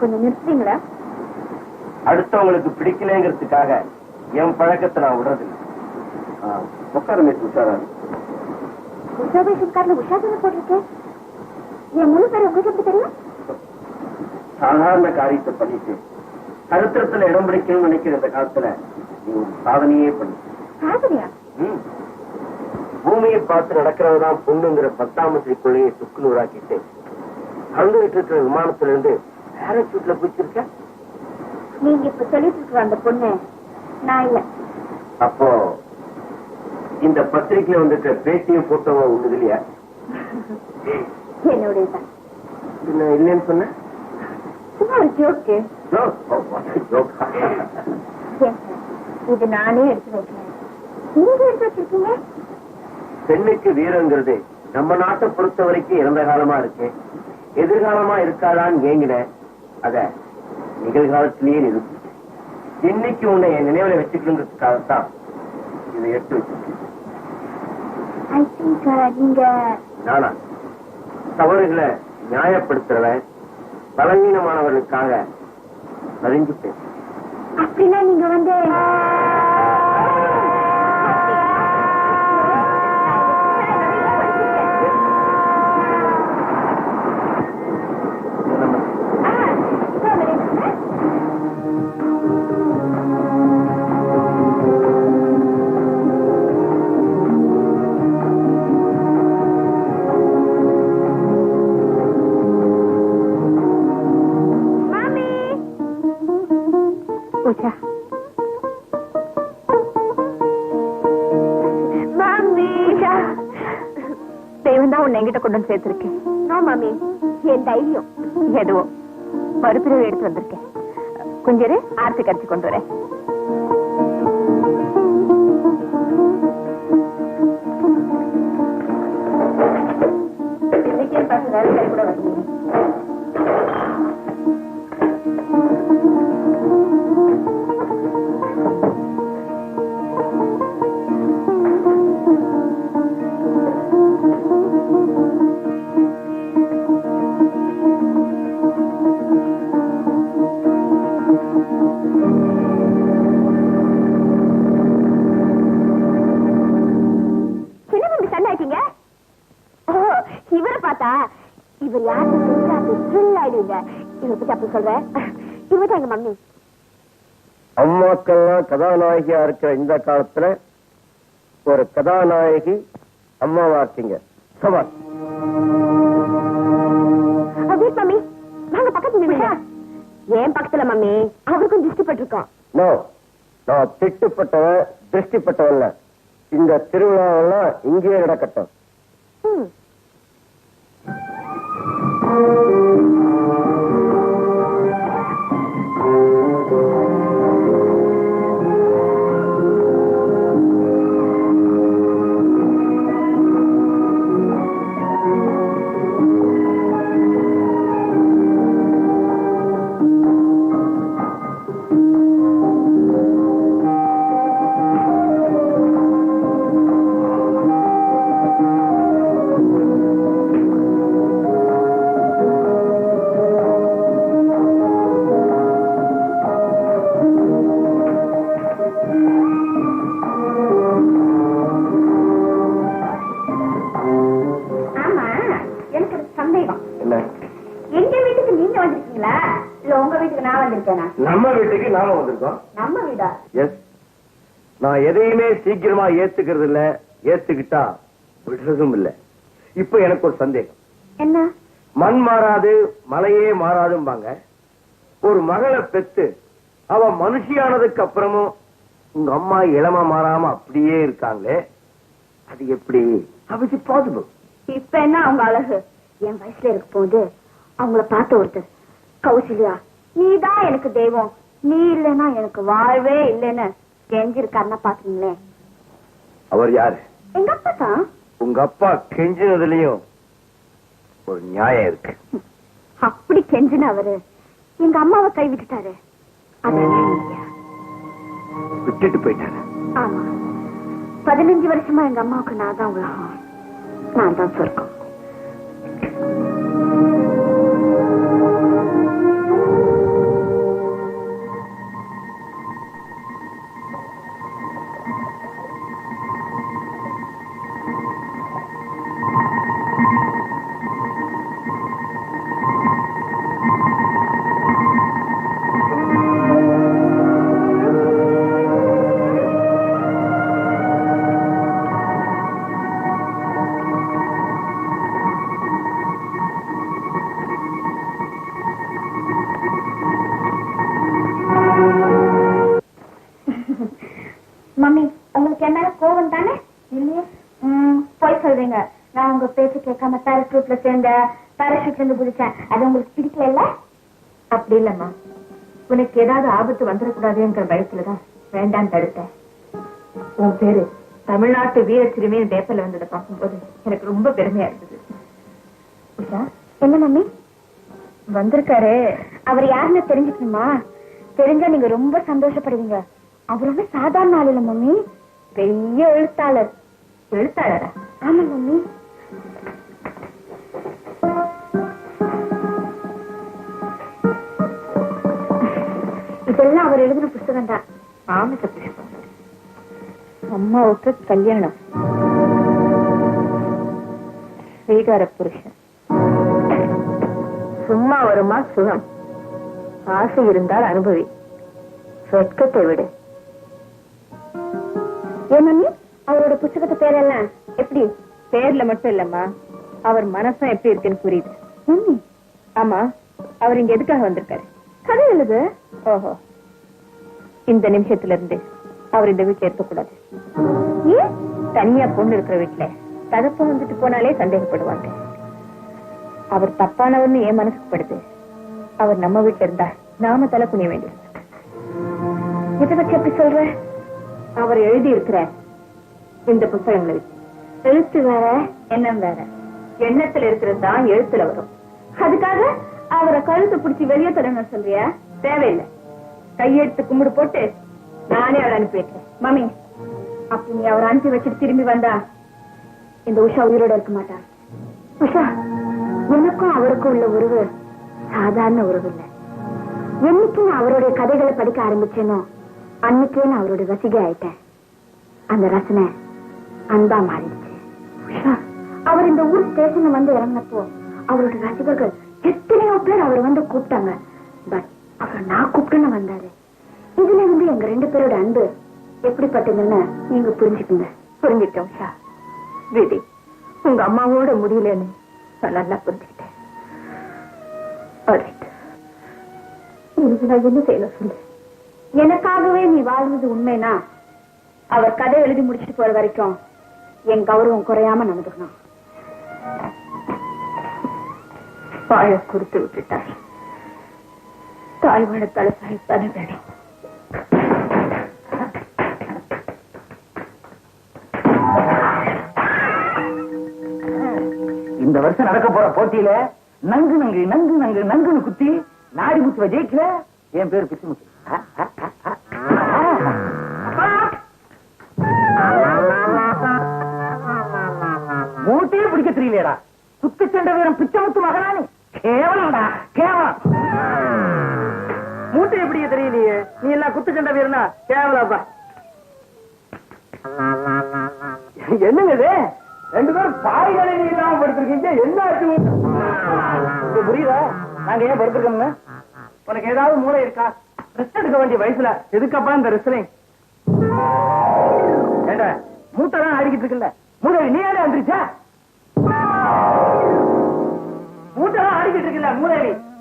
கொஞ்சம் நிறுத்துறீங்களா? அடுத்தவங்களுக்கு பிடிக்கலங்கிறதுக்காக என் பழக்கத்தை நான் விடுறதில்லை. உஷா கார்ல உஷா தானே போட்டிருக்கேன். என் முழு பேர் உங்களுக்கு எப்படி தெரியும்? சாதாரண காரியத்தை பண்ணிட்டு சரித்திரத்துல இடம் பிடிக்கணும்னு நினைக்கிற இந்த காலத்துல நீ ஒரு சாதனையே பண்ணு. சாதனையா? பூமியை பார்த்து நடக்கிறவதான் பொண்ணுங்கிற 10ஆம் வகுப்புக்குள்ளேயே சுக்கு நூறாக்கிட்டு கலந்துகிட்டு இருக்கிற விமானத்துல இருந்து பேராசூட்ல போச்சிருக்க. நீங்க இப்ப சொல்லிட்டு இருக்கிற அந்த பொண்ணு நான் இல்ல. அப்போ இந்த பத்திரிகையில வந்துட்டு பேட்டியும் போட்டோவோ ஒண்ணு இல்லையா? என்னுடையதான். இல்லைன்னு சொன்ன ஜோக்கு. இது நானே எடுத்து வைக்கிறேன். நீங்க எடுத்து வச்சிருக்கீங்க. பெண்ணுக்கு வீரங்கிறது நம்ம நாட்டை பொறுத்த வரைக்கும் இறந்த காலமா இருக்கு. எதிர்காலமா இருக்காதான்னு ஏங்கின அத நிகழ்காலத்திலேயே நிறுத்தி இன்னைக்கு உன்னை என் நினைவுல வச்சுக்கணுங்கிறதுக்காகத்தான் இதை எடுத்து வச்சிருக்கேன். நீங்க நானா தவறுகளை நியாயப்படுத்துறவன் பலவீனமானவர்களுக்காக அறிஞ்சுட்டேன். அப்படின்னா நீங்க வந்து தெய்வம் தான் உன்னை என்கிட்ட கொண்டு வந்து சேர்த்திருக்கேன். மாமி என் தைரியம் எதுவும் மறுபிறவை எடுத்து வந்திருக்கேன். கொஞ்சம் ஆர்த்தி கரைச்சி கொண்டு வரேன். கூட வரீங்க. இவரை பார்த்தா இவர் சொல்றேன். இவர்தான் எங்க மம்மி. அம்மாக்கள்லாம் கதாநாயகியா இருக்கிற இந்த காலத்துல ஒரு கதாநாயகி அம்மாவா இருக்கீங்க. மம்மி நாங்க பக்கத்துல ஏன் பக்கத்துல மம்மி அவருக்கும் திருஷ்டிப்பட்டிருக்கோம். நோ, நான் திட்டுப்பட்டவன் திருஷ்டிப்பட்டவன்ல. இந்த திருவிழாவெல்லாம் இங்கேயே நடக்கட்டும். நம்ம வீட்டுக்கு நாம வந்திருக்கோம். நம்ம வீடா? எஸ். நான் எதையுமே சீக்கிரமா ஏத்துக்கிறது இல்ல, ஏத்துக்கிட்டா விடுறதும் இல்ல. இப்ப எனக்கு ஒரு சந்தேகம். என்ன? மண் மாறாது மலையே மாறாதும்பாங்க. ஒரு மகளை பெத்து அவ மனுஷியானதுக்கு அப்புறமும் உங்க அம்மா இளம மாறாம அப்படியே இருக்காங்களே, அது எப்படி? How is it possible? இப்ப என்ன அவங்க அழகு? என் வயசுல இருக்க போது அவங்கள பார்த்த ஒருத்தர், கௌசல்யா நீதான் எனக்கு தெய்வம், நீ இல்லைன்னா எனக்கு வாழ்வே இல்லைன்னு கெஞ்சிருக்காருன்னா பாத்தீங்களே. அவர் யாரு? எங்க அப்பா தான். உங்க அப்பா கெஞ்சினதுலயும் ஒரு நியாயம் இருக்கு. அப்படி கெஞ்சின அவரு எங்க அம்மாவை கை விட்டுட்டாரு. விட்டுட்டு போயிட்டாரு. ஆமா, 15 வருஷமா எங்க அம்மாவுக்கு நான் தான் உலகம், நான் தான் சொர்க்கம். மம்மி உங்களுக்கு என்ன கோவம் தானே? இல்லையே. போய் சொல்றீங்க. நான் உங்க பேச்சு கேட்காம பேராஷூட்ல சேர்ந்த பேராஷூட்ல இருந்து குதிச்சேன், அது உங்களுக்கு பிடிக்கல? அப்படி இல்லம்மா, உனக்கு ஏதாவது ஆபத்து வந்துடக்கூடாதுங்கிற பயத்துலதான் வேண்டாம் தடுத்தேன். உன் பேரு தமிழ்நாட்டு வீர சிறுமியின் பேப்பர்ல வந்ததை பார்க்கும்போது எனக்கு ரொம்ப பெருமையா இருந்தது. என்ன மம்மி? வந்திருக்காரு. அவர் யாருன்னு தெரிஞ்சுக்கணுமா? தெரிஞ்சா நீங்க ரொம்ப சந்தோஷப்படுவீங்க. அவர் ரொம்ப சாதாரண ஆள் இல்ல மம்மி, பெரிய எழுத்தாளர். எழுத்தாளரா? ஆமா மம்மி. இதெல்லாம் அவர் எழுதின புத்தகம் தான். ஆமிச புஷ்பம். அம்மாவுக்கு கல்யாணம், ஸ்ரீகார புருஷன், சும்மா வருமா சுகம், ஆசை இருந்தால் அனுபவி, சொர்க்கத்தை விடு. ஏன் மம்மி, அவரோட புத்தகத்து பேரெல்லாம் எப்படி? பேர்ல மட்டும் இல்லம்மா, அவர் மனசும் எப்படி இருக்குன்னு புரியுது. மம்மி, ஆமா, அவர் இங்க எதுக்காக வந்திருக்காரு? கதை எழுது. ஓஹோ, இந்த நிமிஷத்துல இருந்து அவர் இந்த வீட்டுல இருக்கக்கூடாது. ஏன்? தனியா பொண்ணு இருக்கிற வீட்டுல தகப்ப வந்துட்டு போனாலே சந்தேகப்படுவாங்க. அவர் தப்பானவர்னு என் மனசுக்கு படுது. அவர் நம்ம வீட்டுல இருந்தா நாம தலை குனிய வேண்டியது. இதை பத்தி எப்படி சொல்ற? அவர் எழுதி இருக்கிற இந்த புத்தகங்கள் எழுத்து வேற எண்ணம் வேற. எண்ணத்துல இருக்கிறது தான் எழுத்துல வரும். அதுக்காக அவரை கழுத்து பிடிச்சி வெளியே தரணும் சொல்றியா? தேவையில்லை. கையெடுத்து கும்பிடு போட்டு நானே அவரை அனுப்பி வைக்கிறேன். மம்மி, அப்படி நீ அவரை அனுப்பி வச்சுட்டு திரும்பி வந்தா இந்த உஷா உயிரோட இருக்க மாட்டா. உஷா, எனக்கும் அவருக்கும் உள்ள உறவு சாதாரண உறவு இல்லை. என்னைக்கு நான் அவருடைய கதைகளை படிக்க ஆரம்பிச்சேனோ அன்னைக்கே நான் அவருடைய ரசிகை ஆயிட்டேன். அந்த ரசனை அன்பா மாறிடுச்சு. உஷா, அவர் இந்த ஊர் ஸ்டேஷன் வந்து இறங்கினப்போ அவருடைய ரசிகர்கள் எத்தனையோ பேர் அவர் வந்து கூப்பிட்டாங்க. பட் அவர் நான் கூப்பிட்டுன்னு வந்தாரு. இதுல இருந்து எங்க 2 பேரோட அன்பு எப்படிப்பட்டதுன்னு நீங்க புரிஞ்சுக்குங்க. புரிஞ்சுட்டேன் உஷா. வீதி உங்க அம்மாவோட முடியலன்னு நான் நல்லா புரிஞ்சுக்கிட்டேன். நான் என்ன செய்யணும் சொல்லு. எனக்காகவே நீ வாழ்வது உண்மைனா அவர் கதை எழுதி முடிச்சுட்டு போற வரைக்கும் என் கௌரவம் குறையாம நடந்துக்கணும். வாழ கொடுத்து விட்டுட்டார். தாய்வாழ தலைசாய்த்தானே வேணும். இந்த வருஷம் நடக்க போற போட்டியில நங்கு நங்கு நங்கு நங்கு நங்குன்னு குத்தி நாடி முத்துவ ஜெயிக்கல. என் பேரு பிச்சு முத்து. மூட்டையே பிடிக்க தெரியலையடா. குத்து சண்டை வீரம் பிச்சமுத்து மகனானு கேவலம்டா, கேவலம். மூட்டையை பிடிக்க தெரியலையே, நீ எல்லாம் குத்து சண்டை வீரனா கேவலப்பா. என்னங்க இது? 2 பேரும் பாய்களை நீ இல்லாம படுத்திருக்கீங்க. என்ன ஆச்சு புரியுதா? நாங்க ஏன் படுத்திருக்கோம்னு உனக்கு ஏதாவது மூளை இருக்கா? ரெஸ்ட் எடுக்க வேண்டிய வயசுல எதுக்கப்பா இந்த ரெஸ்லிங்? ஏண்டா மூட்டை தான் ஆடிக்கிட்டு இருக்குல்ல, மூளை நீ ஏன் வந்துருச்சா? மூட்டை தான் ஆடிக்கிட்டு இருக்குல்ல, மூளை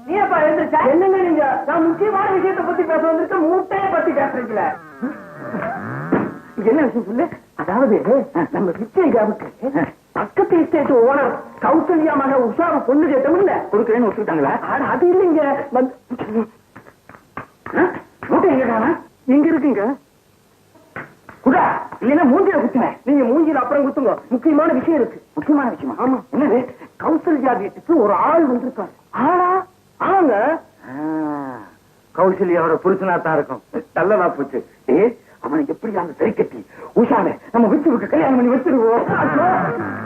நீ எப்பா எழுந்திருச்சா? என்னங்க நீங்க? நான் முக்கியமான விஷயத்தை பத்தி பேச வந்திருக்க, மூட்டையை பத்தி பேசுறீங்களா? என்ன விஷயம் சொல்லு. அதாவது நம்ம விஜய்காவுக்கு பக்கத்து எஸ்டேட் ஓனர் கௌசல்யா மக உஷாவை பொண்ணு கேட்டோம்ல, கொடுக்கறேன்னு ஒத்துக்கிட்டாங்களா? அது இல்லைங்க. மூட்டை எங்க காணா? இங்க இருக்குங்க. குடா இல்லைன்னா மூஞ்சில குத்துவேன். நீங்க மூஞ்சில அப்புறம் குத்துங்க. முக்கியமான விஷயம் இருக்கு. முக்கியமான விஷயமா? ஆமா. என்னது? கௌசல்யா வீட்டுக்கு ஒரு ஆள் வந்திருக்காரு. ஆளா? ஆங்க. கௌசல்யாவோட புருஷனாத்தான் இருக்கும். நல்லதா போச்சு. அவனை எப்படி அந்த சரி கட்டி உஷாவை நம்ம விச்சுவுக்கு கல்யாணம் பண்ணி வச்சிருவோம்.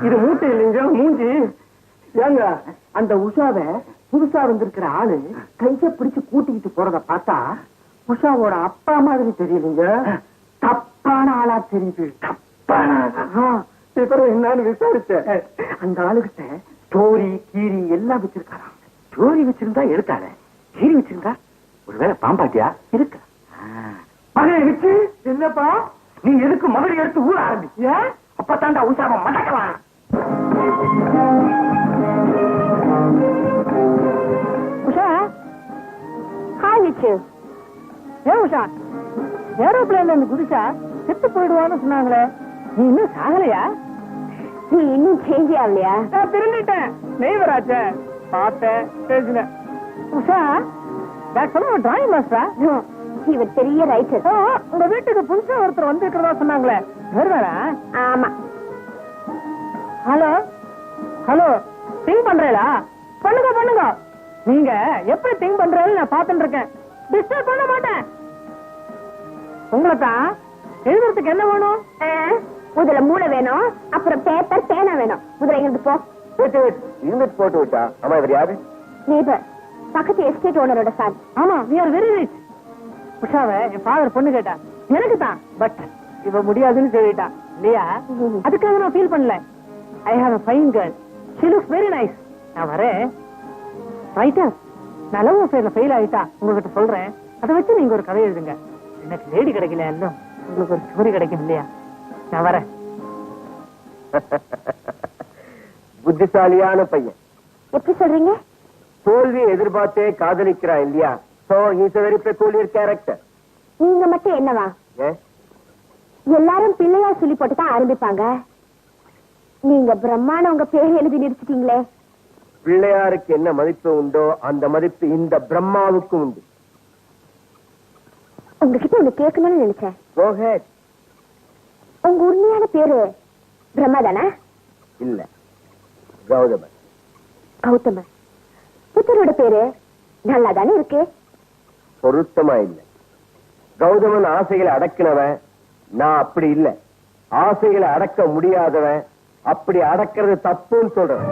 இது மூட்டை இல்லைங்க, மூஞ்சி. ஏங்க அந்த உஷாவை புதுசா வந்திருக்கிற ஆளு கைய பிடிச்சு கூட்டிக்கிட்டு போறத பார்த்தா உஷாவோட அப்பா மாதிரி தெரியலீங்க, தப்பான ஆளா தெரியுது. தப்பான என்னன்னு விசாரிச்சேன். அந்த ஆளுகிட்ட ஸ்டோரி கீரி எல்லாம் வச்சிருக்காராம். ஸ்டோரி வச்சிருந்தா எடுத்தால, கீரி வச்சிருந்தா ஒருவேளை பாம்பாட்டியா இருக்க. மகனை வச்சு என்னப்பா நீ எதுக்கு மதுரை எடுத்து ஊற ஆரம்பிச்சிய? அப்பத்தாண்டா உஷாவை மடக்கலாம். உஷா, ஹாய் விச்சு. ஏன் உஷா, ஏரோப்ளேன்ல இருந்து குதிச்சா செத்து போயிடுவான்னு சொன்னாங்களே, நீ இன்னும் சாகலையா? நீ இன்னும் சேஞ்ச் ஆகலையா? நான் திரும்பிட்டேன். நெய்வராச்ச பார்த்தேன், பேசினேன். உஷா, டிராயிங் மாஸ்டரா? இவர் பெரிய ரைட்டர். உங்க வீட்டுக்கு புதுசா ஒருத்தர் வந்து இருக்கிறதா சொன்னாங்களே, வருவாரா? ஆமா. ஹலோ ஹலோ, திங்க் பண்றீங்களா? பண்ணுங்க பண்ணுங்க. நீங்க எப்படி திங்க் பண்றீங்க நான் பாத்துட்டு இருக்கேன். டிஸ்டர்ப் பண்ண மாட்டேன். உங்களை தான் எழுதுறதுக்கு என்ன வேணும்? முதல்ல மூளை வேணும், அப்புறம் பேப்பர் பேனா வேணும். முதல்ல எங்களுக்கு போ. யூனிட் போட்டு விட்டா. ஆமா, இவர் யாரு? நேபர், பக்கத்து எஸ்டேட் ஓனரோட சார். ஆமா, we are very rich. உஷாவை என் ஃபாதர் பொண்ணு கேட்டா எனக்கு தான், பட் இவ முடியாதுன்னு சொல்லிட்டா இல்லையா? அதுக்காக நான் ஃபீல் பண்ணல. I have a fine girl. She looks very nice. நான் வரேன். ரைட்டர், நான் லவ் அஃபேர்ல ஃபெயில் ஆயிட்டா உங்ககிட்ட சொல்றேன். அதை வச்சு நீங்க ஒரு கதை எழுதுங்க. எனக்கு லேடி கிடைக்கல, எல்லாம் உங்களுக்கு ஒரு ஸ்டோரி கிடைக்கும் இல்லையா? நான் வரேன். புத்திசாலியான பையன். எப்படி சொல்றீங்க? தோல்வியை எதிர்பார்த்தே காதலிக்கிறா இல்லையா? So he is a very peculiar character. நீங்க மட்டும் என்னவா? எல்லாரும் பிள்ளையார் சொல்லி போட்டு தான் ஆரம்பிப்பாங்க. நீங்க பிரம்மாண்ட உங்க பேர் எழுதி நிறுத்திட்டீங்களே. பிள்ளையாருக்கு என்ன மதிப்பு உண்டோ அந்த மதிப்பு இந்த பிரம்மாவுக்கு உண்டு. உங்ககிட்ட ஒண்ணு கேட்கணும்னு நினைச்சேன். Go ahead. உங்க உண்மையான பேரு பிரம்மா தானே? இல்ல, கௌதமன். கௌதமன். புத்தரோட பேரு நல்லா தானே இருக்கு? பொருத்தமா இல்ல. கௌதமன் ஆசைகளை அடக்கினவன், நான் அப்படி இல்ல. ஆசைகளை அடக்க முடியாதவன், அப்படி அடக்கிறது தப்புன்னு சொல்றேன்.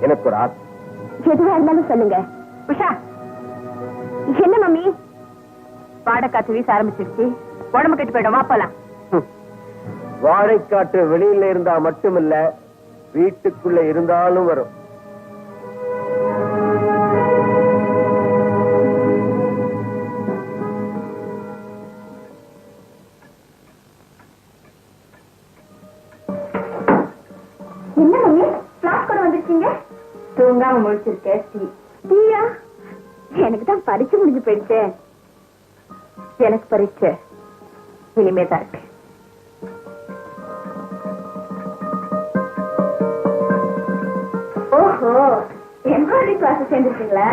எனக்கு ஒரு ஆசை. எதுவா இருந்தாலும் சொல்லுங்க. உஷா, என்ன மம்மி? பாடக்காத்து வீச ஆரம்பிச்சிருச்சு, உடம்பு கட்டி போயிடும். வாப்பலாம். வாழைக்காற்று வெளியில இருந்தா மட்டுமில்ல, வீட்டுக்குள்ள இருந்தாலும் வரும். என்ன மம்மி, கிளாஸ் கூட வந்துருக்கீங்க? தூங்காம முடிச்சிருக்கேன். டீயா? எனக்கு தான் பரீட்சை முடிஞ்சு போயிடுச்சு. எனக்கு பரீட்சை இனிமே தான் இருக்கு. ஓஹோ, எம்ப்ராய்டரி கிளாஸ் சேர்ந்துருக்கீங்களா?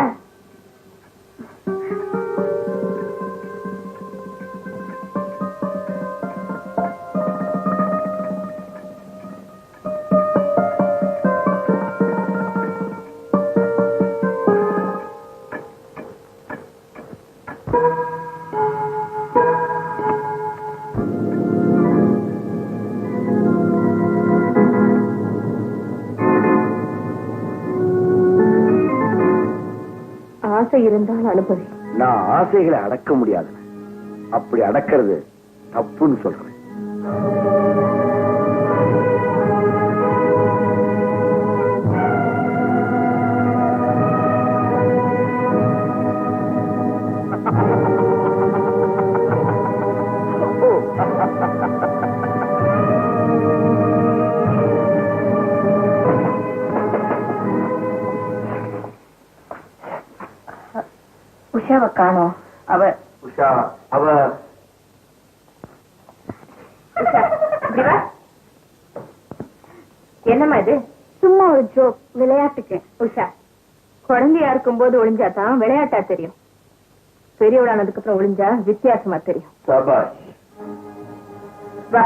ஆசை இருந்தால் அனுபவி. நான் ஆசைகளை அடக்க முடியாது. அப்படி அடக்கிறது தப்புன்னு சொல்றேன். உஷாவை காணோம். என்னம்மா இது? சும்மா ஒரு ஜோக், விளையாட்டுக்கு. உஷா, குழந்தையா இருக்கும் போது ஒளிஞ்சாதான் விளையாட்டா தெரியும். பெரியவளானதுக்கு அப்புறம் ஒளிஞ்சா வித்தியாசமா தெரியும். சபாஷ். வா.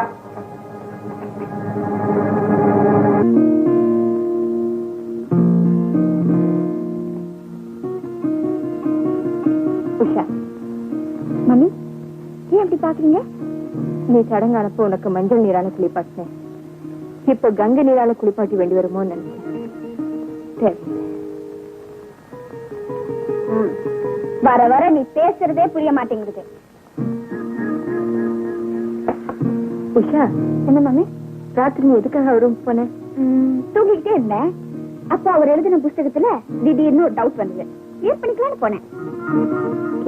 உஷா, மம்மி ஏன் அப்படி பாக்குறீங்க? நீ சடங்கானப்போ உனக்கு மஞ்சள் நீரால குளிப்பாட்டினேன். இப்ப கங்கை நீரால குளிப்பாட்டி வேண்டி வருமோ நினைச்சேன். வர வர நீ பேசுறதே புரிய மாட்டேங்குது. உஷா, என்ன மம்மி? ராத்திரி நீ எதுக்காக ரூம் போன? தூங்கிக்கிட்டே இருந்தேன். அப்ப அவர் எழுதின புஸ்தகத்துல திடீர்னு ஒரு டவுட் வந்தது. ஏன் பண்ணிக்கலாம்னு போனேன்.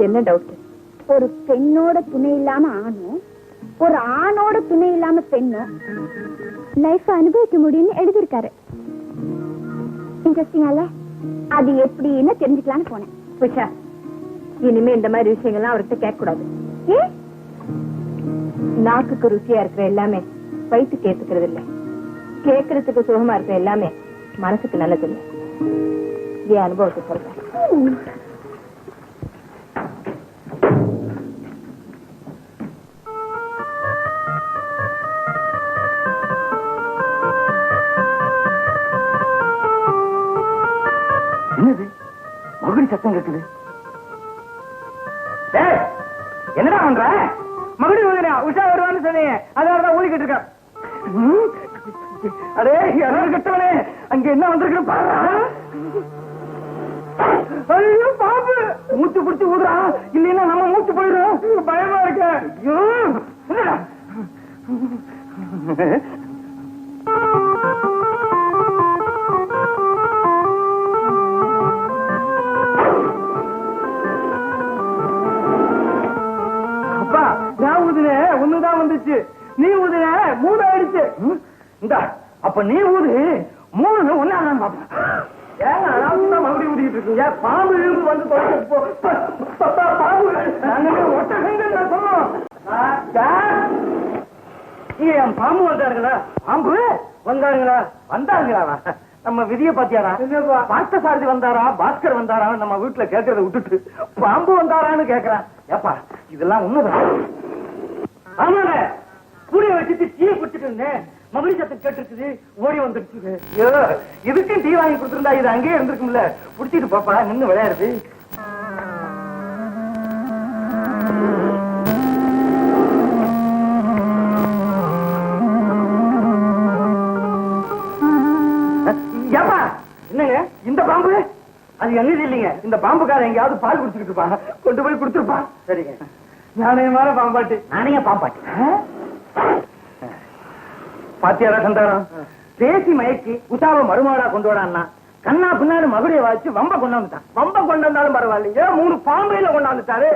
என்ன டவுட்? ஒரு பெண்ணோட துணை இல்லாம ஆணும், ஒரு ஆணோட துணை இல்லாம பெண்ணும் லைஃப் அனுபவிக்க முடியும்னு எழுதியிருக்காரு. இன்ட்ரெஸ்டிங்கால அது எப்படின்னு தெரிஞ்சுக்கலாம்னு போனேன். உஷா, இனிமே இந்த மாதிரி விஷயங்கள்லாம் அவர்கிட்ட கேட்க கூடாது. ஏன்? நாக்குக்கு ருசியா இருக்கிற எல்லாமே வயிற்றுக்கு ஏத்துக்கிறது இல்ல. கேட்கறதுக்கு சுகமா இருக்கிற எல்லாமே மனசுக்கு நல்லது இல்லை. என் அனுபவத்தை சொல்றேன். என்னது மகுடி சத்தம் கேட்குது? என்னடா பண்ற? மகுடி உஷா வருவான்னு சொன்னீங்க, அதனாலதான் ஊழிக்கிட்டு இருக்க. அதே கட்டவனே, அங்க என்ன வந்திருக்கு பாரு. ஐயோ பாப்பு, மூச்சு பிடிச்சு ஊதுறா, இல்லைன்னா நம்ம மூச்சு போயிடும். பயமா இருக்க. ஐயோ அப்பா, நான் ஊதுன ஒண்ணுதான் வந்துச்சு, நீ ஊதுன 3 ஆயிடுச்சு. இந்த அப்ப நீ ஊது 3 ஒன்னாதான் பாப்பா. ஏங்க அனாவசியமா மறுபடியும் ஊதிட்டு இருக்கீங்க? பாம்பு இருந்து வந்து பாம்பு ஒட்டகங்கள் நான் சொன்னோம். என் பாம்பு வந்தாருங்களா? பாம்பு வந்தாருங்களா? வந்தாருங்களா? நம்ம விதிய பாத்தியாரா? பார்த்த சாரதி வந்தாரா, பாஸ்கர் வந்தாரா? நம்ம வீட்டுல கேட்கறத விட்டுட்டு பாம்பு வந்தாரான்னு கேக்குறான். ஏப்பா இதெல்லாம் உண்மைதான். ஆமாங்க, கூடிய வச்சுட்டு டீ குடிச்சிட்டு இருந்தேன், மகிழ் சத்தம் கேட்டுருக்குது, ஓடி வந்துருச்சு. இதுக்கும் டீ வாங்கி கொடுத்துருந்தா இது அங்கேயே இருந்திருக்கும்ல. குடிச்சிட்டு பாப்பா, நின்னு விளையாடுது. ஏப்பா என்னங்க இந்த பாம்பு? அது எங்க இல்லைங்க, இந்த பாம்புக்காரன் எங்கேயாவது பால் குடிச்சுக்கிட்டு இருப்பாங்க, கொண்டு போய் கொடுத்துருப்பான். சரிங்க, நாணயமான பாம்பாட்டி. நாணய பாம்பாட்டி பாத்தியாரா சந்தாரம்? பேசி மயக்கி உஷாவை மருமாடா கொண்டு வரான்னா கண்ணா பின்னாடி மகுடிய வாச்சு வம்ப கொண்டாந்துட்டான். வம்ப கொண்டு வந்தாலும் பரவாயில்லைங்க, 3 பாம்பையில கொண்டாந்துட்டாரு.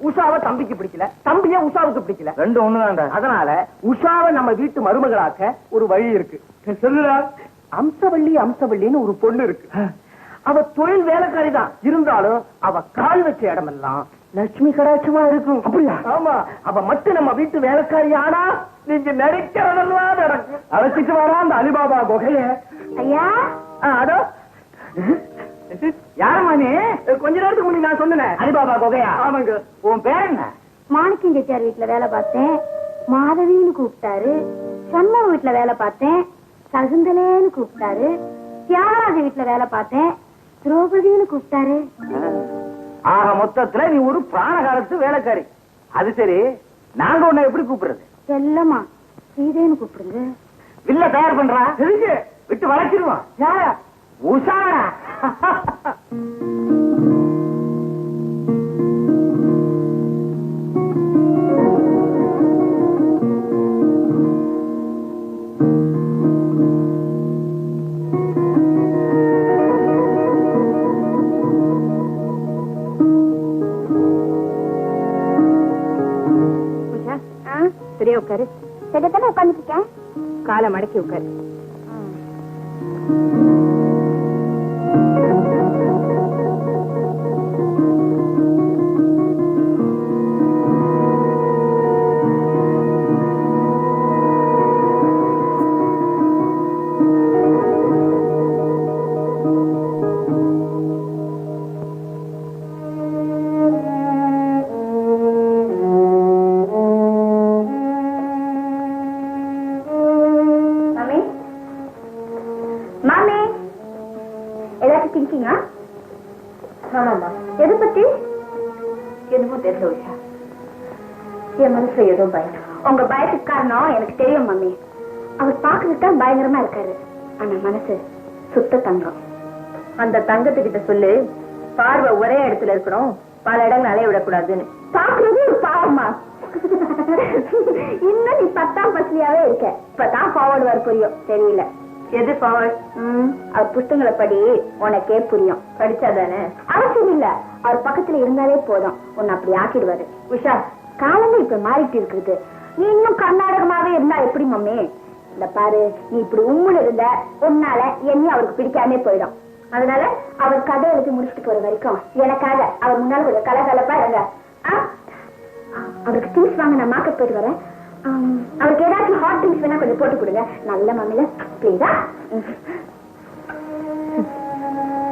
உஷாவை தம்பிக்கு பிடிக்கல, தம்பிய உஷாவுக்கு பிடிக்கல, ரெண்டும் ஒண்ணுதான்டா. அதனால உஷாவை நம்ம வீட்டு மருமகளாக்க ஒரு வழி இருக்கு. சொல்லுடா. அம்சவள்ளி அம்சவள்ளின்னு ஒரு பொண்ணு இருக்கு. அவ தொழில் வேலைக்காரி தான், இருந்தாலும் அவ கால் வச்ச இடமெல்லாம் லட்சுமி கடாட்சமா இருக்கும். அப்படியா? ஆமா, அவ மட்டும் நம்ம வீட்டு வேலைக்காரி ஆனா நீங்க நினைக்கிறதெல்லாம் நடக்கும். அழைச்சிட்டு வரா அந்த அலிபாபா குகைய. ஐயா அதோ யாருமா நீ? கொஞ்ச நேரத்துக்கு முன்னாடி நான் சொன்னேன் அலிபாபா குகையா? ஆமாங்க. உன் பேர் என்ன? மாணிக்கம் செட்டியார் வீட்டுல வேலை பார்த்தேன், மாதவின்னு கூப்பிட்டாரு. சண்முக வீட்டுல வேலை பார்த்தேன், சகுந்தலேன்னு கூப்பிட்டாரு. தியாகராஜ வீட்டுல வேலை பார்த்தேன், திரௌபதினு கூப்பிட்டாரு. ஆக மொத்தத்துல நீ ஒரு பிராண காலத்து வேலைக்காரி. அது சரி, நாங்க உன்னை எப்படி கூப்பிடுறது? செல்லம்மா சீதைன்னு கூப்பிடுங்க. வில்ல தயார் பண்றா, எதுக்கு விட்டு வளர்ச்சிருவான். யாரா? உஷாரா? சரியா உட்காரு. சரியாத்தானே உட்காந்துட்டு இருக்கேன். காலை மடக்கி உட்காரு. எதை பத்தி என்னமோ தெரியல உஷா, என் மனசுல ஏதோ பயம். உங்க பயத்துக்கு காரணம் எனக்கு தெரியும் மம்மி. அவர் பாக்குறதுக்கு தான் பயங்கரமா இருக்காரு, ஆனா மனசு சுத்த தங்கம். அந்த தங்கத்துக்கிட்ட சொல்லு, பார்வை ஒரே இடத்துல இருக்கணும், பல இடங்கள் அலைய விடக்கூடாதுன்னு. பாக்குறது ஒரு பாவமா? இன்னும் நீ 10ஆம் பஸ்லியாவே இருக்க. இப்பதான் ஃபார்வர்டு வர புரியும். தெரியல எது ஃபார்வர்ட்? அவர் புத்தகங்களை படி, உனக்கே புரியும். படிச்சாதானே? அவசியம் இல்ல, அவர் பக்கத்துல இருந்தாலே போதும், உன்னை அப்படி ஆக்கிடுவாரு. உஷா, காலங்கள் இப்ப மாறிட்டு இருக்குது. நீ இன்னும் கர்நாடகமாவே இருந்தா எப்படி மம்மி? இந்த பாரு, நீ இப்படி உம்முன்னு இருந்த உன்னால என்னையும் அவருக்கு பிடிக்காமே போயிடும். அதனால அவர் கதை எழுதி முடிச்சுட்டு போற வரைக்கும் எனக்காக அவர் முன்னால கொஞ்சம் கலகலப்பா இருங்க. அவருக்கு திங்ஸ் வாங்க நான் மார்க்கெட் போயிட்டு வரேன். அவருக்கு ஏதாச்சும் ஹாட் ட்ரிங்க்ஸ் வேணா கொஞ்சம் போட்டு கொடுங்க. நல்ல மம்மில பிளீஸா.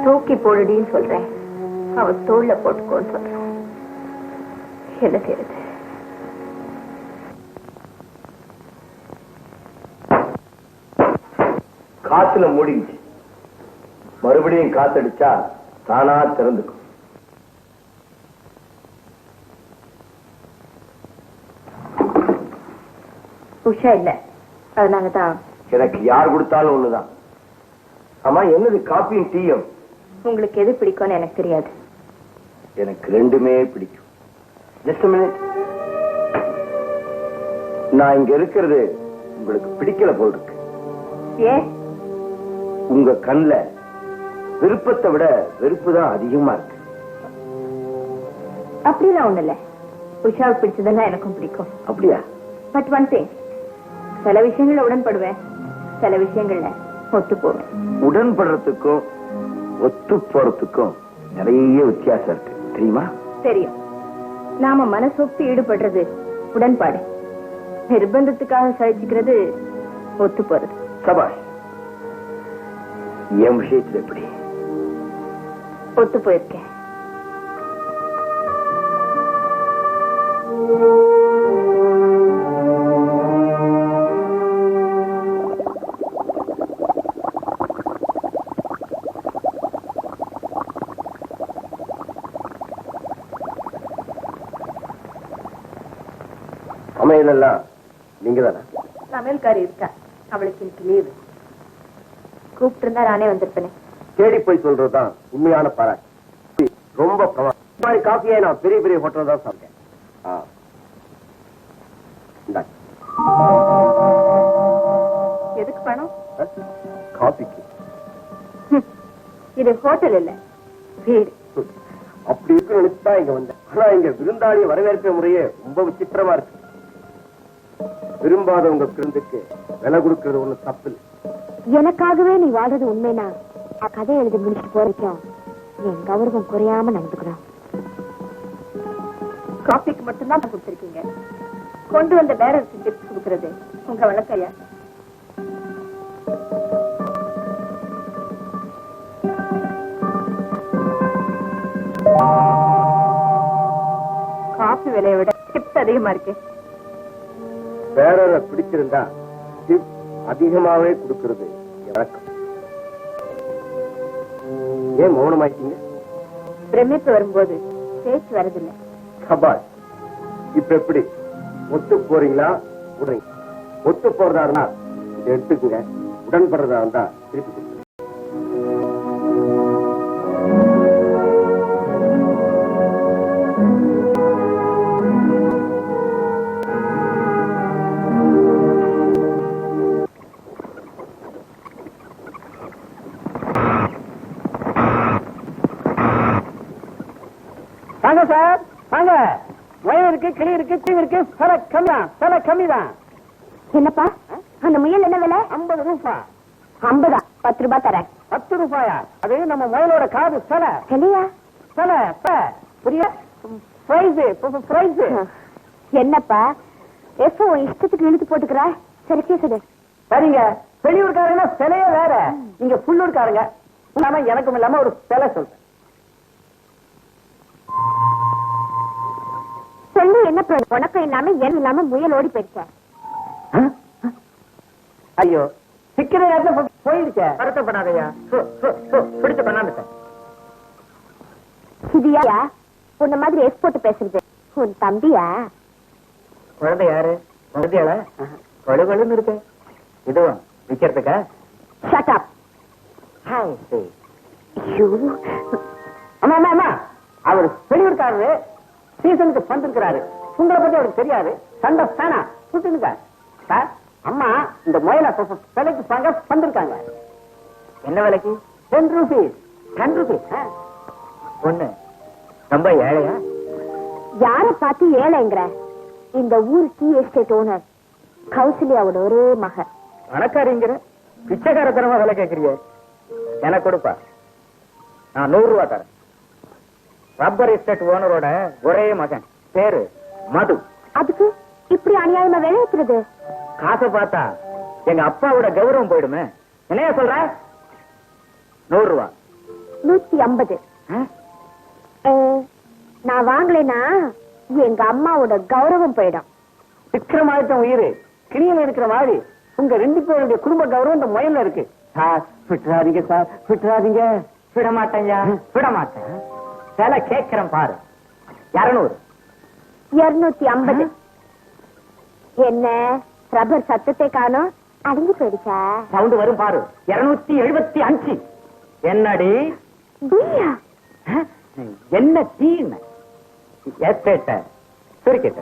தூக்கி போடுடின்னு சொல்றேன், அவர் தோல்ல போட்டுக்கோன்னு சொல்றேன். என்ன செய்யறது? காத்துல மூடிச்சு, மறுபடியும் காத்தடிச்சா தானா திறந்துக்கும். உஷா இல்ல, அதனாலதான். எனக்கு யார் கொடுத்தாலும் ஒண்ணுதான். ஆமா, என்னது காப்பியும் டீயும்? உங்களுக்கு எது பிடிக்கும்னு எனக்கு தெரியாது. எனக்கு ரெண்டுமே பிடிக்கும். Just a minute. நான் இங்க இருக்கிறது உங்களுக்கு பிடிக்கல போல் இருக்கு. ஏன்? உங்க கண்ணுல விருப்பத்தை விட வெறுப்பு தான் அதிகமா இருக்கு. அப்படிலாம் ஒண்ணு இல்ல, உஷாவுக்கு பிடிச்சதெல்லாம் எனக்கும் பிடிக்கும். அப்படியா? பட் ஒன் திங், சில விஷயங்கள்ல உடன்படுவேன், சில விஷயங்கள்ல ஒத்து போவேன். உடன்படுறதுக்கும் ஒத்து போறதுக்கும் நிறைய வித்தியாசம் இருக்கு, தெரியுமா? தெரியும். நாம மனசொப்பி ஈடுபடுறது உடன்பாடு, நிர்பந்தத்துக்காக சகிச்சுக்கிறது ஒத்து போறது. சபாஷ். என் விஷயத்துல எப்படி ஒத்து போயிருக்கேன். சமையலெல்லாம் நீங்க தானே? சமையல்காரி இருக்கா, அவளுக்கு இன்னைக்கு லீவு. கூப்பிட்டு இருந்தா நானே வந்திருப்பேனே. தேடி போய் சொல்றதுதான் உண்மையான பாராட்டு. ரொம்ப காஃபியை நான் பெரிய பெரிய ஹோட்டல் தான் சாப்பிட்டேன். எதுக்கு பணம்? காஃபிக்கு. இது ஹோட்டல் இல்ல, வீடு. அப்படி இருக்கு நினைச்சுதான் இங்க வந்தேன். ஆனா இங்க விருந்தாளிய வரவேற்கிற முறையே ரொம்ப விசித்திரமா இருக்கு. விரும்பாதவங்க விருந்துக்கு விலை கொடுக்கறது ஒண்ணு தப்பு இல்லை. எனக்காகவே நீ வாழ்றது உண்மைனா கதை எழுதி முடிச்சுட்டு போறோம். என் கௌரவம் குறையாம நடந்துக்கிறோம். காபிக்கு மட்டும்தான் கொடுத்திருக்கீங்க. கொண்டு வந்த பேரருக்கு டிப்ஸ் கொடுக்கறது உங்க வழக்கையா? காபி விலையை விட டிப்ஸ் அதிகமா இருக்கு. பேரரை பிடிச்சிருந்தா டிப் அதிகமாவே கொடுக்கறது வழக்கம். ஏன் மௌனமாயிட்டீங்க? பிரமிப்பு வரும்போது பேச்சு வரதில்லை. சபாஷ். இப்ப எப்படி ஒத்து போறீங்களா? ஒத்து போறதா இருந்தா இதை எடுத்துக்குங்க. உடன்படுறதா இருந்தா திருப்பி கொடுங்க. வாங்க சார், வாங்க. முயல் இருக்கு, கிளி இருக்கு, தீவு இருக்கு. விலை கம்மிதான், விலை கம்மிதான். என்னப்பா அந்த முயல் என்ன விலை? 50 ரூபாய். 50? 10 ரூபாய் தரேன். 10 ரூபாயா? அது நம்ம முயலோட காது சிலை. இல்லையா? சிலை புரிய பிரைஸ். என்னப்பா எப்போ இஷ்டத்துக்கு இழுத்து போட்டுக்கிற? சரி கேக்குது. சரிங்க. வெளியூர்காரங்க சிலையே வேற, நீங்க புள்ளூர்காரங்க. இல்லாம எனக்கும் இல்லாம ஒரு சிலை சொல்றேன். சொல்லு என்ன உனக்கும் இல்லாம ஏன் இல்லாம முயல் ஓடி போயிடுச்ச? ஐயோ, சிக்கிற நேரத்துல போயிருக்க. வருத்தப்படாதையா, பிடிச்ச பண்ணாம. இதுயா உன்ன மாதிரி எக்ஸ்போர்ட் பேசுறது உன் தம்பியா? குழந்தை யாரு? குழந்தையால கொழுகொழுன்னு இருக்கு. இதுவும் விக்கிறதுக்கா? Shut up. அம்மா அம்மா அம்மா, அவர் வெளியூர்காரரு. சீசனுக்கு வந்திருக்கிறாரு. உங்களை பத்தி அவருக்கு தெரியாது. சண்டை பேனா சுட்டுங்க சார். அம்மா இந்த முயலை விலைக்கு வாங்க வந்திருக்காங்க. என்ன விலைக்கு? 10 ரூபீஸ். 10 ரூபீஸ். ஒண்ணு ரொம்ப ஏழையா? யார பார்த்து ஏழைங்கிற? இந்த ஊர் டீ எஸ்டேட் ஓனர் கௌசல்யாவோட ஒரே மகன். பணக்காரிங்கிற பிச்சைக்காரத்தனமா விலை கேட்கறிய? எனக்கு கொடுப்பா, நான் 100 ரூபாய் தரேன். ரப்பர் எஸ்டேட் ஓனரோட ஒரே மகன், பேரு மது. அதுக்கு இப்படி அநியாயமா விளையாடுறது? காசை பார்த்தா எங்க அப்பாவோட கௌரவம் போயிடுமே. என்னையா சொல்ற? 100 ரூபாய். 150. நான் வாங்கலைன்னா எங்க அம்மாவோட கௌரவம் போயிடும். விக்ரமாதித்தன் உயிர் கிளியில இருக்கிற மாதிரி உங்க 2 பேருடைய குடும்ப கௌரவம் இந்த முயல்ல இருக்கு. சார் விட்டுறாதீங்க, சார் விட்டுறாதீங்க. விட மாட்டேங்க, விட மாட்டேன். விலை கேட்கிறேன் பாரு. 200. 250. என்ன ரப்பர் சத்தத்தை காணோம், அடங்கி போயிடுச்சா? சவுண்ட் வரும் பாரு. 275. என்னடி என்ன தீன் எஸ்டேட்ட சுருக்கிட்ட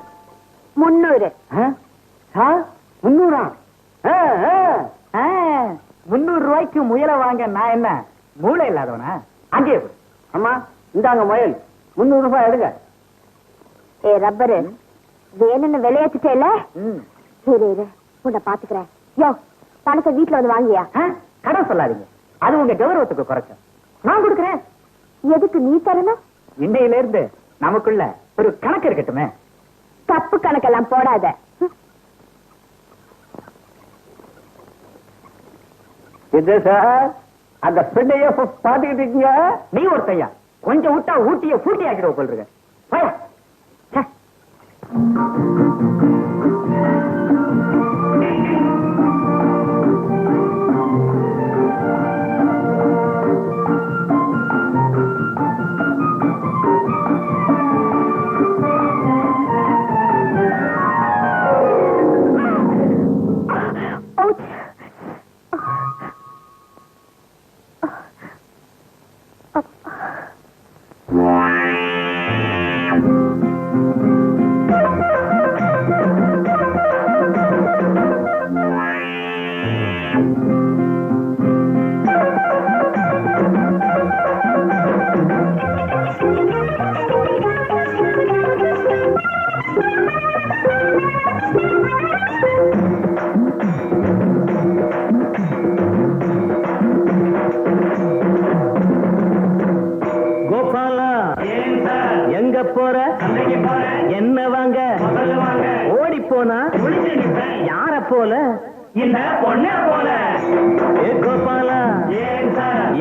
300. 300? 300 ரூபாய்க்கு முயலை வாங்க நான் என்ன மூளை இல்லாதவனா? அங்கேயே போய் அம்மா இந்தாங்க முயல், 300 ரூபாய் எடுங்க. ஏ ரப்பரு வேணும்னு விளையாட்டுட்டேல. இரு இரு உன்னை பாத்துக்கிறேன். யோ பணத்தை வீட்டுல வந்து வாங்கியா? கடன் சொல்லாதீங்க, அது உங்க கௌரவத்துக்கு குறைச்ச. நான் கொடுக்குறேன். எதுக்கு நீ தரணும்? இன்னையில இருந்து நமக்குள்ள ஒரு கணக்கு இருக்கட்டுமே. தப்பு கணக்கெல்லாம் போடாத. இது சார் அந்த பெண்ணைய பாத்துக்கிட்டு இருக்கீங்க. நீ ஒருத்தையா கொஞ்சம் விட்டா ஊட்டிய பூட்டி ஆக்கிடுவ கொள்ளுங்க. கோபாலா, எங்க போற? என்ன வாங்க? ஓடி போனா யார போல? இந்த பொண்ண போல. ஏ கோபாலா,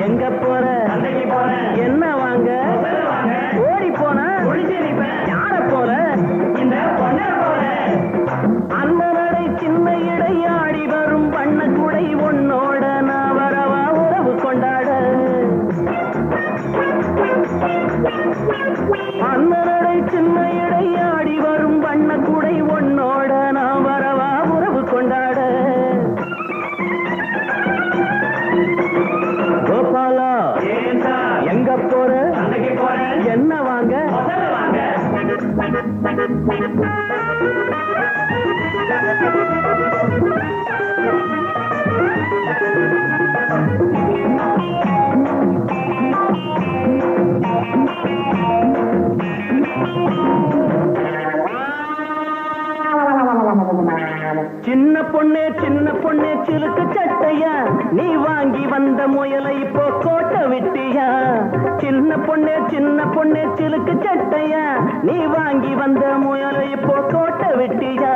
எங்க போற? என்ன வாங்க? ஓடி போனா யார போல? இந்த பொண்ண போல. அண்ணனடை சின்ன இடை ஆடி வரும் வண்ண குடை உன்னோட நான் வரவா உறவு கொண்டாட. அண்ணனடை சின்ன இடை ஆடி வரும் வண்ண குடை உன்னோட நான் வரவா உறவு கொண்டாட. கோபாலா, எங்க போற? என்ன வாங்க? சின்ன பொண்ணே சிலுக்கு சட்டையா, நீ வாங்கி வந்த முயலை இப்போ கோட்டை விட்டியா? சின்ன பொண்ணே சிலுக்கு சட்டையா, நீ வாங்கி வந்த முயலை இப்போ கோட்டை விட்டியா?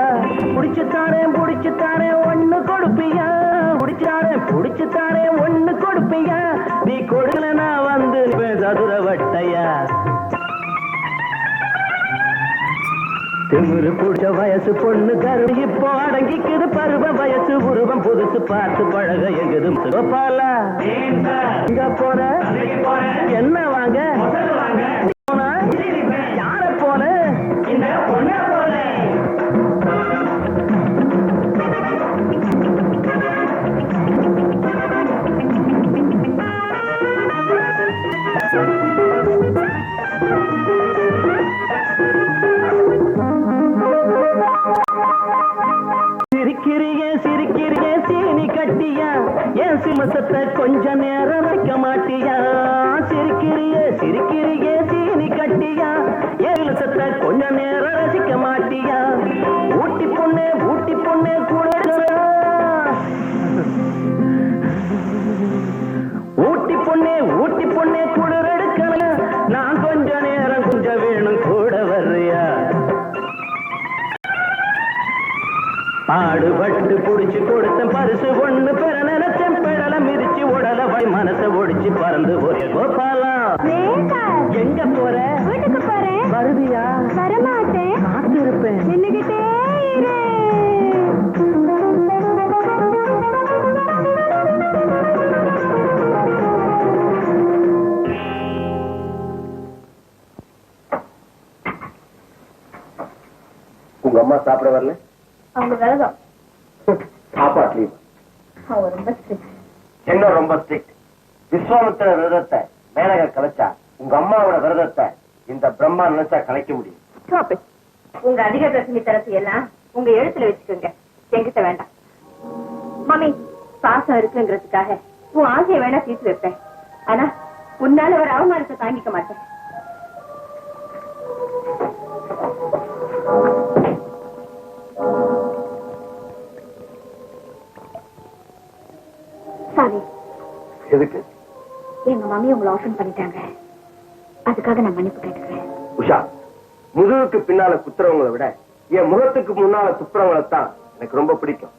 புடிச்சு தாரேன் ஒண்ணு கொடுப்பியா? புடிச்சு தாரேன் ஒண்ணு கொடுப்பியா? நீ கொடுக்கல நான் வந்து சதுர வட்டையா? திமிரு புடிச்ச வயசு பொண்ணு கரு இப்போ அடங்கிக்குது பருவ வயசு உருவம் புதுசு பார்த்து பழக எங்குது. கோபாலா, எங்க போற? என்ன வாங்க? யார போல? இந்த பொண்ண போல. சிரிக்கிறியே சீனி கட்டியா, என் சிமசத்தை கொஞ்ச நேரம் வைக்க மாட்டியா? சிரிக்கிறியே சீனி கட்டியா, என் சிமசத்தை கொஞ்ச நேரம் ரசிக்க மாட்டியா? ஊட்டி பொண்ணே கூட ஊட்டி பொண்ணே குளிர் எடுக்கல, நான் கொஞ்ச நேரம் கொஞ்சம் வேணும் கூட வர்றியா? பாடுபட்டு புடிச்சு கொடுத்த பரிசு ஒண்ணு பெற நினைச்சேன், பெடல மிதிச்சு உடல மனசை ஒடிச்சு பறந்து போற. கோபாலா, எங்க போற? வீட்டுக்கு போறேன். வருவியா? வரமாட்டேன். காத்திருப்பேன். நின்னுகிட்டே இரு. உங்க அம்மா சாப்பிட வரல? அவங்க விரதம். சாப்பாட்லயும் அவங்க ரொம்ப strict. என்ன ரொம்ப ஸ்ட்ரிக்ட்? விஸ்வாமித்திர விரதத்தை மேனக கலைச்சா உங்க அம்மாவோட விரதத்தை இந்த பிரம்மா நினைச்சா கலைக்க முடியும். Stop it. உங்க அதிக பிரச்சனை தரத்து எல்லாம் உங்க எழுத்துல வச்சுக்கோங்க, என்கிட்ட வேண்டாம். மம்மி, பாசம் இருக்குங்கிறதுக்காக உன் ஆசையை வேணா தீர்த்து வைப்பேன், ஆனா உன்னால ஒரு அவமானத்தை தாங்கிக்க மாட்டேன். சாரி. எதுக்கு? எங்க மம்மி உங்களை ஆஃபன் பண்ணிட்டாங்க, அதுக்காக நான் மன்னிப்பு கேட்டுக்கிறேன். உஷா, முதுகுக்கு பின்னால குத்துறவங்களை விட என் முகத்துக்கு முன்னால துப்புறவங்களை தான் எனக்கு ரொம்ப பிடிக்கும்.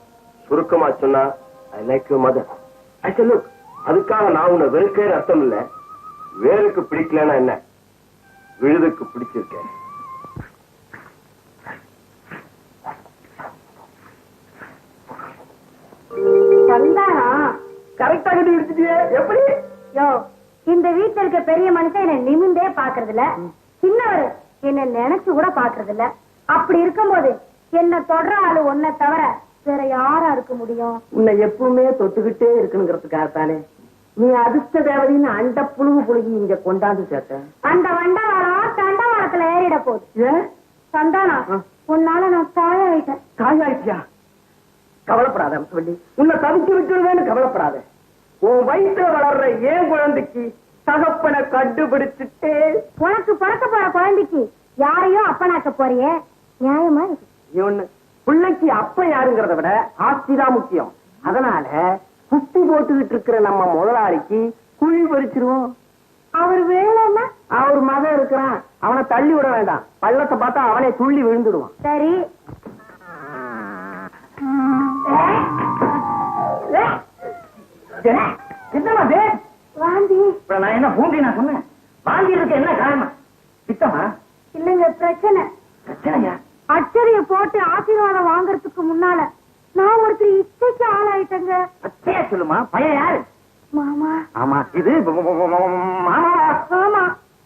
சுருக்கமா சொன்னா ஐ லைக் யூ மதர். சொல்லு, அதுக்காக நான் உன்னை வெறுக்கேன்னு அர்த்தம் இல்ல. வேருக்கு பிடிக்கலன்னா என்ன, விழுதுக்கு பிடிச்சிருக்கேன். கரெக்டா கட்டி விடுத்துட்டியே, எப்படி? யோ, இந்த வீட்டுல இருக்க பெரிய மனுஷன் என்ன நிமிந்தே பாக்குறது இல்ல, சின்னவரு என்ன நினைச்சு கூட பாக்குறது இல்ல. அப்படி இருக்கும்போது என்ன தொடர ஆளு ஒன்ன தவிர வேற யாரா இருக்க முடியும்? உன்னை எப்பவுமே தொட்டுக்கிட்டே இருக்கணுங்கிறதுக்காகத்தானே நீ அதிர்ஷ்ட தேவதைன்னு அண்ட புழுகு புழுகி இங்க கொண்டாந்து சேர்த்த. அந்த வண்டவாளம் தண்டவாளத்துல ஏறிட போகுது. ஏன் சந்தானம், உன்னால நான் தாயாயிட்டேன். காயாயிட்டியா? கவலைப்படாத சொல்லி உன்னை தவிச்சு விட்டுருவேன்னு கவலைப்படாத. உன் வயிற்றுல வளர்ற ஏன் குழந்தைக்கு தகப்பனை கண்டுபிடிச்சிட்டே. உனக்கு பிறக்க போற குழந்தைக்கு யாரையோ அப்பனாக்க போறியே, நியாயமா இருக்கு? ஒண்ணு, பிள்ளைக்கு அப்ப யாருங்கிறத விட ஆஸ்திதான் முக்கியம். அதனால குஸ்தி போட்டுக்கிட்டு இருக்கிற நம்ம முதலாளிக்கு குழி பறிச்சிருவோம். அவர் வேலைன்னா அவர் மகன் இருக்கிறான், அவனை தள்ளி விட வேண்டாம். பள்ளத்தை பார்த்தா அவனே துள்ளி விழுந்துடுவான். சரி. என்னமா வாந்தி நான் என்ன பூண்டி நான் சொன்னேன்? வாந்தி இருக்க என்ன காரணம்? சித்தமா இல்லங்க, பிரச்சனை. பிரச்சனையா? அச்சரிய போட்டு ஆசீர்வாதம் வாங்கறதுக்கு முன்னால நான் ஒருத்தர் இச்சைக்கு ஆளாயிட்டேங்க. அச்சையா சொல்லுமா? பையன் யாரு? மாமா. ஆமா, இது மாமா. ஆமா,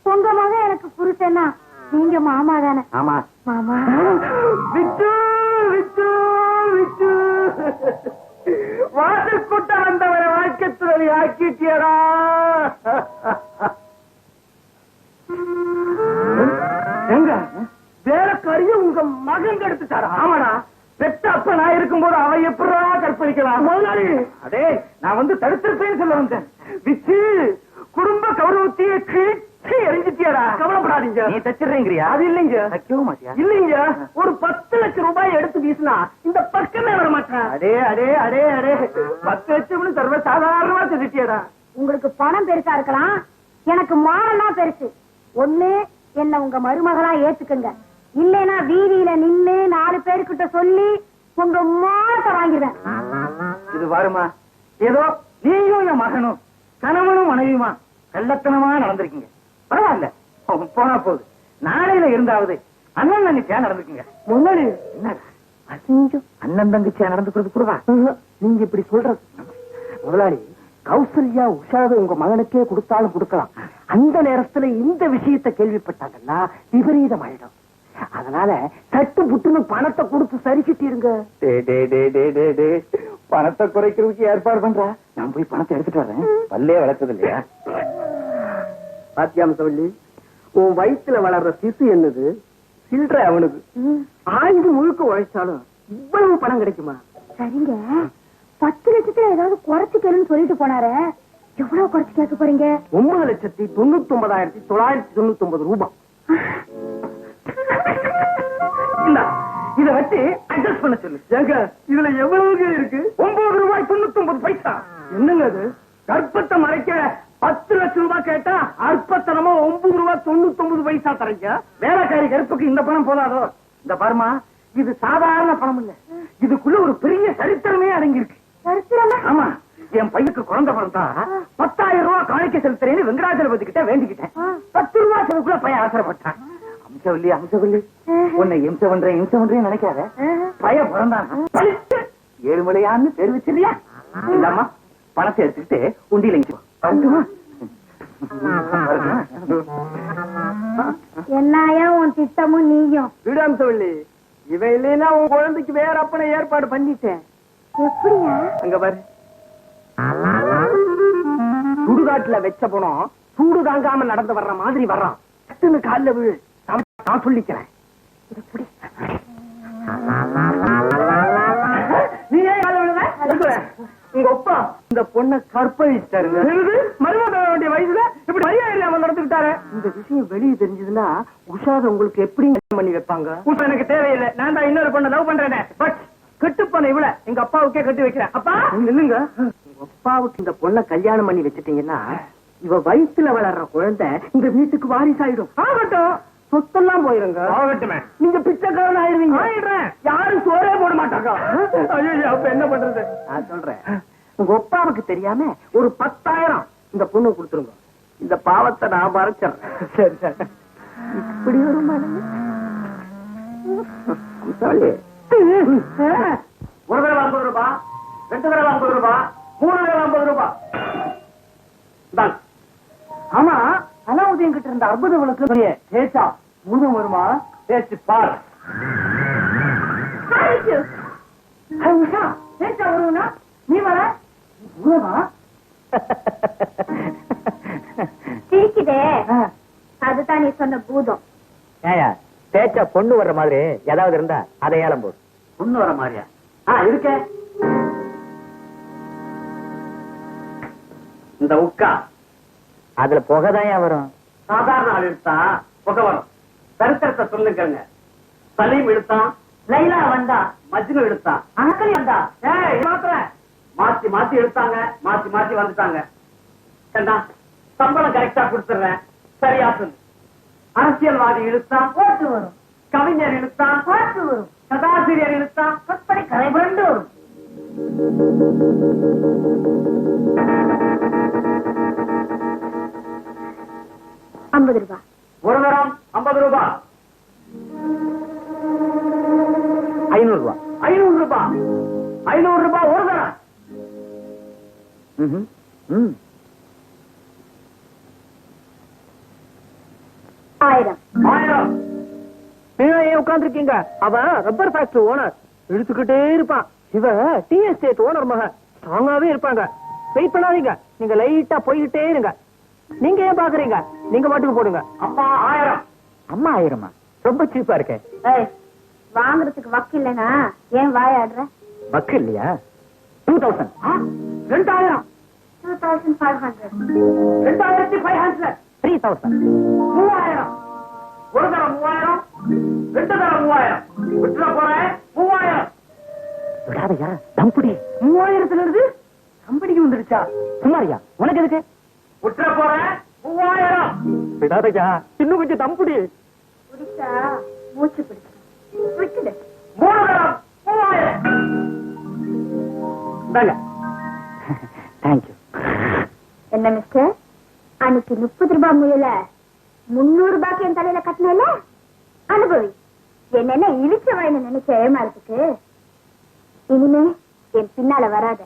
உங்க மகன் எனக்கு புருஷனா, நீங்க மாமா தானே? ஆமா மாமா. விட்டு விட்டு விட்டு வாசல் கூட்ட வந்தவரை வாழ்க்கை துறவி ஆக்கிட்டியடா. எங்க வேலைக்காரிய உங்க மகன் கெடுத்துட்டாரா? ஆமாடா, பெத்த அப்ப நான் இருக்கும்போது அவ எப்படா கற்பழிக்கலாம்? முதலாளி, அதே நான் வந்து தடுத்திருப்பேன்னு சொல்ல வந்தேன். விச்சு குடும்ப கௌரவத்தையே கிழிச்சு எரிஞ்சிட்டியடா. கவலைப்படாதீங்க, நீ தச்சிடுறீங்கறியா? அது இல்லைங்க. தைக்கவும் மாட்டியா? இல்லைங்க, ஒரு 10 லட்சம் ரூபாய் எடுத்து வீசினா இந்த பக்கமே வர மாட்டேன். அடே அடே அடே அடே, 10 லட்சம்னு சர்வ சாதாரணமா திட்டியடா. உங்களுக்கு பணம் பெருசா இருக்கலாம், எனக்கு மானம் தான் பெருசு. ஒண்ணு என்ன உங்க மருமகளா ஏத்துக்குங்க, இல்லைன்னா வீதியில நின்னு 4 பேருக்கிட்ட சொல்லி உங்க மானத்தை வாங்கிடுவேன். இது வருமா? ஏதோ நீயும் என் மகனும் கணவனும் மனைவியுமா கள்ளத்தனமா நடந்திருக்கீங்க. பரவாயில்ல, போனா போகுது. நாளையில இருந்தாவது அண்ணன் தங்கச்சியா நடந்துக்குங்க. முன்னாடி என்ன அண்ணன் தங்கச்சியா நடந்துக்கிறது கூடவா நீங்க இப்படி சொல்றது? முதலாளி, கௌசல்யா உஷாவை உங்க மகனுக்கே கொடுத்தாலும் கொடுக்கலாம். அந்த நேரத்துல இந்த விஷயத்தை கேள்விப்பட்டாங்கன்னா விபரீதம் ஆயிடும். அதனால சட்டு புட்டுன்னு பணத்தை கொடுத்து சரிக்கிட்டீருங்க. பணத்தை குறைக்கிறதுக்கு ஏற்பாடு பண்றா. நான் போய் பணத்தை எடுத்துட்டு வரேன். பல்லே வளர்த்தது இல்லையா? பாத்தியாம சொல்லி, உன் வயிற்றுல வளர்ற சிசு என்னது, சில்ற அவனுக்கு. ஆயுது முழுக்க உழைச்சாலும் இவ்வளவு பணம் கிடைக்குமா? சரிங்க, 10 லட்சத்துல ஏதாவது குறைச்சிக்கணும்னு சொல்லிட்டு போனாரு. எவ்வளவு குறைச்சு கேட்க போறீங்க? 9,99,999 ரூபாய். இத வச்சு அட்ஜஸ்ட் பண்ண சொல்லு. ஏங்க, இதுல எவ்வளவு இருக்கு? 9 ரூபாய் 99 பைசா. என்னங்க அது? கற்பத்தை மறைக்க 10 லட்சம் ரூபாய் கேட்டா அற்பத்தனமா 9 ரூபாய் 99 பைசா தரீங்க. வேலைக்காரி கருப்புக்கு இந்த பணம் போதாதோ? இந்த பர்மா, இது சாதாரண பணம் இல்ல, இதுக்குள்ள ஒரு பெரிய சரித்திரமே அடங்கி இருக்கு. சரித்திரமா? ஆமா, என் பையனுக்கு குழந்தை பிறந்தா 10,000 ரூபாய் காணிக்க செலுத்துறேன்னு வெங்கடாஜலபதி கிட்ட வேண்டிக்கிட்டேன். 10 ரூபாய் செலவுக்குள்ள பையன் அவசரப்பட்டான். அம்சவல்லி அம்சவல்லி, உன்னை இம்சை பண்றேன் நினைக்காத. பையன் பிறந்தான் 7 மலையான்னு பேர் வச்சிருக்கியா? இல்லாமா, பணத்தை எடுத்துக்கிட்டு உண்டியில என்னையா உன் திட்டமும் நீயும்? விடாம்சவல்லி, இவன் இல்லைன்னா உன் குழந்தைக்கு வேற அப்பனை ஏற்பாடு பண்ணிட்டேன். எப்படியா? அங்க பாரு, சுடுகாட்டுல வச்ச பணம் சூடு தாங்காம நடந்து வர்ற மாதிரி வர்றான். சட்டுன்னு கால்ல விழு, நான் சொல்லிக்கிறேன். நீ ஏன் கால விழுவ? உங்க அப்பா இந்த பொண்ணை கற்பழிச்சிட்டாருங்க. மருமக வேண்டிய வயசுல இப்படி மரியாதை நடந்துக்கிட்டாரு. இந்த விஷயம் வெளியே தெரிஞ்சதுன்னா உஷாத உங்களுக்கு எப்படி பண்ணி வைப்பாங்க? உஷா எனக்கு தேவையில்லை, நான் தான் இன்னொரு பொண்ணை லவ் பண்றேன். பட் கட்டுப்பண்ண இவ்வளவு எங்க அப்பாவுக்கே கட்டி வைக்கிறேன். அப்பா நில்லுங்க, உங்க அப்பாவுக்கு இந்த பொண்ணை கல்யாணம் பண்ணி வச்சுட்டீங்கன்னா இவ வயிற்றுல வளர்ற குழந்தை இந்த வீட்டுக்கு வாரிசாயிடும். ஆகட்டும், சொத்தெல்லாம் போயிருங்க. ஆகட்டுமே, நீங்க பிச்சைக்காரன் ஆயிடுவீங்க. ஆயிடுறேன், யாரும் சோறே போட மாட்டாங்க. ஐயோ, அப்ப என்ன பண்றது? நான் சொல்றேன், உங்க ஒப்பாவுக்கு தெரியாம ஒரு 10,000 இந்த பொண்ணு கொடுத்துருங்க. இந்த பாவத்தை நான் மறைச்சிடறேன். சரி சரி. இப்படி ஒரு மனது ஒரு தடவை 50 ரூபாய், 2 தடவை 50 ரூபாய், 3 தடவை 50 ரூபாய். ஆமா, அலாவுதீன் கிட்ட இருந்த 60 விளக்கு தேய்ச்சா முழுதும் வருமா? தேய்ச்சி பாரு. உஷா, தேய்ச்சா வருவனா? நீ வர முழுமா? சிரிக்குதே, அதுதான் நீ சொன்ன பூதம். ஏயா, தேய்ச்சா பொண்ணு வர்ற மாதிரி ஏதாவது இருந்தா அதை ஏலம் போடு. பொண்ணு வர மாதிரியா? இருக்க. இந்த உக்கா அதுல புகைதான் வரும். சாதாரண ஆள் எடுத்தா புகை வரும். சரித்திரத்தை சொல்லுங்க. சலீம் எடுத்தான், லைலா வந்தா, மஜ்னு எடுத்தான், அனக்கலி வந்தா. மாத்தி மாத்தி எடுத்தாங்க, மாத்தி மாத்தி வந்துட்டாங்க. சம்பளம் கரெக்டா கொடுத்துறேன், சரியா சொல்லு. அரசியல்வாதி இழுத்தா ஓட்டு வரும், கவிஞர் இழுத்தா பாட்டு வரும், கதாசிரியர் இழுத்தா கற்பனை கரை புரண்டு வரும். ₹50. ஒரு தரம் 50 ரூபாய். 500 ரூபாய். 500 ரூபாய். 500 ரூபாய் ஒரு தரம். 1000. 1000. ஏன் உட்கார்ந்து இருக்கீங்க? அவன் ரப்பர் ஃபேக்டரி ஓனர், இழுத்துக்கிட்டே இருப்பான். இவ டீ எஸ்டேட் ஓனர் மகன், ஸ்ட்ராங்காவே இருப்பாங்க. வெயிட் பண்ணாதீங்க, நீங்க லைட்டா போய்கிட்டே இருங்க. நீங்க ஏன் பாக்குறீங்க? நீங்க மட்டும் போடுங்க. அம்மா 1000. அம்மா 1000மா? ரொம்ப சீப்பா இருக்கே. வாங்குறதுக்கு வக்கு இல்லைன்னா ஏன் வாயாடுற? வக்கு இல்லையா? 2000. 2000. 2500. 2500. 3000. 3000. ஒரு தரம் 3000, 2 தரம் 3000. விட்டுற போறேன் 3000. விடாதையா, தம்புடி 3000த்துல இருந்து தம்படிக்கு வந்துருச்சா? சும்மாரியா, உனக்கு எதுக்கு? விட்டுற போறேன் 3000. விடாதையா, இன்னும் கொஞ்சம் தம்புடி. குடிச்சா மூச்சு பிடிச்சு விட்டுடு. 3 தரம் 3000. தேங்க்யூ. என்ன மிஸ்டர், அன்னைக்கு 30 ரூபாய் முயல 300 ரூபாய்க்கு என் தலையில கட்டினல அனுபவி. என்னென்ன இழிச்ச வாயின்னு நினைச்ச ஏமாறதுக்கு இனிமே என் பின்னால வராத.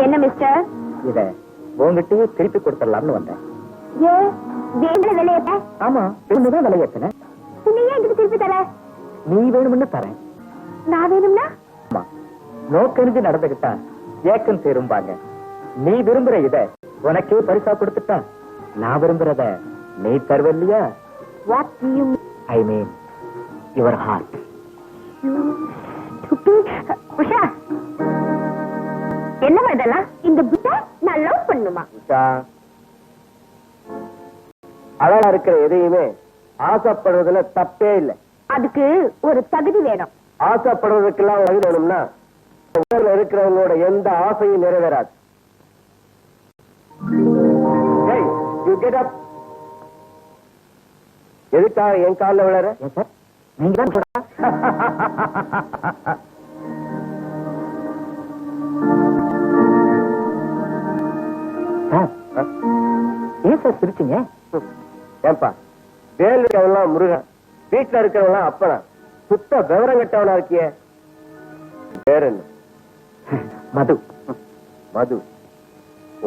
என்ன மிஸ்டர், இத உங்ககிட்டயே திருப்பி கொடுத்துடலாம்னு வந்தேன். ஏன் வேண்டிய விலையத்த? ஆமா, ஒண்ணுதான் விலையேத்தன. நீ ஏன் எனக்கு திருப்பி தர? நீ வேணும்னு தரேன். நான் வேணும்னா? ஆமா, நோக்கறிஞ்சு நடந்துகிட்டா ஏக்கம் சேரும்பாங்க. நீ விரும்புற இத உனக்கே பரிசா கொடுத்துட்டா நான் விரும்புறத நீ தருவல்லையா? What do you mean? I mean your heart. Usha, என்னமா இதெல்லாம்? இந்த புத்தா நான் லவ் பண்ணுமா? அழகா இருக்கிற எதையுமே ஆசைப்படுறதுல தப்பே இல்லை. அதுக்கு ஒரு தகுதி வேணும். ஆசைப்படுறதுக்கெல்லாம் தகுதி வேணும்னா ஊர்ல இருக்கிறவங்களோட எந்த ஆசையும் நிறைவேறாது. Hey, you get up. எதுக்காக என் காலில் விழற? நீங்க தான் சொல்றா. ஏன் சார் சிரிச்சீங்க? ஏன்பா, வேல் இருக்கிறவெல்லாம் முருகன், வீட்டுல இருக்கிறவெல்லாம் அப்பனா, சுத்த விவரம் கட்டவனா இருக்கிய. பேர் என்ன? மது. மது.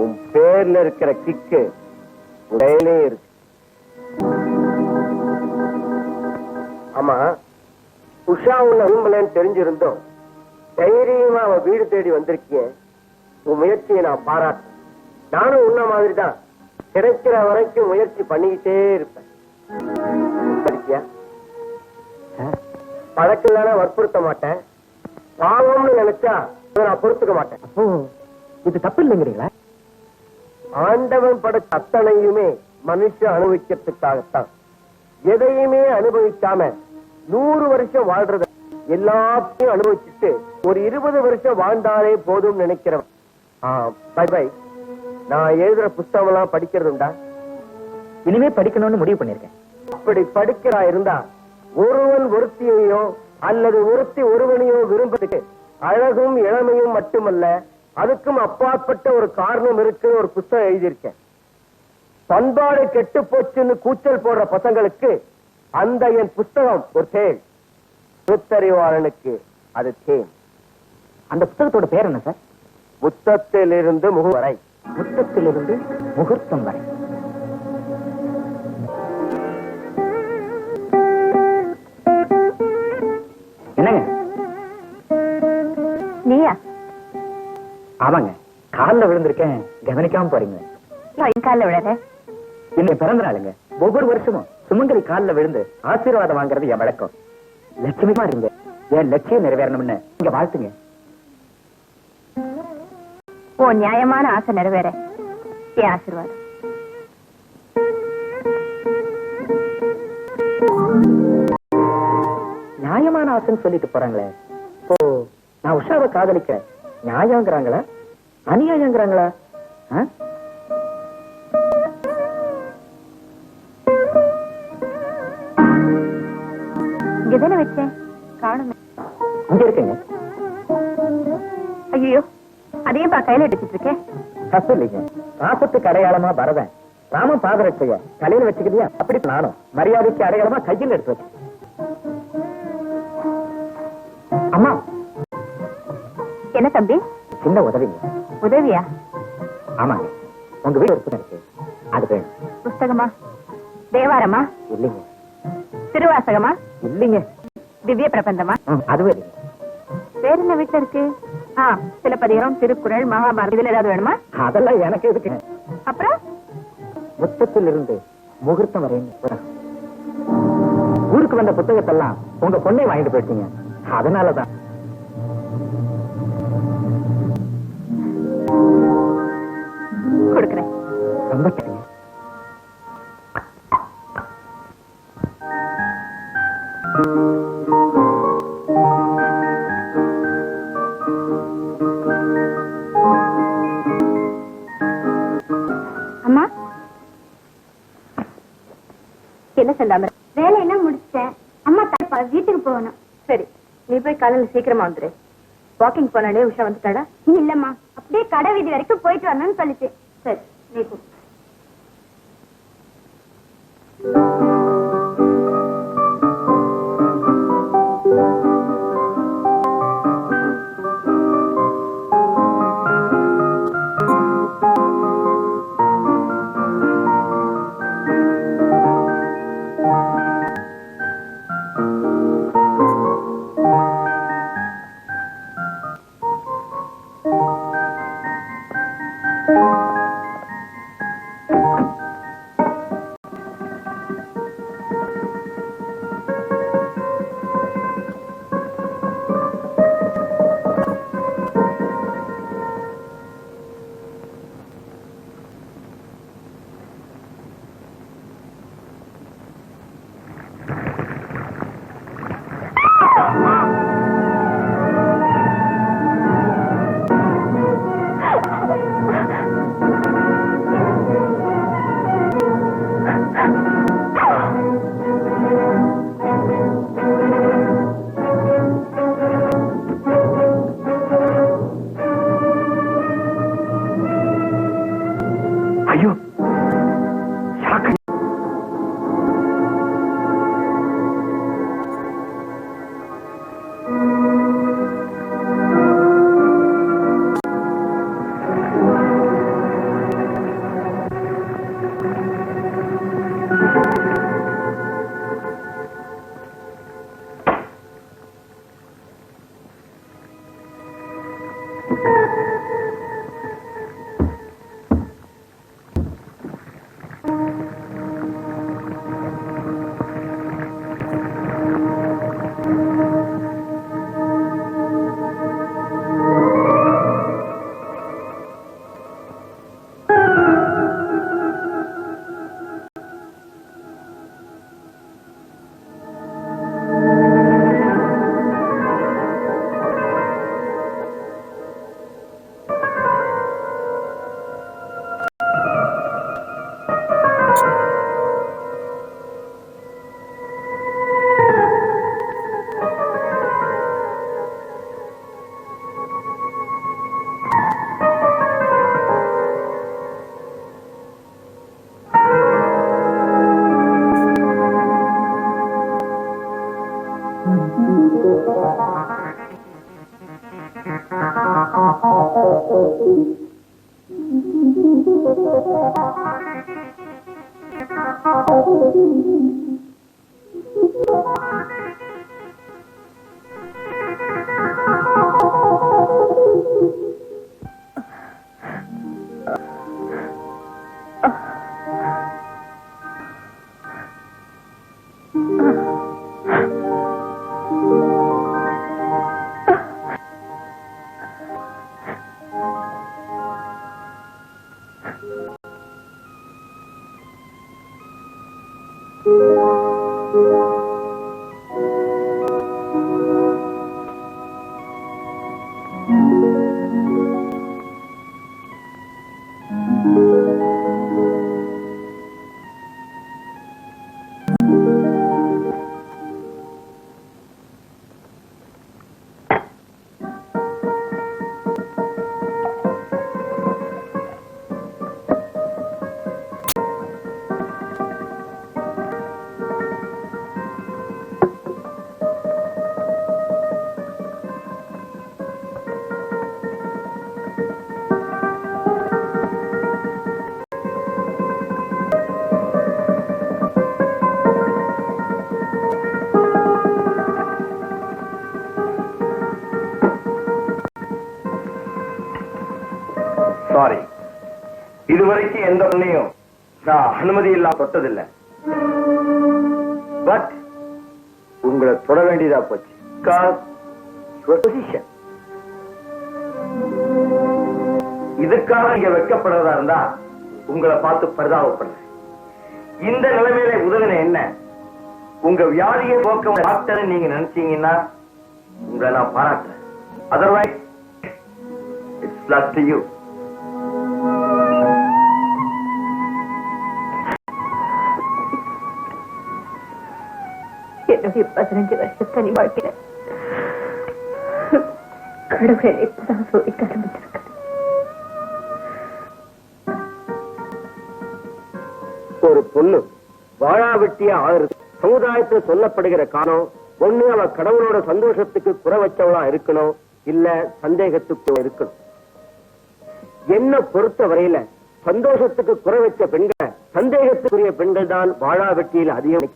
உன் பேர்ல இருக்கிற கிக்கு உடையிலே இருக்கு. ஆமா, உஷா உன்னை விரும்பலன்னு தெரிஞ்சிருந்தோம் தைரியமா அவ வீடு தேடி வந்திருக்கிய. உன் முயற்சியை நான் பாராட்டேன். நானும் உன்ன மாதிரிதான் கிடைக்கிற வரைக்கும் முயற்சி பண்ணிக்கிட்டே இருப்பேன். பழக்கம்லான வற்புறுத்த மாட்டேன். பாவம்னு நினைச்சா நான் பொறுத்துக்க மாட்டேன். இது தப்பு இல்லைங்கிறீங்களா? ஆண்டவன் படைச்ச அத்தனையுமே மனுஷன் அனுபவிக்கிறதுக்காகத்தான். எதையுமே அனுபவிக்காம 100 வருஷம் வாழ்றத எல்லாத்தையும் அனுபவிச்சுட்டு ஒரு 20 வருஷம் வாழ்ந்தாலே போதும் நினைக்கிறவன் பை பை. நான் எழுதுற புஸ்தகம் எல்லாம் படிக்கிறது உண்டா? இனிமே படிக்கணும்னு முடிவு பண்ணிருக்கேன். அப்படி படிக்கிறா இருந்தா ஒருவன் ஒருத்தியையோ அல்லது ஒருத்தி ஒருவனையோ விரும்புறதுக்கு அழகும் இளமையும் மட்டுமல்ல, அதுக்கும் அப்பாற்பட்ட ஒரு காரணம் இருக்குன்னு ஒரு புஸ்தகம் எழுதியிருக்கேன். பண்பாடு கெட்டு போச்சுன்னு கூச்சல் போடுற பசங்களுக்கு அந்த என் புஸ்தகம் ஒரு தேன், முத்தறிவாளனுக்கு அது தேன். அந்த புத்தகத்தோட பேர் என்ன சார்? முத்தத்திலிருந்து முகம் வரை. முத்தத்திலிருந்து முகூர்த்தம் வரை. என்னங்க? நீயா? ஆமாங்க, காலில் விழுந்திருக்கேன், கவனிக்காம போறீங்க. என் காலில் விழற? இன்னைக்கு பிறந்த நாளுங்க. ஒவ்வொரு வருஷமும் சுமங்கலி காலில் விழுந்து ஆசீர்வாதம் வாங்குறது என் வழக்கம். லட்சுமிமா இருங்க, என் லட்சியம் நிறைவேறணும்னு இங்க வாழ்த்துங்க. ஓ நியாயமான ஆசை நிறைவேற என் ஆசீர்வாதம். நியாயமான ஆசைன்னு சொல்லிட்டு போறாங்களே, ஓ நான் உஷாவை காதலிக்க நியாயங்கிறாங்களா அநியாயங்கிறாங்களா? இங்கதானே வச்சேன், காணுமே. இங்க இருக்குங்க. ஐயோ அதையும் கையில எடுத்துட்டு இருக்கேன். தப்பு இல்லைங்க, பாசத்துக்கு அடையாளமா பரதன் ராமன் பாதரட்சைய தலையில வச்சுக்கிறியா, அப்படி நானும் மரியாதைக்கு அடையாளமா கையில் எடுத்து வச்சேன். அம்மா. என்ன தம்பி? சின்ன உதவிங்க. உதவியா? ஆமாங்க, உங்க வீடு ஒரு இருக்கு, அது வேணும். புஸ்தகமா? தேவாரமா? இல்லைங்க. திருவாசகமா? இல்லைங்க. திவ்ய பிரபந்தமா? அதுவே இல்லைங்க. வேற என்ன வீட்டுல இருக்கு? சிலப்பதிகாரம், திருக்குறள், மகாபாரதம், இதுல ஏதாவது வேணுமா? அதெல்லாம் எனக்கு எதுக்கு. அப்புறம் முத்தத்திலிருந்து முகூர்த்தம் வரையும் ஊருக்கு வந்த புத்தகத்தெல்லாம் உங்க பொண்ணை வாங்கிட்டு போயிட்டீங்க, அதனாலதான். கொடுக்கிறேன். ரொம்ப சரிங்க. அம்மா என்ன சொல்லாம? வேலை என்ன முடிச்சேன் அம்மா, வீட்டுக்கு போகணும். சரி, நீ போய் காலையில சீக்கிரமா வந்துரு. வாக்கிங் போனாலே உஷா வந்துட்டாடா? இல்லம்மா, அப்படியே கடை வீதி வரைக்கும் போயிட்டு வரணும்னு சொல்லிச்சு. சரி, நீ போ. சாரி, இதுவரைக்கும் எந்த ஒன்னையும் நான் அனுமதி இல்லாம தொட்டதில்லை. பட் உங்களை தொட வேண்டியதா போச்சு. இதுக்காக நீங்க வெட்கப்படுறதா இருந்தா உங்களை பார்த்து பரிதாபப்படுறேன். இந்த நிலைமையில உதவின என்ன? உங்க வியாதியை போக்க டாக்டர் நீங்க நினைச்சீங்கன்னா உங்களை நான் பாராட்டுறேன். Otherwise it's luck to you. என்னுடைய 15 வருஷ தனி வாழ்க்கையில கடவுள் இப்பதான் சோதிக்க ஆரம்பிச்சிருக்க. ஒரு பொண்ணு வாழாவெட்டிய ஆறுது சமுதாயத்தில் சொல்லப்படுகிற காரணம் ஒண்ணு அவ கடவுளோட சந்தோஷத்துக்கு குறை வச்சவளா இருக்கணும், இல்ல சந்தேகத்துக்கு இருக்கணும். என்ன பொறுத்த வரையில சந்தோஷத்துக்கு குறை வச்ச பெண்கள் சந்தேகத்துக்குரிய பெண்கள் தான் வாழாவெட்டியில் அதிகம்.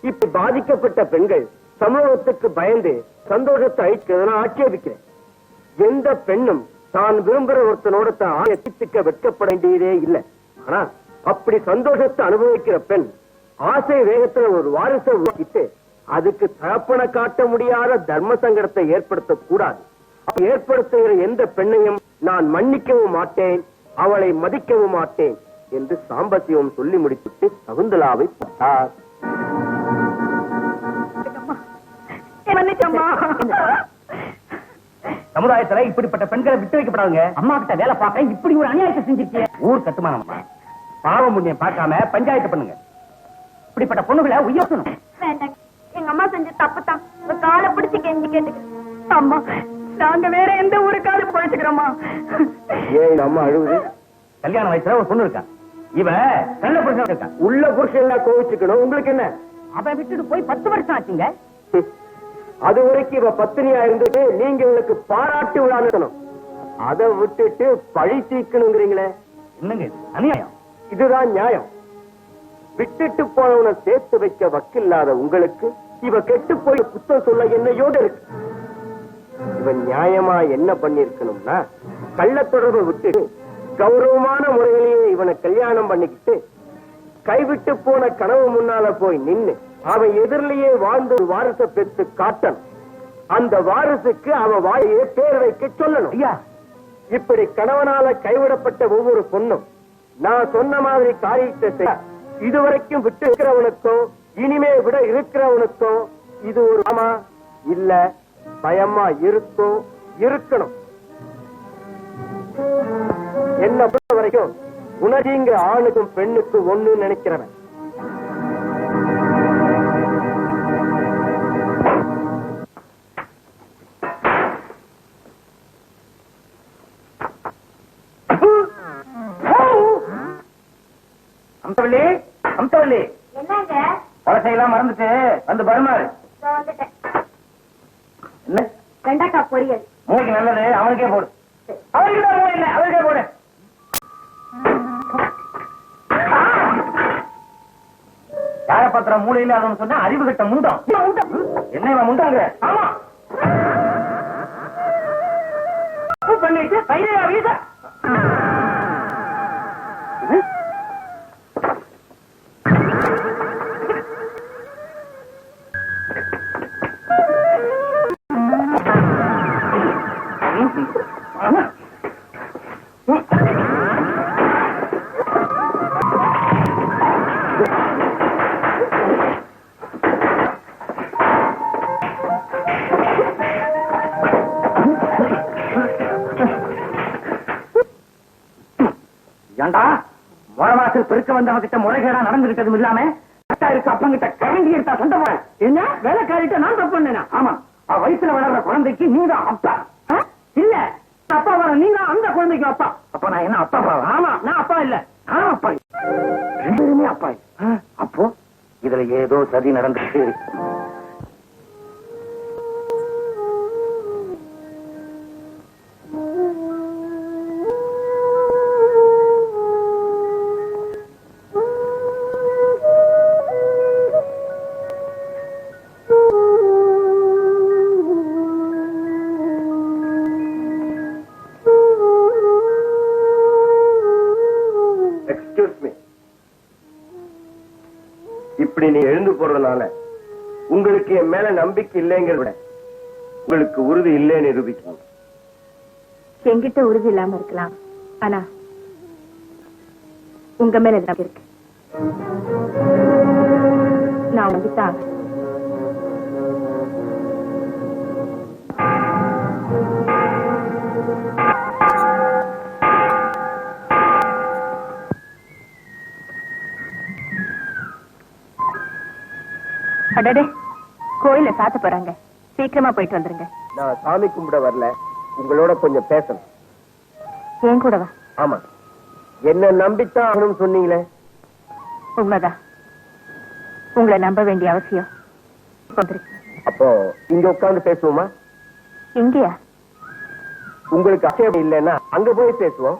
இப்ப பாதிக்கப்பட்ட பெண்கள் சமூகத்துக்கு பயந்து சந்தோஷத்தை அழிக்கிறத ஆட்சேபிக்கிறேன். எந்த பெண்ணும் தான் விரும்புகிற ஒருத்தனோட ஆயத்திக்க வெட்கப்பட வேண்டியதே இல்லை. ஆனா அப்படி சந்தோஷத்தை அனுபவிக்கிற பெண் ஆசை வேகத்துல ஒரு வாரிசை உருவாக்கிட்டு அதுக்கு தகப்பன காட்ட முடியாத தர்ம சங்கடத்தை ஏற்படுத்த கூடாது. ஏற்படுத்துகிற எந்த பெண்ணையும் நான் மன்னிக்கவும் மாட்டேன், அவளை மதிக்கவும் மாட்டேன் என்று சாம்பசிவம் சொல்லி முடித்துட்டு சகுந்தலாவை பார்த்தார். சமுதாயத்துல இப்படிப்பட்ட பெண்களை விட்டு வைக்கப்படாதுங்க. அம்மா கிட்ட வேலை பார்க்க இப்படி ஒரு அநியாயத்தை செஞ்சிருக்கீங்க. ஊர் கட்டுமானம் பாவம் புண்ணியம் பார்க்காம பஞ்சாயத்து பண்ணுங்க. இப்படிப்பட்ட பொண்ணுகளை உயர்த்தணும். வேண்டாங்க, எங்க அம்மா செஞ்ச தப்புதான். காலை பிடிச்சு கெஞ்சி கேட்டுக்க. அம்மா, நாங்க வேற எந்த ஊருக்காவது போயிட்டுக்கிறோமா? ஏன் அம்மா அழுவுது? கல்யாண வயசுல ஒரு பொண்ணு இருக்கா. இவ நல்ல புருஷன் இருக்கா. உள்ள புருஷன் எல்லாம் கோவிச்சுக்கணும். உங்களுக்கு என்ன? அவ விட்டுட்டு போய் 10 வருஷம் ஆச்சுங்க. அது வரைக்கும் இவ பத்தினியா இருந்துட்டு நீங்க இவளுக்கு பாராட்டு விழா நடத்தணும். அதை விட்டுட்டு பழி தீக்கணுங்கிறீங்களே, என்னங்க இது அநியாயம்? இதுதான் நியாயம். விட்டுட்டு போனவனை சேர்த்து வைக்க வக்கில்லாத உங்களுக்கு இவ கெட்டு போய் குத்தம் சொல்ல என்னையோட இருக்கு. இவன் நியாயமா என்ன பண்ணிருக்கணும்னா கள்ள தொடர்பை விட்டு கௌரவமான முறையிலேயே இவனை கல்யாணம் பண்ணிக்கிட்டு கைவிட்டு போன கனவு முன்னால போய் நின்னு அவன் எதிரிலேயே வாழ்ந்து ஒரு வாரிசை பெற்று காட்டணும். அந்த வாரிசுக்கு அவன் வாழையே பேர் வைக்க சொல்லணும். ஐயா, இப்படி கணவனால கைவிடப்பட்ட ஒவ்வொரு பொண்ணும் நான் சொன்ன மாதிரி காரியத்தை செய்ய இதுவரைக்கும் விட்டு இருக்கிறவனுக்கும் இனிமே விட இருக்கிறவனுக்கும் இது ஒரு ஆமா இல்ல பயமா இருக்கும் இருக்கணும். என்ன பொறுத்த வரைக்கும் உணர்ச்சிங்கிற ஆணுக்கும் பெண்ணுக்கும் ஒண்ணு நினைக்கிறவன். அம்சவல்லி, அம்சவல்லி, என்னங்க? பழசையெல்லாம் மறந்துட்டு வந்து பருமாறு. வந்துட்டேன். என்ன வெண்டைக்காய் பொரியல். மூளைக்கு நல்லது, அவனுக்கே போடு. அவனுக்கு தான் மூளை இல்லை, அவனுக்கே போடு. யார பத்திரம் மூலையில அதன்னு சொன்னா அறிவு கட்ட முண்டம். என்ன இவன் முண்டாங்க? ஆமா பண்ணிட்டு கையில வீச. ஏண்டா மொழவாசல் பெருக்க வந்தவங்க கிட்ட முறைகேடா நடந்துகிட்டதும் இல்லாம அட்டா இருக்கு அப்பங்கிட்ட கரண்டி எடுத்தா சண்டை போற. என்ன வேலைக்காரிட்ட நான் தப்பு பண்ணேனா? ஆமா, வயசுல வளர்ற குழந்தைக்கு நீதான் அப்பா. இல்ல அப்பா வர நீங்க அந்த குழந்தைக்கு அப்பா. அப்ப நான் என்ன அப்பா? ஆமா, நான் அப்பா இல்ல, நான் அப்பா. ரெண்டு பேருமே அப்பா. அப்போ இதுல ஏதோ சதி நடந்துச்சு. இப்படி நீ எழுந்து போறதுனால உங்களுக்கு என் மேல நம்பிக்கை இல்லைங்கிறத விட உங்களுக்கு உறுதி இல்லைன்னு நிரூபிக்கணும். என்கிட்ட உறுதி இல்லாம இருக்கலாம், ஆனா உங்க மேல நம்பிக்கை இருக்கு. நான் வந்துட்டான். அடடே, கோயில சாத்த போறாங்க, சீக்கிரமா போயிட்டு வந்துருங்க. நான் சாமி கும்பிட வரல, உங்களோட கொஞ்சம் பேசணும். ஏன் கூடவா? ஆமா, என்ன நம்பித்தான் ஆகணும்னு சொன்னீங்களே. உண்மைதான், உங்களை நம்ப வேண்டிய அவசியம் வந்திருக்கு. அப்போ இங்க உட்கார்ந்து பேசுவோமா? இங்கயா? உங்களுக்கு அசையம் இல்லைன்னா அங்க போய் பேசுவோம்.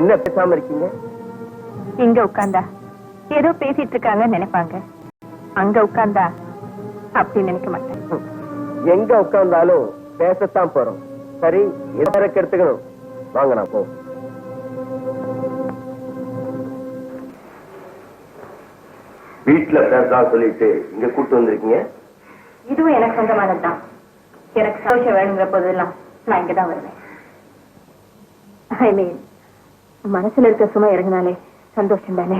என்ன பேசாம இருக்கீங்க? இங்க உட்கார்ந்தா ஏதோ பேசிட்டு இருக்காங்கன்னு நினைப்பாங்க, அங்க உட்கார்ந்தா அப்படி நினைக்க மாட்டேன். எங்க உட்கார்ந்தாலும் பேசத்தான் போறோம். சரி, எதற்கு எடுத்துக்கணும்? வாங்க நான் போ. வீட்டுல பேசலாம் சொல்லிட்டு இங்க கூட்டு வந்திருக்கீங்க. இதுவும் எனக்கு சொந்தமானதுதான். எனக்கு சந்தோஷம் வேணுங்கிற போதெல்லாம் நான் இங்கதான் வருவேன். ஐ மீன், மனசுல இருக்க சும்மா இறங்கினாலே சந்தோஷம் தானே.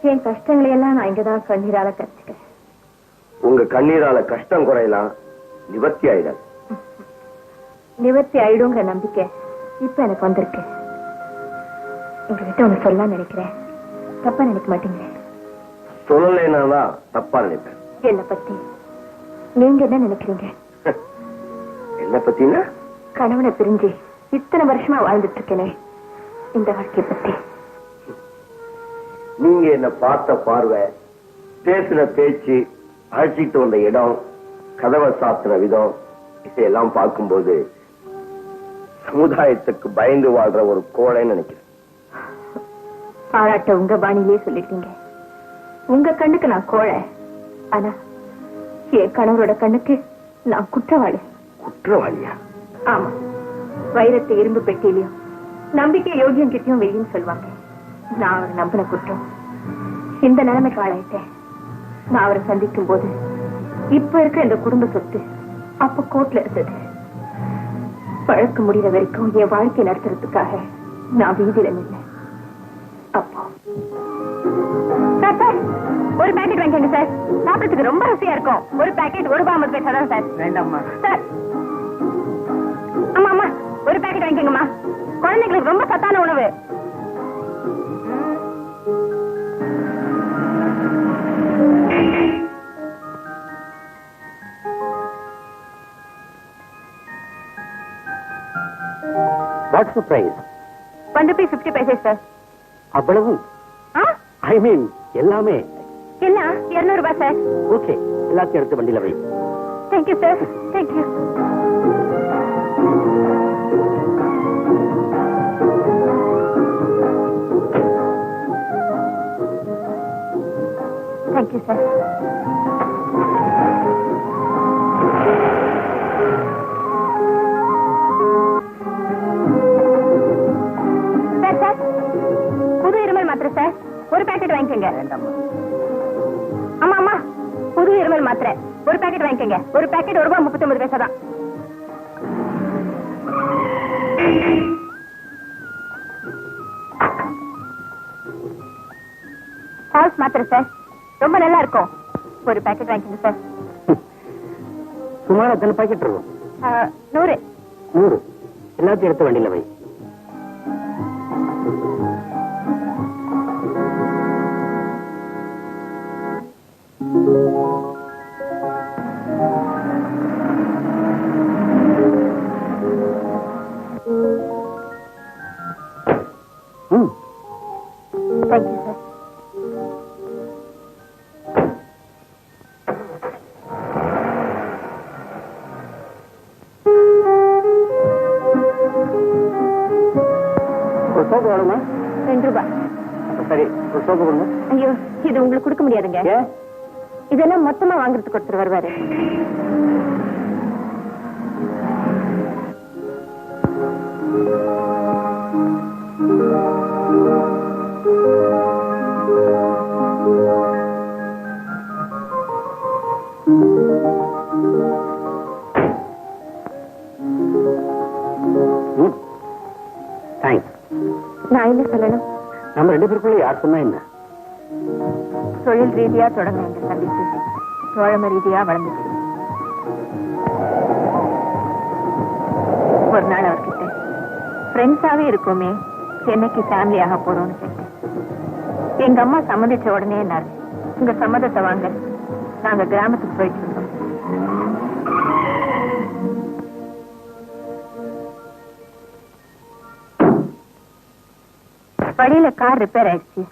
என் கஷ்டங்களை எல்லாம் நான் இங்கதான் கண்ணீரால கரைச்சுக்கிறேன். உங்க கண்ணீரால கஷ்டம் குறையலாம், நிவர்த்தி ஆயிடாது. நிவர்த்தி ஆயிடுங்கிற நம்பிக்கை இப்ப எனக்கு வந்திருக்கு. உங்ககிட்ட ஒண்ணு சொல்லலாம் நினைக்கிறேன், தப்பா நினைக்க மாட்டீங்க? சொல்லலைன்னா தப்பா நினைப்பேன். என்ன பத்தி நீங்க என்ன நினைக்கிறீங்க? என்ன பத்தினா? கணவனை பிரிஞ்சு இத்தனை வருஷமா வாழ்ந்துட்டு இருக்கேனே, இந்த வாழ்க்கையை பத்தி. நீங்க என்ன பார்த்த பார்வை, பேசின பேச்சு, அழைச்சிட்டு வந்த இடம், கதவை சாத்தின விதம், இதையெல்லாம் பார்க்கும்போது சமுதாயத்துக்கு பயந்து வாழ்ற ஒரு கோழைன்னு நினைக்கிறேன். பாராட்ட உங்க பாணியிலே சொல்லிட்டீங்க. உங்க கண்ணுக்கு நான் கோழை, ஆனா என் கணவரோட கண்ணுக்கு நான் குற்றவாளி. குற்றவாளியா? ஆமா, வைரத்தை இரும்பு பெட்டியிலையும் நம்பிக்கை யோகியம் கிட்டையும் வெயின்னு சொல்லுவாங்க. நான் அவரை நம்பின குற்றம் இந்த நிலைமைக்கு ஆளாயிட்டேன். நான் அவரை சந்திக்கும் போது இப்ப இருக்க இந்த குடும்ப சொத்து அப்ப கோர்ட்ல இருந்தது. வழக்கு முடிகிற வரைக்கும் என் வாழ்க்கை நடத்துறதுக்காக நான் வீதியில நின்னேன். அப்போ சார், ஒரு பேக்கெட் வாங்கிக்கோங்க சார், சாப்பிடறதுக்கு ரொம்ப ருசியா இருக்கும். ஒரு பேக்கெட் ₹1.50 தான் சார். வேண்டாம்மா சார். ஆமா ஆமா, ஒரு பேக்கெட் வாங்கிக்கோங்கம்மா, குழந்தைங்களுக்கு ரொம்ப சத்தான உணவு. What's the price? ₹1.50 சார். அவ்வளவு? ஐ மீன் எல்லாமே எல்லாம் ₹200 சார். ஓகே, எல்லாத்தையும் எடுத்து வண்டியில வை. Thank you sir, thank you. Thank you sir. Sir sir, புது இருமல் மாத்திரை சார், ஒரு பேக்கெட் வாங்கிக்கோங்க. ஆமா ஆமா, புது இருமல் மாத்திரை ஒரு பேக்கெட் வாங்கிக்கோங்க. ஒரு பேக்கெட் ₹1.39 தான். ஹால்ஸ் மாத்திரை சார், ரொம்ப நல்லா இருக்கும். ஒரு பேக்கெட் வாங்கிக்கோங்க சார். சுமார் எத்தனை பாக்கெட் இருக்கும்? 100. 100. எல்லாத்தையும் எடுத்து வண்டியில வை. Thank you sir. ஒரு சோப்பு வேணுமா? ₹2. சரி, ஒரு சோப்பு கொடுங்க. ஐயோ, இது உங்களுக்கு கொடுக்க முடியாதுங்க. இதெல்லாம் மொத்தமா வாங்குறதுக்கு ஒருத்தர் வருவாரு. தேங்க்ஸ். நான் என்ன சொல்லணும்? நம்ம 2 பேருக்குள்ள யார் சொன்னா என்ன? தொழில் ரீதியா தொடங்க எங்க சந்திச்சு தோழமை ரீதியா வளர்ந்துச்சு. ஒரு நாள் அவர்கிட்ட ஃப்ரெண்ட்ஸாவே இருக்கோமே, சென்னைக்கு ஃபேமிலி ஆக போறோம்னு கேட்டேன். எங்க அம்மா சம்மதிச்ச உடனே என்னாரு, உங்க சம்மதத்தை வாங்க, நாங்க கிராமத்துக்கு போயிட்டு இருந்தோம். வழியில கார் ரிப்பேர் ஆயிடுச்சு.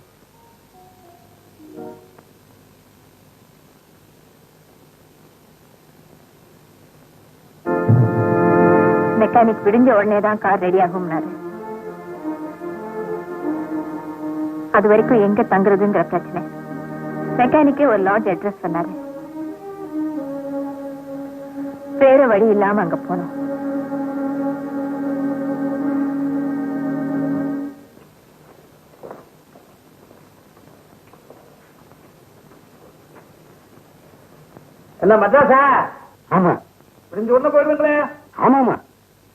மெக்கானிக் விடிஞ்ச உடனே தான் கார் ரெடி ஆகும்னாரு. அது வரைக்கும் எங்க தங்குறதுங்கிற பிரச்சனை. மெக்கானிக்கே ஒரு லாட்ஜ் அட்ரஸ் சொன்னாரு. வேற வழி இல்லாம அங்க போனோம். என்ன மദ്രാஸா? ஆமா. விடிஞ்ச உடனே போயிடுவீங்களே? ஆமாமா.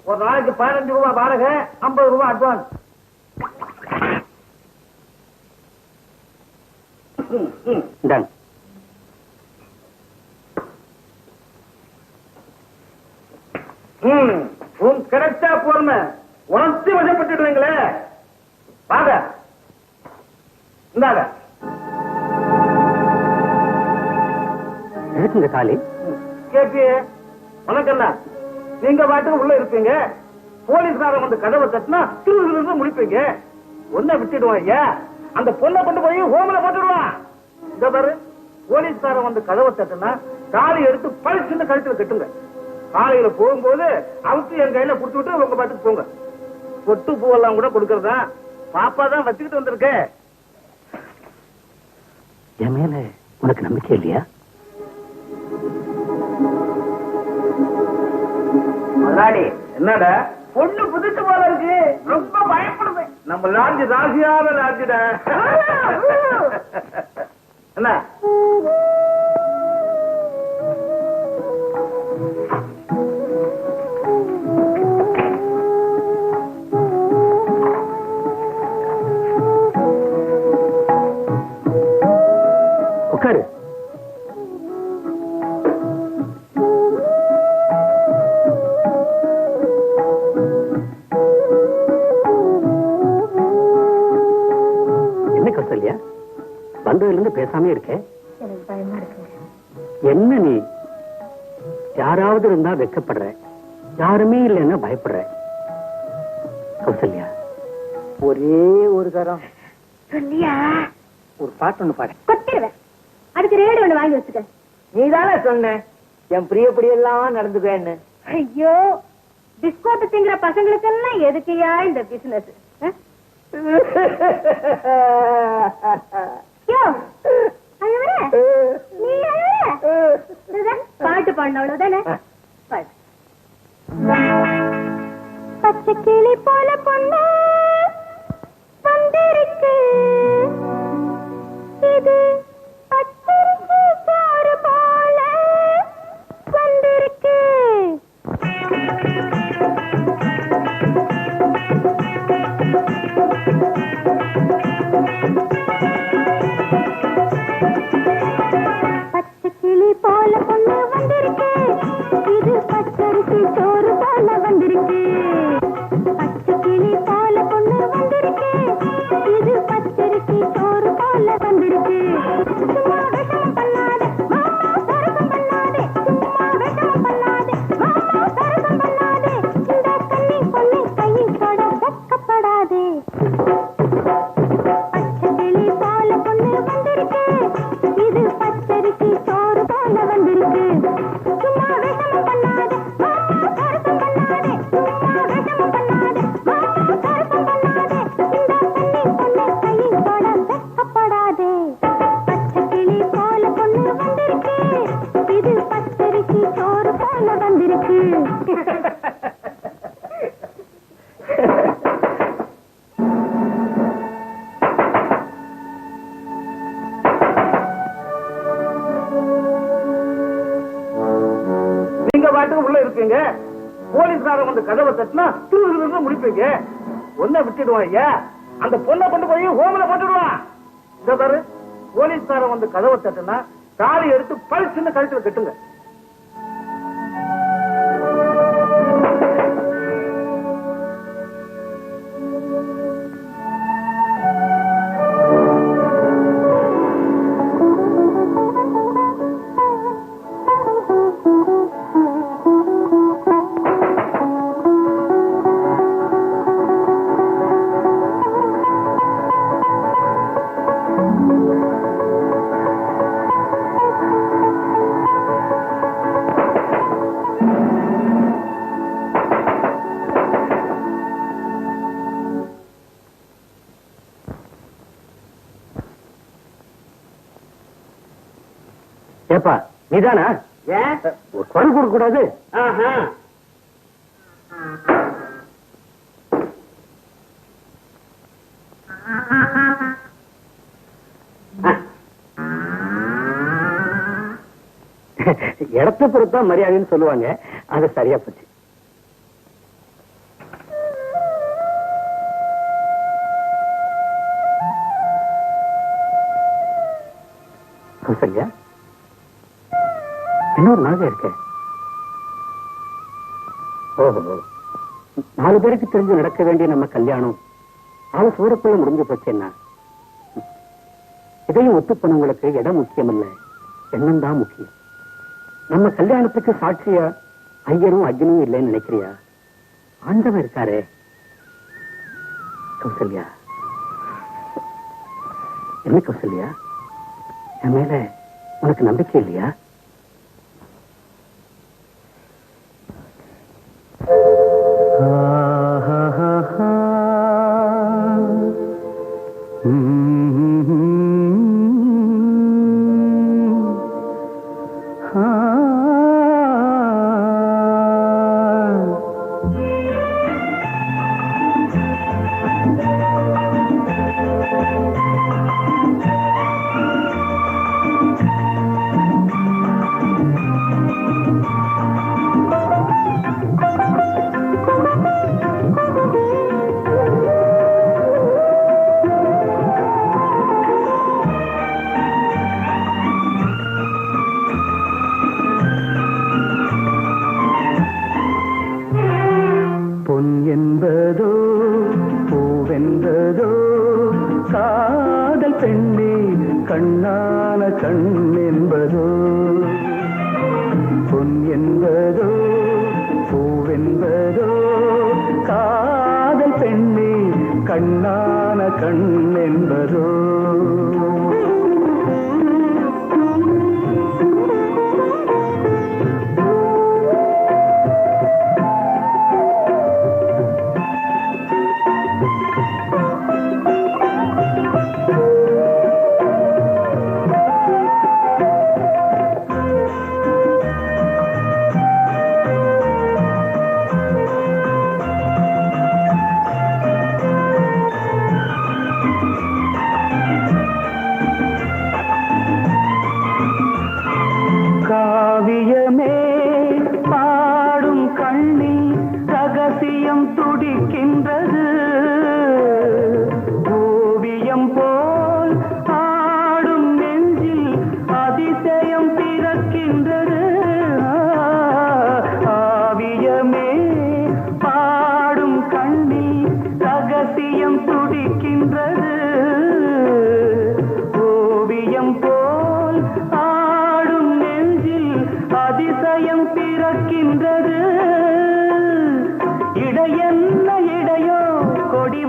ஒரு நாளைக்கு ₹15 வாடகை, ₹50 அட்வான்ஸ். இந்தாங்க. ரூம் கிடைச்சா போறமே, உணர்ச்சி வசப்பட்டுடுவீங்களே. வாங்க, இந்தாங்க. எதுக்குங்க காலி? கேப்பி, உனக்கு என்ன? நீங்க பாட்டுக்கு உள்ள இருப்பீங்க, போலீஸ்காரன் வந்து கதவை தட்டினா திருவிழா முடிப்பீங்க. ஒன்ன விட்டுடுவான் ஐயா, அந்த பொண்ணை கொண்டு போய் ஹோம்ல போட்டுடுவான். இந்த பாரு, போலீஸ்காரன் வந்து கதவை தட்டினா தாலி எடுத்து பழிச்சுன்னு கழுத்துல கட்டுங்க. காலையில போகும்போது அவுத்து என் கையில குடுத்துட்டு உங்க பாட்டுக்கு போங்க. பொட்டு பூவெல்லாம் கூட கொடுக்கறதா பாப்பா தான் வச்சுக்கிட்டு வந்திருக்க. என் மேல உனக்கு நம்பிக்கை இல்லையா? முதலாளி, என்னடா பொண்ணு புதுச்சு போல இருக்கு, ரொம்ப பயப்படுது. நம்ம லாட்ஜ் ராசியான லாட்ஜ்டா. என்ன உட்காரு. என்ன கௌசல்யா, வந்ததுல இருந்து பேசாம இருக்க? எனக்கு பயமா இருக்குங்க. என்ன நீ யாராவது இருந்தா வெக்கப்படுற, யாருமே இல்லைன்னா பயப்படுற. கௌசல்யா, ஒரே ஒரு தரம் சொல்லியா? ஒரு பாட்டு ஒண்ணு பாடு. கொத்திடுவேன். அதுக்கு ரேடியோ ஒண்ணு வாங்கி வச்சுக்க. நீதானே சொன்ன என் பிரியப்படி எல்லாம் நடந்துக்குவேன்னு. ஐயோ, பிஸ்கோட்டு திங்கிற பசங்களுக்கெல்லாம் எதுக்கையா இந்த பிசினஸ்? யோ, அங்க வர. நீ பாட்டு பாடணும் அவ்வளவுதானே. பச்சை கிளி போல பொண்ணு வந்திருக்கு, இது பச்சரிசி சோறு போல வந்திருக்கு. பச்சை கிளி போல பொண்ணு வந்திருக்கு, இது பச்சரிசி சோறு போல வந்திருக்கு. பச்சை கிளி போல பொண்ணு வந்திருக்கு, இது பச்சரிசி சோறு போல வந்திருக்கு. சும்மா வேஷம் பண்ணாதே மாமா, சரசம் பண்ணாதே. சும்மா வேஷம் பண்ணாதே மாமா, சரசம் பண்ணாதே. இந்த கண்ணி பொண்ணு கையில் தொட வெட்கப்படாதே. பச்சை கிளி போல பொண்ணு வந்திருக்கு, இது பச்சரிசி சோறு போல வந்திருக்கு. சும்மா வேஷம் பண்ணாதே மாமா, சரசம் பண்ணாதே. சும்மா வேஷம் பண்ணாதே மாமா, சரசம் பண்ணாதே. இந்த கண்ணி பொண்ணு கையில் தொட வெட்கப்படாதே. பச்சை கிளி போல பொண்ணு வந்திருக்கு, இது பச்சரிசி சோறு போல வந்திருக்கு. நீங்க பாட்டுக்கு உள்ள இருப்பீங்க, போலீஸ்காரன் வந்து கதவை தட்டினா திருவிழா முடிப்பீங்க. ஒன்ன விட்டுடுவான் ஐயா, அந்த பொண்ணை கொண்டு போய் ஹோம்ல போட்டுடுவான். இந்த பாரு, போலீஸ்காரன் வந்து கதவை தட்டினா தாலி எடுத்து பழிச்சுன்னு கழுத்துல கட்டுங்க. ஏப்பா நீதானா? ஏன் ஒரு குரல் கொடுக்க கூடாது? இடத்தை பொறுத்தா மரியாதைன்னு சொல்லுவாங்க, அது சரியா போச்சு. சரியா இன்னொரு நாள் இருக்க. ஓஹோ, 4 பேருக்கு தெரிஞ்சு நடக்க வேண்டிய நம்ம கல்யாணம் ஆளு சூரக்குள்ள முடிஞ்சு போச்சுன்னா, இதையும் ஒத்து போனவங்களுக்கு இடம் முக்கியம் இல்ல, எண்ணம் தான் முக்கியம். நம்ம கல்யாணத்துக்கு சாட்சியா ஐயரும் அர்ஜுனும் இல்லைன்னு நினைக்கிறியா? ஆண்டவன் இருக்காரே. கௌசல்யா, என்ன கௌசல்யா, என் மேல உனக்கு நம்பிக்கை இல்லையா?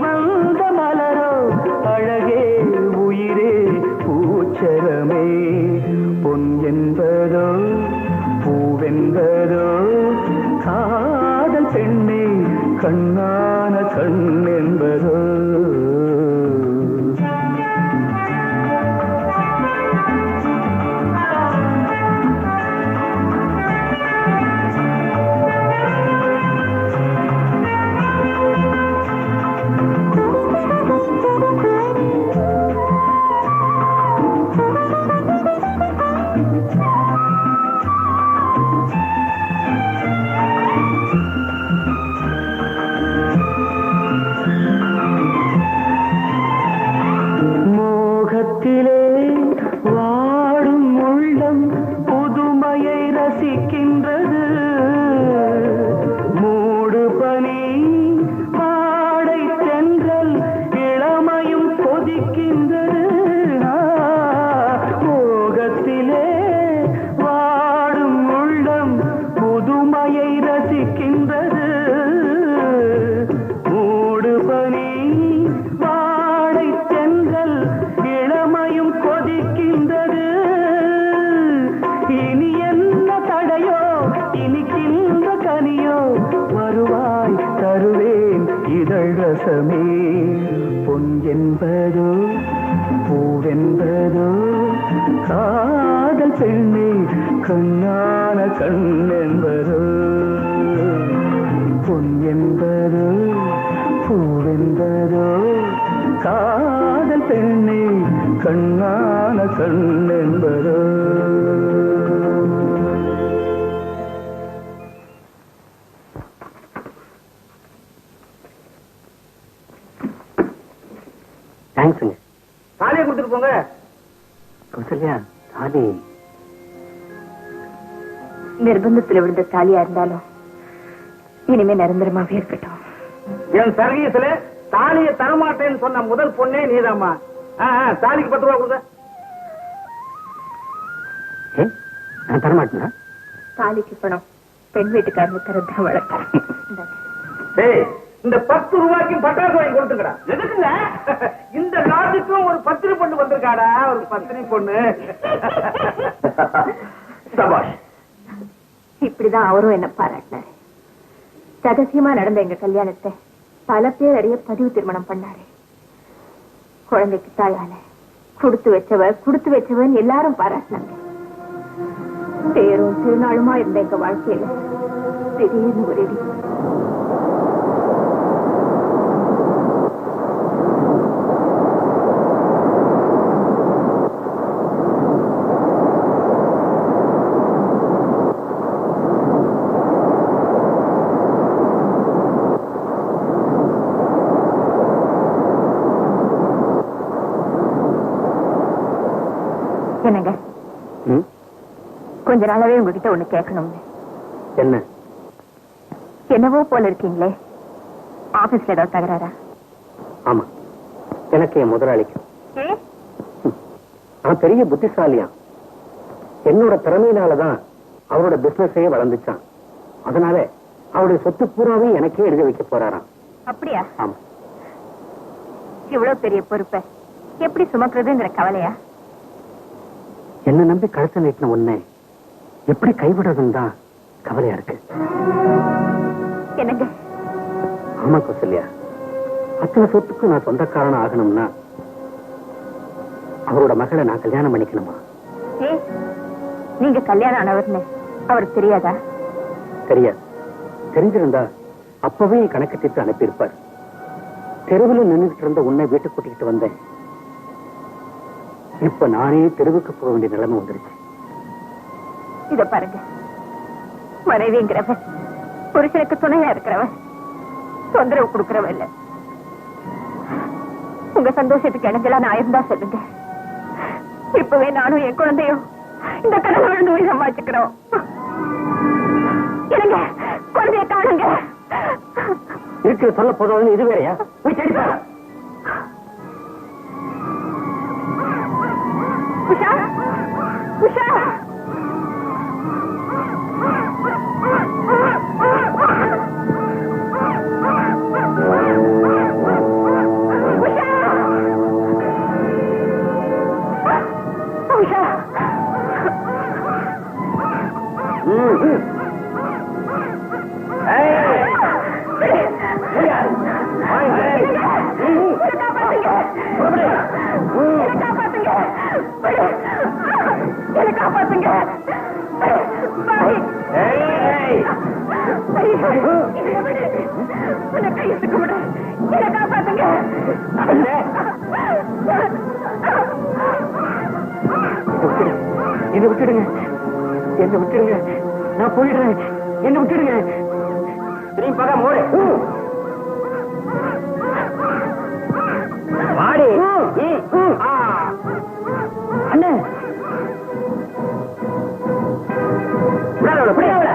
வந்த மலரோ அழகே உயிரே பூச்சரமே பொன் என்பதோ பூவென்பதோ காதல் பெண்ணே கண்ணான கண் என்பதோ வாடும் உள்ளம் புதுமையை ரசிக்கின்றது மூடு பனி பாடை தென்றல் இளமையும் கொதிக்கின்றது மோகத்திலே வாடும் உள்ளம் புதுமையை ரசிக்கின்றது மூடு பனி வாடை தென்றல் இளமையும் கொதிக்கின்றது இனி என்ன தடையோ இனிக்கின்ற கனியோ வருவாய் தருவேன் இதழ் ரசமே பொன் என்பதோ பூவென்பதோ காதல் பெண்ணே கண்ணான கண் என்பதோ பொன் என்பதோ பூவென்பதோ காதல் பெண்ணே கண்ணான கண் என்பதோ தேங்க்ஸுங்க. தாலியை கொடுத்துட்டு போங்க. கௌசல்யா, தாலி நிர்பந்தத்தில் விழுந்த தாலியா இருந்தாலும் இனிமே நிரந்தரமாவே இருக்கட்டும். என் சர்வீஸ்ல தாலியை தரமாட்டேன்னு சொன்ன முதல் பொண்ணே நீதாம்மா. தாலிக்கு 10 ரூபா கொடுங்க. நான் தரமாட்டேனா? தாலிக்கு பணம் பெண் வீட்டுக்காரங்க தரதான் வழக்கம். இந்த 10 ரூபாய்க்கு பட்டாசு வாங்கி கொடுத்துக்கடா. எதுக்குங்க? இந்த நாட்டுக்கும் ஒரு பத்தினி பொண்ணு வந்திருக்காடா, ஒரு பத்தினி பொண்ணு. சபாஷ். இப்படிதான் அவரும் என்ன பாராட்டினாரு. ரகசியமா நடந்த எங்க கல்யாணத்தை பல பேர் அறிய பதிவு திருமணம் பண்ணாரு. குழந்தைக்கு தாயால கொடுத்து வச்சவன் எல்லாரும் பாராட்டினாங்க. பேரும் திருநாளுமா இருந்த எங்க வாழ்க்கையில திடீர்னு ஒரு இடி. என்னங்க, கொஞ்ச நாளாவே உங்ககிட்ட ஒண்ணு கேட்கணும்னு. என்ன? என்னவோ போல இருக்கீங்களே, ஆபீஸ்ல ஏதாவது தகராறா? ஆமா, எனக்கு என் முதலாளிக்கு. நான் பெரிய புத்திசாலியா, என்னோட திறமையினாலதான் அவரோட பிசினஸே வளர்ந்துச்சான். அதனால அவருடைய சொத்து பூராவே எனக்கே எழுதி வைக்க போறாராம். அப்படியா? ஆமா. இவ்வளவு பெரிய பொறுப்பை எப்படி சுமக்குறதுங்கிற கவலையா? என்ன நம்பி கழுத்தை நீட்டின உன்னை எப்படி கைவிடுறதுன்னு தான் கவலையா இருக்கு. என்னங்க? ஆமா கௌசல்யா, அத்தனை சொத்துக்கு நான் சொந்தக்காரன் ஆகணும்னா அவரோட மகளை நான் கல்யாணம் பண்ணிக்கணுமா? நீங்க கல்யாணம் ஆனவர்னு அவருக்கு தெரியாதா? தெரியாது. தெரிஞ்சிருந்தா அப்பவே கணக்கு தீர்த்து அனுப்பியிருப்பார். தெருவில் நின்றுட்டு இருந்த உன்னை வீட்டுக்கு கூட்டிக்கிட்டு வந்தேன். இப்ப நானே தெருவுக்கு போக வேண்டிய நிலைமை வந்துருச்சு. இத பாருங்க, மனைவிங்கிறவ புருஷனுக்கு துணையா இருக்கிறவ தொந்தரவு கொடுக்கிறவ இல்ல. உங்க சந்தோஷத்துக்கு இடைஞ்சலா நான் இருந்தா சொல்லுங்க. இப்பவே நானும் என் குழந்தையும் இந்த கடலை விழுந்து போய் சமாளிச்சுக்கிறோம். எனக்கு குழந்தைய காணுங்க. இருக்கிற சொல்ல போதும் இது வேறையா? போய் தேடிப்பா. உஷா, உஷா, என்ன காப்பாத்துங்க. பாவி. உன்னை கையெழுத்துக்க விட என்ன காப்பாத்துங்க. என்ன விட்டுடுங்க, என்ன விட்டுடுங்க, நான் போயிடுறேன், என்ன விட்டுடுங்க. திரும்பி பார்க்க மோடு வாடி. அண்ணே விடாத.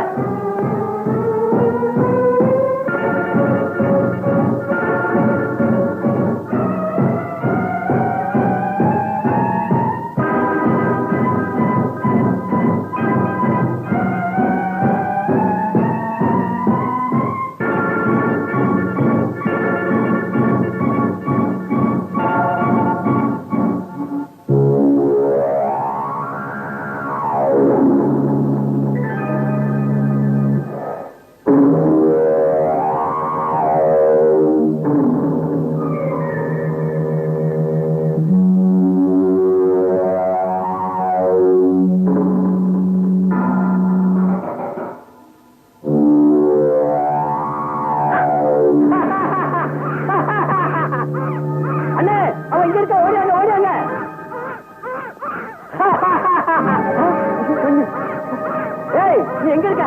எங்க இருக்க?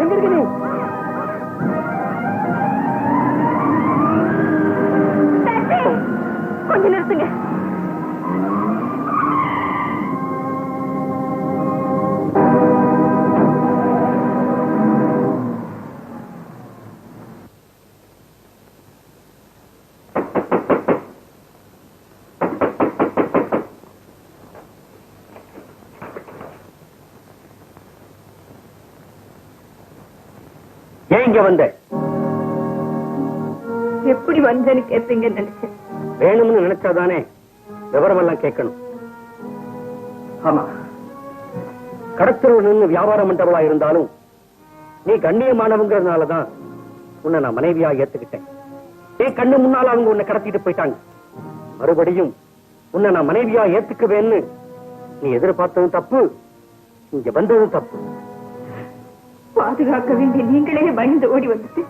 எங்க இருக்க நீ? கொஞ்சம் நிறுத்துங்க. ஏன் இங்க வந்த? எப்படி வந்தேன்னு கேட்பீங்க நினைச்சேன். வேணும்னு நினைச்சாதானே விவரம் எல்லாம் கேட்கணும். ஆமா, கடத்தல் நின்று வியாபாரம் பண்றவளா இருந்தாலும் நீ கண்ணியமானவங்கிறதுனாலதான் உன்னை நான் மனைவியா ஏத்துக்கிட்டேன். நீ கண்ணு முன்னால அவங்க உன்னை கடத்திட்டு போயிட்டாங்க. மறுபடியும் உன்னை நான் மனைவியா ஏத்துக்குவேன்னு நீ எதிர்பார்த்ததும் தப்பு, இங்க வந்ததும் தப்பு. பாதுகாக்க வேண்டிய நீங்களே பயந்து ஓடி வந்துட்டு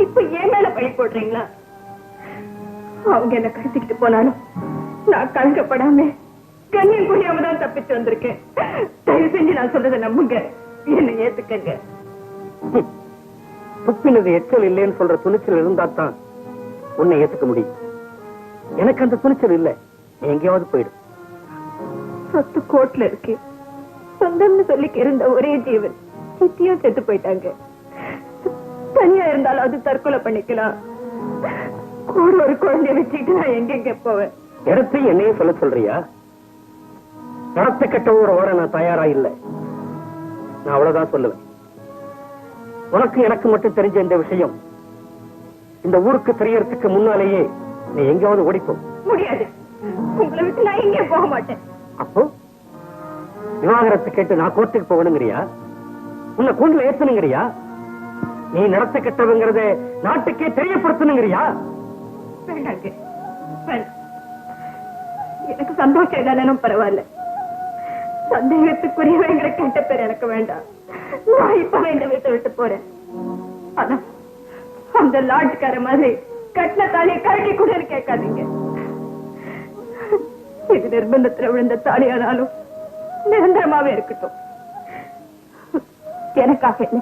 இப்ப ஏன் மேல பழி போடுறீங்களா? அவங்க என்ன கடத்திக்கிட்டு போனாலும் நான் கலங்கப்படாம கண்ணியம் புரியாம தான் தப்பிச்சு வந்திருக்கேன். தயவு செஞ்சு நான் சொல்றதை நம்புங்க, என்ன ஏத்துக்கங்க. துப்பினது எச்சல் இல்லைன்னு சொல்ற துணிச்சல் இருந்தா தான் உன்னை ஏத்துக்க முடியும். எனக்கு அந்த துணிச்சல் இல்லை. எங்கேயாவது போயிடும். சொத்து கோட்ல இருக்கு, சொந்தம்னு சொல்லிக்க இருந்த ஒரே ஜீவன் சித்தியும் செத்து போயிட்டாங்க. தனியா இருந்தாலும் அது தற்கொலை பண்ணிக்கலாம். கூட ஒரு குழந்தைய வச்சுக்கிட்டு நான் எங்கெங்க போவேன்? இடத்தையும் என்னையும் சொல்ல சொல்றியா? நடத்த கட்டவோட நான் தயாரா இல்லை. நான் அவ்வளவுதான் சொல்லுவேன். உனக்கு எனக்கு மட்டும் தெரிஞ்ச இந்த விஷயம் இந்த ஊருக்கு தெரியறதுக்கு முன்னாலேயே நீ எங்கேயாவது ஓடிப்போம். முடியாது, உங்களை விட்டு நான் எங்கே போக மாட்டேன். அப்போ விவாகரத்து கேட்டு நான் கோர்ட்டுக்கு போகணுங்கிறியா? உன்னை கூண்டுல ஏத்தணுங்கிறியா? நீ நடத்த கெட்டவங்கிறத நாட்டுக்கே தெரியப்படுத்தணுங்கிறியா? வேண்டாங்க, எனக்கு சந்தோஷம் இல்லைனாலும் பரவாயில்ல. சந்தேகத்துக்குரியவங்கிற கெட்ட பேர் எனக்கு வேண்டாம். நான் இப்பவே இந்த வீட்டை விட்டு போறேன். ஆனா அந்த லாட்கார மாதிரி கட்டின தாலியை கழட்டி கூட கேட்காதீங்க. இது நிர்பந்தத்துல விழுந்த தாலியானாலும் நிரந்தரமாவே இருக்கட்டும். எனக்காக இல்லை,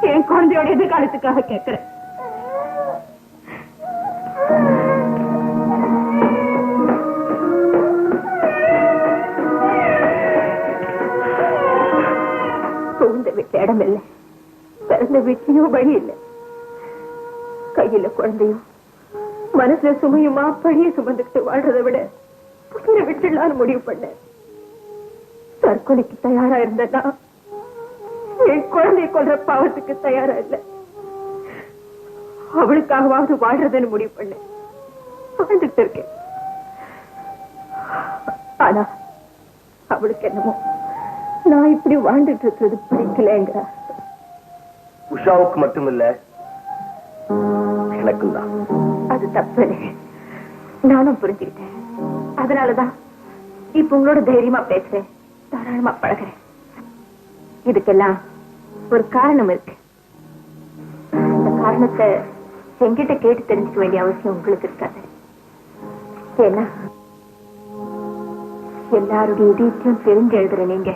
என் குழந்தையோட எதிர்காலத்துக்காக கேட்கிறேன். புகுந்த வீட்டு இடம் இல்லை, பிறந்த வீட்டையும் வழி இல்லை. கையில குழந்தையும் மனசுல சுமையுமா பழிய சுமந்துக்கிட்டு வாழ்றதை விட உயிரை விட்டுலான்னு முடிவு பண்ணேன். தற்கொலைக்கு தயாரா இருந்தேன்னா என் குழந்தைய கொல்ற பாவத்துக்கு தயாரா இல்லை. அவளுக்காகவாவது வாழ்றதுன்னு முடிவு பண்ணேன். வாழ்ந்துட்டு இருக்கேன். ஆனா அவளுக்கு என்னமோ நான் இப்படி வாழ்ந்துட்டு இருக்கிறது பிடிக்கலங்கிற. உஷாவுக்கு மட்டுமில்ல, எனக்கும் தான். அது தப்பு, நானும் புரிஞ்சுக்கிட்டேன். அதனாலதான் இப்ப உங்களோட தைரியமா பேசுறேன், தாராளமா பழகிறேன். இதுக்கெல்லாம் ஒரு காரணம் இருக்கு. இந்த காரணத்தை என்கிட்ட கேட்டு தெரிஞ்சுக்க வேண்டிய அவசியம் உங்களுக்கு இருக்காது. ஏன்னா எல்லாருடைய இதயத்தையும் தெரிஞ்சு எழுதுற நீங்க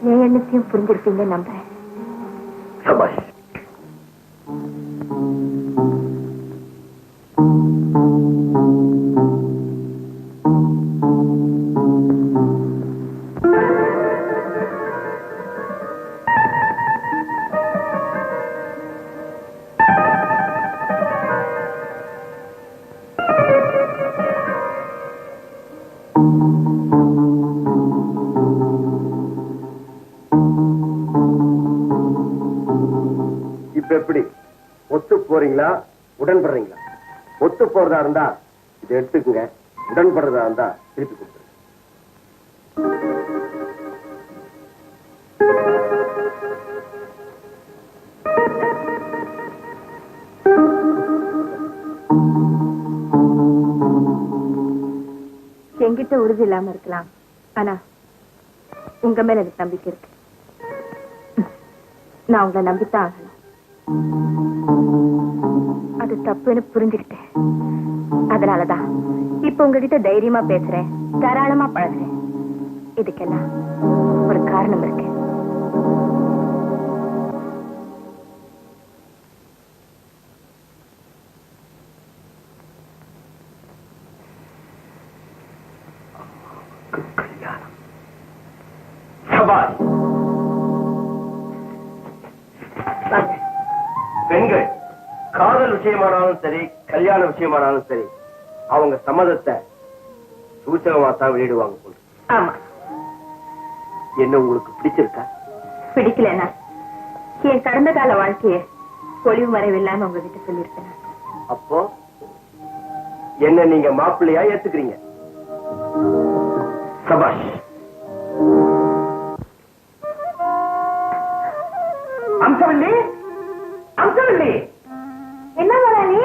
என் எண்ணத்தையும் புரிஞ்சிருப்பீங்க நம்புறேன். சபாஷ். இப்ப எப்படி ஒத்து போறீங்களா உடன்படுறீங்களா? ஒத்து போறதா இருந்தா இதை எடுத்துக்குங்க, உடன்படுறதா இருந்தா திருப்பி கொடுத்துருங்க. என்கிட்ட உறுதி இல்லாம இருக்கலாம், ஆனா உங்க மேல எனக்கு நம்பிக்கை இருக்கு. நான் உங்களை நம்பித்தான் ஆகணும். அது தப்புன்னு புரிஞ்சுக்கிட்டேன். அதனாலதான் இப்ப உங்ககிட்ட தைரியமா பேசுறேன், தாராளமா பழகுறேன். இதுக்கெல்லாம் ஒரு காரணம் இருக்கு. பெண்கள் காதல் விஷயமானாலும் சரி, கல்யாண விஷயமானாலும் சரி, அவங்க சம்மதத்தை சூச்சகமா தான் வெளியிடுவாங்க போல. ஆமா. என்ன உங்களுக்கு பிடிச்சிருக்கா? பிடிக்கலன்னா என் கடந்த கால வாழ்க்கைய பொலிவு மறைவில்லாம உங்ககிட்ட சொல்லியிருக்கேன். அப்போ என்ன நீங்க மாப்பிள்ளையா ஏத்துக்கிறீங்க? சபாஷ். அம்சவல்லி, அம்சவல்லி. என்ன முதலாளி,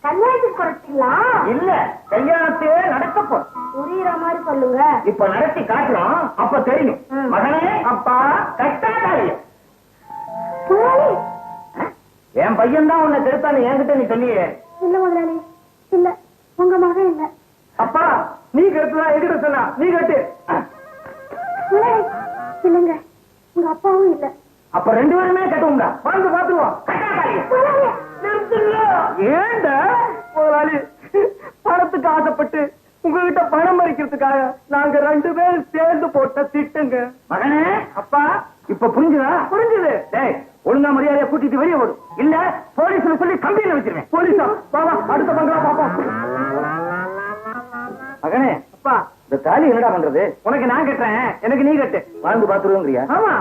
கல்யாணத்துக்கு குறைச்சிங்களா? இல்ல, கல்யாணத்தையே நடக்க போறோம். புரியுற மாதிரி சொல்லுங்க. இப்ப நடத்தி காட்டுறோம், அப்ப தெரியும். மகனே, அப்பா கட்டா காரியம். முதலாளி, என் பையன் தான் உன்னை திருத்தான்னு என்கிட்ட நீ சொல்லியே. இல்ல முதலாளி, இல்ல, உங்க மகன் இல்ல. அப்பா நீ கட்டுதான் என்கிட்ட சொன்னா, நீ கட்டு. முதலாளி, இல்லங்க, உங்க அப்பாவும் இல்ல. அப்ப ரெண்டு பேருமே கட்டுவோம்டா, வந்து பாத்துருவோம். கட்டா காரியம். ஏண்டா முதலாளி, பணத்துக்கு ஆசைப்பட்டு உங்ககிட்ட பணம் பறிக்கிறதுக்காக நாங்க ரெண்டு பேரும் சேர்ந்து போட்ட திட்டுங்க. மகனே, அப்பா இப்ப புரிஞ்சுதா? புரிஞ்சுது. டேய், ஒழுங்கா மரியாதையை கூட்டிட்டு வெளியே ஓடும், இல்ல போலீஸ்ல சொல்லி கம்பெனியில வச்சிருவேன். போலீஸா? பாவா, அடுத்த பங்களா பாப்போம். மகனே, அப்பா இந்த தாலி என்னடா பண்றது? உனக்கு நான் கட்டுறேன், எனக்கு நீ கட்டு. வாழ்ந்து பாத்துருவோங்கிறியா? ஆமா.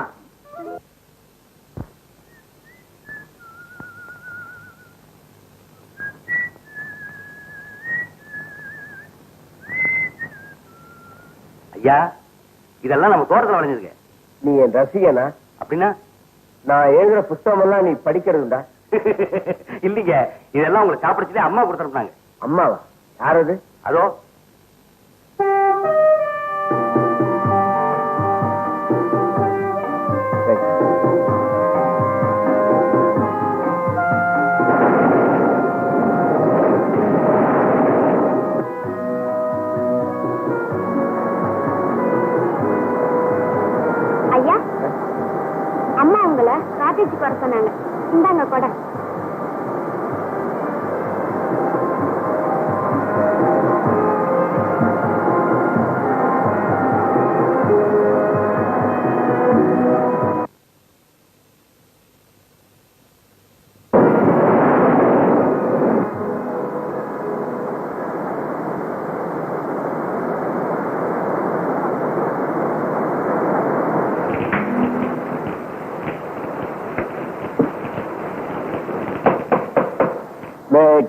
ஐயா, இதெல்லாம் நம்ம தோட்டத்தில் வளைஞ்சிருக்க. நீ என் ரசிகனா? அப்படின்னா நான் எழுதுற புத்தகம் எல்லாம் நீ படிக்கிறதுடா? இல்லீங்க, இதெல்லாம் உங்களுக்கு சாப்பிடுச்சுட்டு அம்மா கொடுத்துருந்தாங்க. அம்மாவா? யாரது? அதோ ஐயா, அம்மா உங்களை காட்டேஜுக்கு வர சொன்னாங்க. இந்தாங்க கொடை.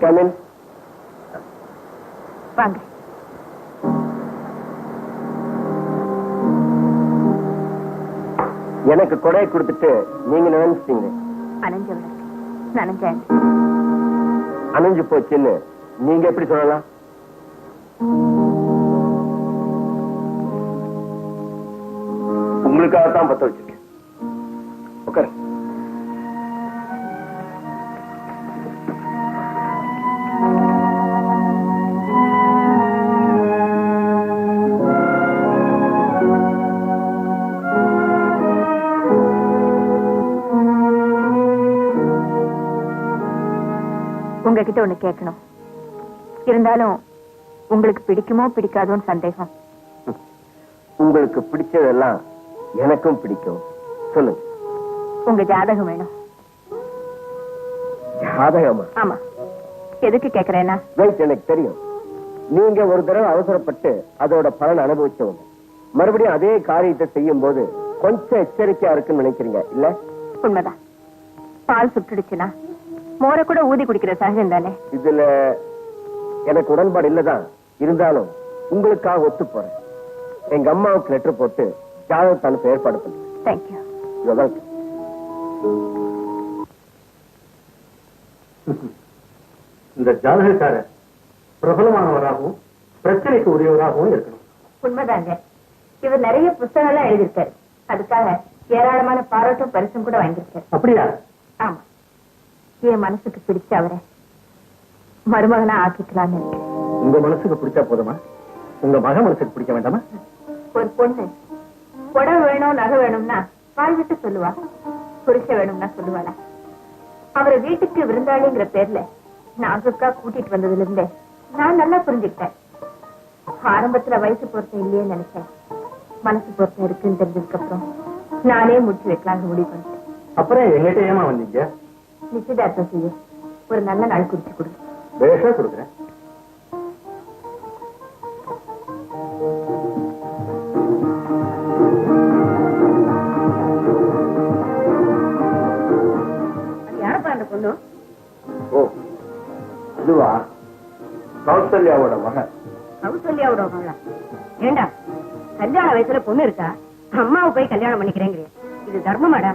come in. வாங்க. எனக்கு கொடையை கொடுத்துட்டு நீங்க நினைச்சிட்டீங்க. அணைஞ்சவனுக்கு நனைஞ்சேன். அணைஞ்சு போச்சுன்னு நீங்க எப்படி சொல்லலாம்? உங்களுக்காகத்தான் பத்த வச்சிருக்கேன். உட்காரு. உங்ககிட்ட ஒண்ணு கேட்கணும். இருந்தாலும் உங்களுக்கு பிடிக்குமோ பிடிக்காதோன்னு சந்தேகம். உங்களுக்கு பிடிச்சதெல்லாம் எனக்கும் பிடிக்கும். சொல்லுங்க. உங்க ஜாதகம் வேணும். ஜாதகமா? ஆமா. எதுக்கு கேக்குறேன்னா, எனக்கு தெரியும். நீங்க ஒரு தடவை அவசரப்பட்டு அதோட பலன் அனுபவிச்சவங்க. மறுபடியும் அதே காரியத்தை செய்யும் போது கொஞ்சம் எச்சரிக்கையா இருக்குன்னு நினைக்கிறீங்க இல்ல? உண்மைதான். பால் சுட்டுடுச்சுன்னா மோரை கூட ஊதி குடிக்கிற சகஜம் தானே. இதுல எனக்கு உடன்பாடு இல்லதான். இருந்தாலும் உங்களுக்காக ஒத்து போறேன். எங்க அம்மாவுக்கு லெட்டர் போட்டு ஜாதகத்தை அனுப்ப ஏற்பாடு பண்ணுறேன். தேங்க்யூ. இந்த ஜாதகக்கார பிரபலமானவராகவும் பிரச்சனைக்கு உரியவராகவும் இருக்கணும். உண்மைதாங்க. இவர் நிறைய புத்தகங்கள்லாம் எழுதியிருக்காரு. அதுக்காக ஏராளமான பாராட்டும் பரிசும் கூட வாங்கியிருக்காரு. அப்படியா? ஆமா. என் மனசுக்கு பிடிச்ச அவரை மருமகனா ஆக்கிக்கலாம்னு இருக்கேன். உங்க மனசுக்கு பிடிச்சா போதுமா? உங்க மக மனசுக்கு பிடிக்க வேண்டாமா? ஒரு பொண்ணு புடவை வேணும் நகை வேணும்னா வாய் விட்டு சொல்லுவா. புருஷ வேணும்னா சொல்லுவாளா? அவரை வீட்டுக்கு விருந்தாளிங்கிற பேர்ல நாசுக்கா கூட்டிட்டு வந்ததுல இருந்தே நான் நல்லா புரிஞ்சுக்கிட்டேன். ஆரம்பத்துல வயசு பொருத்தம் இல்லையே நினைச்சேன். மனசு பொருத்தம் இருக்குன்னு தெரிஞ்சதுக்கு அப்புறம் நானே முடிச்சு வைக்கலாம்னு முடிவு பண்ணிட்டேன். அப்புறம் எங்கிட்ட ஏமா வந்தீங்க? நிச்சயதார்த்தம் செய்ய ஒரு நல்ல நாள் குறிச்சு கொடு. பேஷா கொடுக்குறேன். யாரப்பா அந்த பொண்ணு? ஓ, அதுவா கௌசல்யாவோட மகன். கௌசல்யாவோட மகளா? ஏண்டா, கல்யாண வயசுல பொண்ணு இருக்கா? அம்மாவை போய் கல்யாணம் பண்ணிக்கிறேங்கிறியா? இது தர்மமாடா?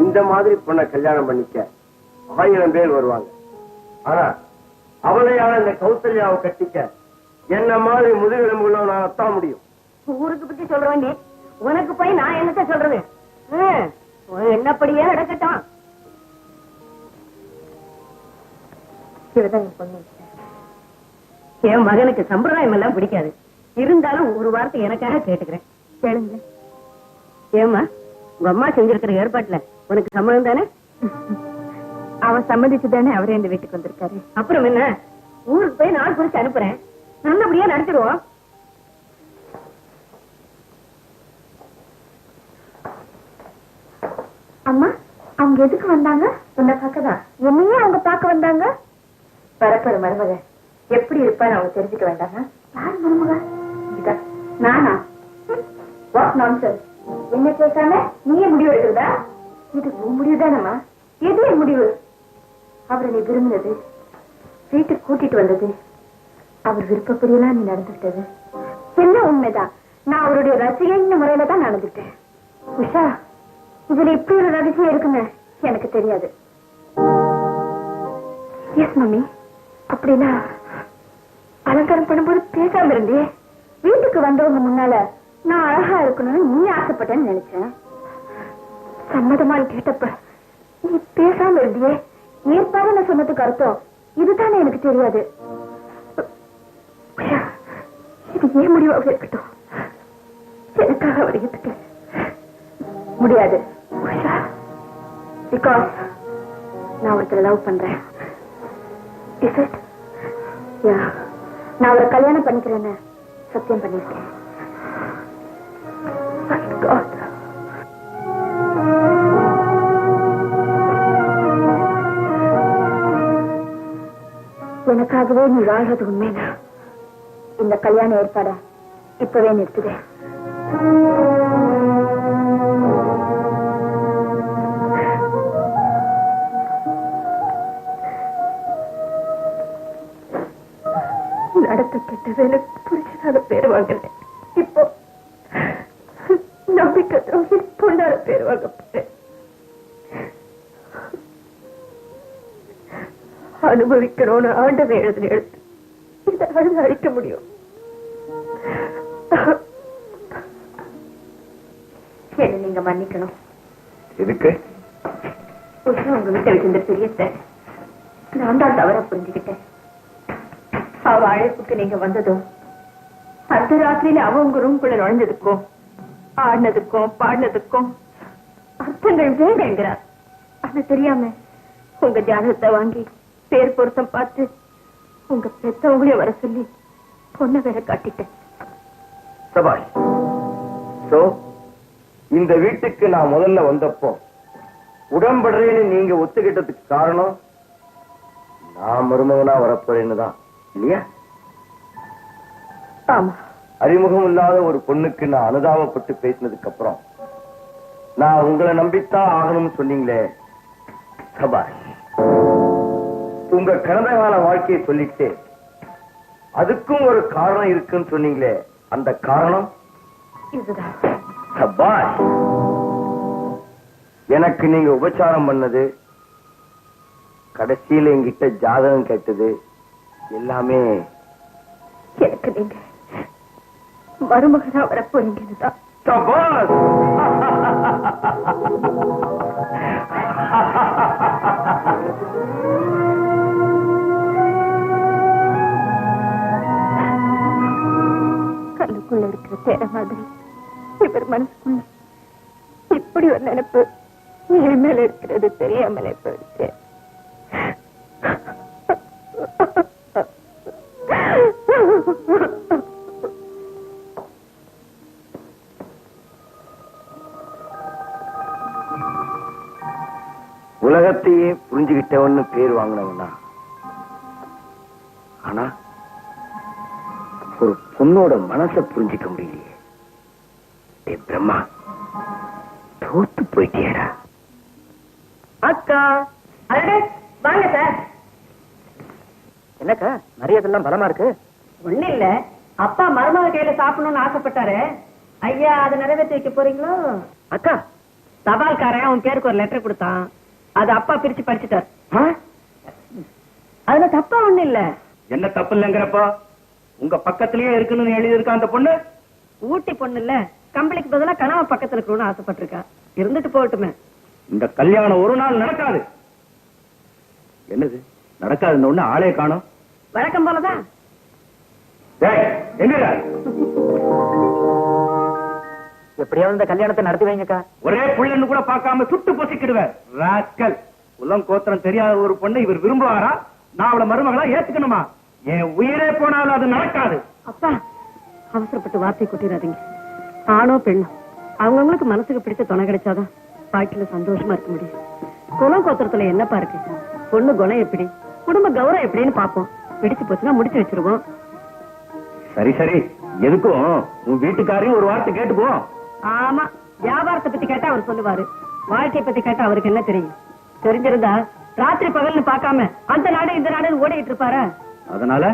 இந்த மாதிரி பொண்ண கல்யாணம் பண்ணிக்க 1000 பேர் வருவாங்க. ஆனா அவளையால இந்த கௌசல்யாவை கட்டிக்க என்ன மாதிரி முதுகெலும்புகளும் நான் அத்தான் முடியும். ஊருக்கு பத்தி சொல்றேன். உனக்கு போய் நான் என்னத்த சொல்றது? என்னப்படியே நடக்கட்டும். இவதான் என் பொண்ணு. என் மகனுக்கு சம்பிரதாயம் எல்லாம் பிடிக்காது. இருந்தாலும் ஒரு வார்த்தை எனக்காக கேட்டுக்கிறேன். கேளுங்க. ஏமா, உங்க அம்மா செஞ்சிருக்கிற ஏற்பாட்டுல உனக்கு சம்மதம் தானே? அவன் சம்மதிச்சுதானே அவரே இந்த வீட்டுக்கு வந்திருக்காரு. அப்புறம் என்ன, ஊருக்கு போய் நாள் குறிச்சு அனுப்புறேன். நல்லபடியா நடத்திடுவோம். அம்மா, அவங்க எதுக்கு வந்தாங்க? உன்னை பார்க்கதான். என்னையே அவங்க பார்க்க வந்தாங்க. பரப்பர மருமக எப்படி இருப்பான்னு அவங்க தெரிஞ்சுக்க வேண்டாங்க. யார் மருமக? இதான் நானா? What nonsense. என்ன கேட்காம நீயே முடிவு எடுக்கிறதா? இது உன் முடிவுதானம்மா. எது என் முடிவு? அவரை நீ விரும்பினது, வீட்டுக்கு கூட்டிட்டு வந்தது, அவர் விருப்பப்படியெல்லாம் நீ நடந்துட்டது என்ன உண்மைதான். நான் அவருடைய ரசிகைன்ற முறையில தான் நடந்துட்டேன். உஷா, இதுல இப்படி ஒரு ரகசியம் இருக்குன்னு எனக்கு தெரியாது. S mummy. அப்படின்னா அலங்காரம் பண்ணும்போது பேசாம இருந்தே. வீட்டுக்கு வந்தவங்க முன்னால நான் அழகா இருக்கணும்னு நீ ஆசைப்பட்டேன்னு நினைச்சேன். சம்மதமான்னு கேட்டப்ப நீ பேசாம இருந்தியே. ஏற்பாடு சொன்னதுக்கு அர்த்தம் இதுதானே எனக்கு தெரியாது. இது ஏன் முடிவாக இருக்கட்டும். எனக்காக அவர் ஏத்துக்க முடியாது. பிகாஸ் நான் ஒருத்தர் லவ் பண்றேன். நான் அவரை கல்யாணம் பண்ணிக்கிறேன்னு சத்தியம் பண்ணிருக்கேன். எனக்காகவே நீ வாழ்றது உண்மைனா இந்த கல்யாண ஏற்பாட இப்பவே நிறுத்துதே. நடத்த கெட்ட வேலை புரிச்சதால பேர் வாங்கினேன். இப்போ நம்பிக்கை துரோகி பொண்ணால பேர் வாங்கப்பட்டேன். அனுபவிக்கணும்னு ஆண்டவன் எழுதின எழுத்து எந்த அழுது அழிக்க முடியும்? என்ன நீங்க மன்னிக்கணும். எதுக்கு? உங்க வீட்டை வச்சிருந்த பெரியத்தை நான் தான் தவற புரிஞ்சுக்கிட்டேன். அவ அழைப்புக்கு நீங்க வந்ததும் அந்த ராத்திரியில அவ உங்க ரூம்குள்ள நுழைஞ்சதுக்கும் ஆடினதுக்கும் பாடினதுக்கும் அர்த்தங்கள் வேணுங்கிறார். அது தெரியாம உங்க ஜாதகத்தை வாங்கி பேர் பொருத்தம் பார்த்து உங்க பெத்தவங்களே வர சொல்லி பொண்ணை வேற காட்டிட்டேன். சபாஷ். சோ இந்த வீட்டுக்கு நான் முதல்ல வந்தப்போ உடம்படுறேன்னு நீங்க ஒத்துக்கிட்டதுக்கு காரணம் நான் மருமகனா வரப்போறேன்னு தான் இல்லையா? ஆமா. அறிமுகம் இல்லாத ஒரு பொண்ணுக்கு நான் அனுதாபப்பட்டு பேசினதுக்கு அப்புறம் நான் உங்களை நம்பித்தான் ஆகணும்னு சொன்னீங்களே, சபாஷ். உங்க கடந்த கால வாழ்க்கையை சொல்லிட்டு அதுக்கும் ஒரு காரணம் இருக்குன்னு சொன்னீங்களே, அந்த காரணம் இதுதான். சபாஷ். எனக்கு நீங்க உபச்சாரம் பண்ணது, கடைசியில என்கிட்ட ஜாதகம் கேட்டது எல்லாமே எனக்கு நீங்க மருமகனா வரப்போறீங்கன்னுதான். சபாஷ். கண்ணுக்குள்ள இருக்கிற தேர மாதிரி இவர் மனசுக்குள்ள இப்படி ஒரு நினைப்பு என் மேல இருக்கிறது தெரியாமலே போயிடுச்சு. உலகத்தையே புரிஞ்சுகிட்டவன்னு பேர் வாங்கினவனா, ஆனா ஒரு பொண்ணோட மனசை புரிஞ்சுக்க முடியலையே. பிரம்மா, தோத்து போயிட்டியடா. அக்கா, அடடே, வாங்க சார். என்னக்கா மரியாதைலாம் பலமா இருக்கு? ஒண்ணு இல்ல, அப்பா மருமக கையில சாப்பிடணும்னு ஆசைப்பட்டாரு. ஐயா அதை நிறைவேற்றி வைக்க போறீங்களோ? அக்கா, தபால்காரன் அவன் பேருக்கு ஒரு லெட்டர் கொடுத்தான். அது அப்பா பிரிச்சு படிச்சுட்டார். அதுல தப்பா ஒண்ணு இல்ல. என்ன தப்பு இல்லைங்கிறப்போ உங்க பக்கத்திலேயே இருக்குன்னு எழுதி இருக்கா அந்த பொண்ணு? ஊட்டி பொண்ணு இல்ல, கம்பளிக்கு பதிலா கனவ பக்கத்துல இருக்கணும்னு ஆசைப்பட்டிருக்கா. இருந்துட்டு போகட்டுமே. இந்த கல்யாணம் ஒரு நாள் நடக்காது. என்னது நடக்காதுன்னு ஒண்ணு ஆளே காணோம். வழக்கம் போலதான். எங்க எப்படியாவது இந்த கல்யாணத்தை நடத்தி வைங்கக்கா. ஒரே புள்ளன்னு கூட பார்க்காம சுட்டு பொசிக்கிடுவேன். ராஸ்கல். உலம் கோத்திரம் தெரியாத ஒரு பொண்ணை இவர் விரும்புவாரா? நான் அவளை மருமகளா ஏத்துக்கணுமா? என் உயிரே போனாலும் அது நடக்காது. அப்பா, அவசரப்பட்டு வார்த்தை கொட்டிடாதீங்க. ஆணோ பெண்ணோ அவங்கவுங்களுக்கு மனசுக்கு பிடிச்ச துணை கிடைச்சாதான் வாழ்க்கையில சந்தோஷமா இருக்க முடியும். குலம் கோத்திரத்துல என்னப்பா இருக்கு? பொண்ணு குணம் எப்படி, குடும்ப கௌரவம் எப்படின்னு பாப்போம். பிடிச்சு போச்சுன்னா முடிச்சு வச்சிருவோம். சரி சரி, எதுக்கும் உன் வீட்டுக்காரையும் ஒரு வார்த்தை கேட்டு போ. ஆமா, வியாபாரத்தை பத்தி கேட்டா அவர் சொல்லுவாரு, வாழ்க்கையை பத்தி கேட்டா அவருக்கு என்ன தெரியும்? தெரிஞ்சிருந்தா ராத்திரி பகல்னு பார்க்காம அந்த நாடு இந்த நாடுன்னு ஓடிட்டு இருப்பாரா? அதனால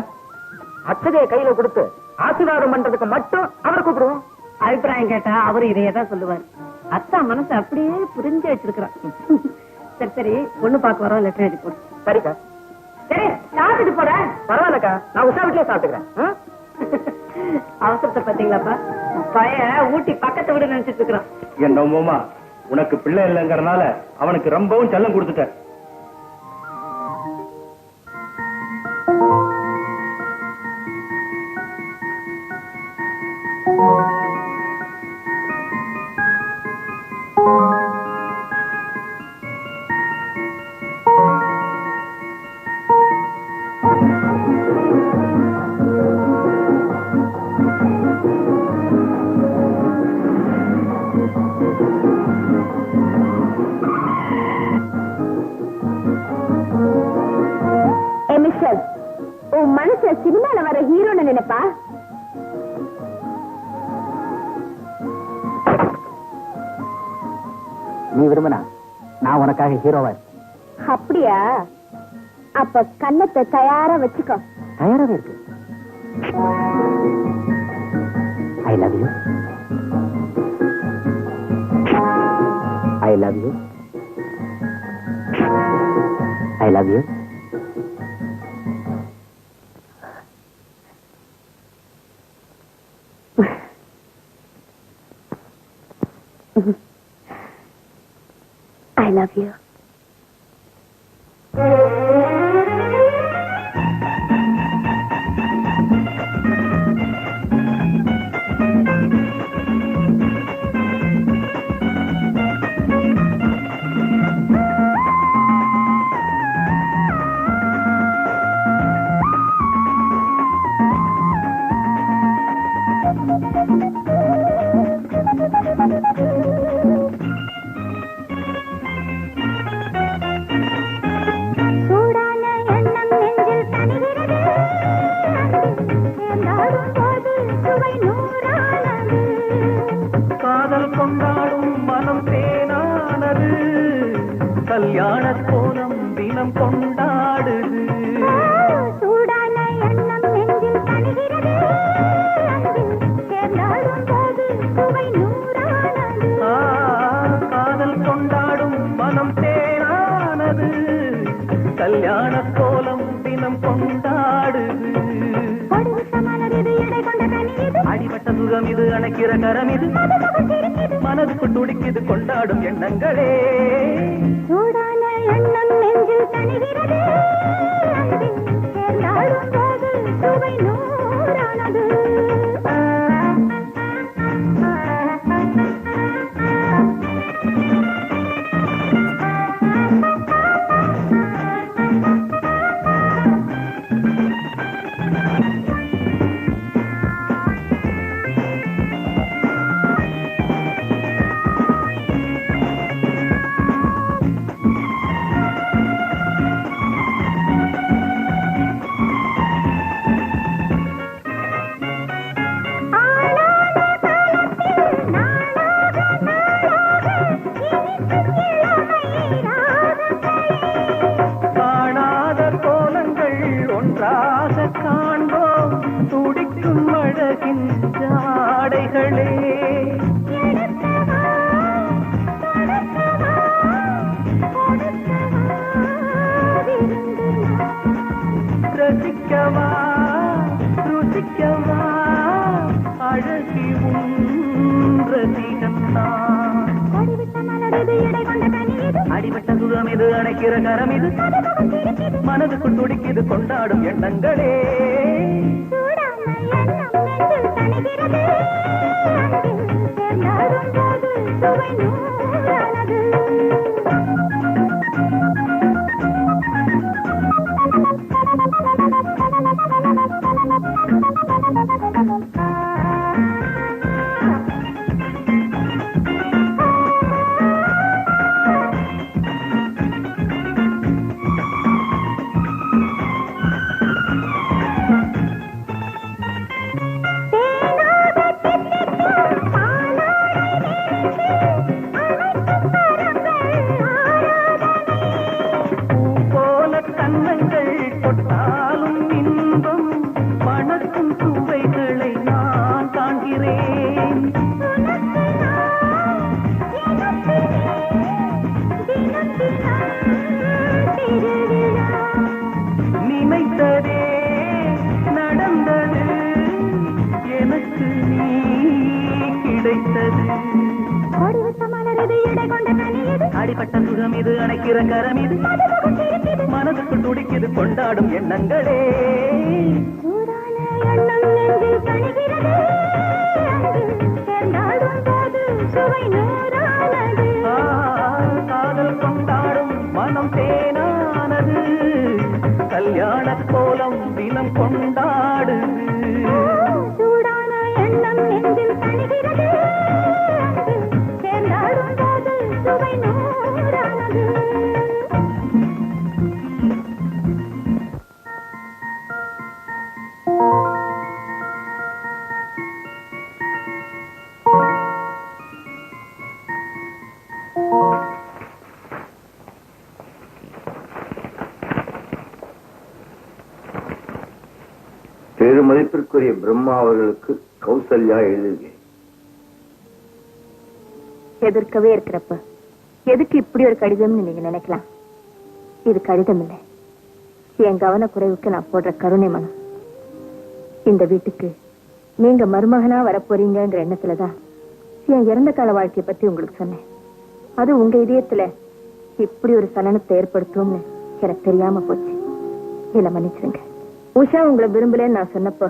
அச்சதைய கையில கொடுத்து ஆசீர்வாதம் பண்றதுக்கு மட்டும் அவரை கூப்பிடுவோம். அபிப்பிராயம் கேட்டா அவரு இதையதான் சொல்லுவாரு. அத்தா மனசு அப்படியே புரிஞ்சு வச்சிருக்கிறான். சரி சரி, பொண்ணு பார்க்க வரோம், லெட்டர் எழுதி போடு. சரிக்கா. சரி, சாப்பிட்டு போற. பரவாயில்லக்கா, நான் உஷா வீட்லயே சாப்பிட்டுக்கிறேன். அவசரத்தை பாத்தீங்களாப்பா, பையன் ஊட்டி பக்கத்தை விட நினைச்சிட்டு இருக்கிறான். என்னமோமா, உனக்கு பிள்ளை இல்லைங்கறனால அவனுக்கு ரொம்பவும் செல்லம் கொடுத்துட்ட. உன் மனச சினிமால வர ஹீரோன்னு நினைப்பா? நீ விரும்பினா நான் உனக்காக ஹீரோவா. அப்படியா? அப்ப கண்ணத்தை தயாரா வச்சுக்கோ. தயாராவே இருக்கு. I love you. I love you. I love you. I love you. காதல் கொண்டாடும் மனம் தேனானது, கல்யாண கோலம் தினம் கொண்டாடுது. சூடான எண்ணம் நெஞ்சில் தணிகிறது, சேர்ந்தாடும் போது சுவை நூறானது. காதல் கொண்டாடும் மனம் தேனானது, கல்யாண கோலம் தினம் கொண்டாடுது. அடிபட்ட சுகம் இது, அணைக்கிற கரம் இது, மனதுக்குள் துடிக்குது கொண்டாடும் எண்ணங்களே. சூடான எண்ணம் நெஞ்சில் தணிகிறது, சேர்ந்தாடும் போது சுவை நூறானது. காணாத கோலங்கள் ஒன்றாக காண்போம், துடிக்கும் அழகின் ஜாடைகளே. ரசிக்கவா ருசிக்கவா அழகி ரசிகந்தான். அடிபட்ட சுகம் இது, அணைக்கிற கரம் இது, மனதுக்குள் துடிக்குது கொண்டாடும் எண்ணங்களே. நினைத்ததே நடந்தது, எனக்கு நீ கிடைத்தது. அடிபட்ட சுகம் இது, அணைக்கிற கரம் இது, மனதுக்குள் துடிக்குது கொண்டாடும் எண்ணங்களே. காதல் கொண்டாடும் மனம் தேனானது, கல்யாண கோலம் தினம் கொண்டாடுது. சூடான எண்ணம் நெஞ்சில் தணிகிறது, சேர்ந்தாடும் போது சுவை நூறானது. பெருமதிப்பிற்குரிய பிரம்மா அவர்களுக்கு கௌசல்யா எழுதுகிறேன். எதிர்க்கவே இருக்கிறப்ப எதுக்கு இப்படி ஒரு கடிதம்னு நீங்க நினைக்கலாம். இது கடிதம் இல்லை, என் கவனக்குறைவுக்கு நான் போடுற கருணை மனம். இந்த வீட்டுக்கு நீங்க மருமகனா வரப்போறீங்கிற எண்ணத்துலதான் என் இறந்த கால வாழ்க்கையை பத்தி உங்களுக்கு சொன்னேன். அது உங்க இதயத்துல இப்படி ஒரு சலனத்தை ஏற்படுத்தும்னு எனக்கு தெரியாம போச்சு. என்ன மன்னிச்சிருங்க. உஷா உங்களை விரும்பலன்னு நான் சொன்னப்போ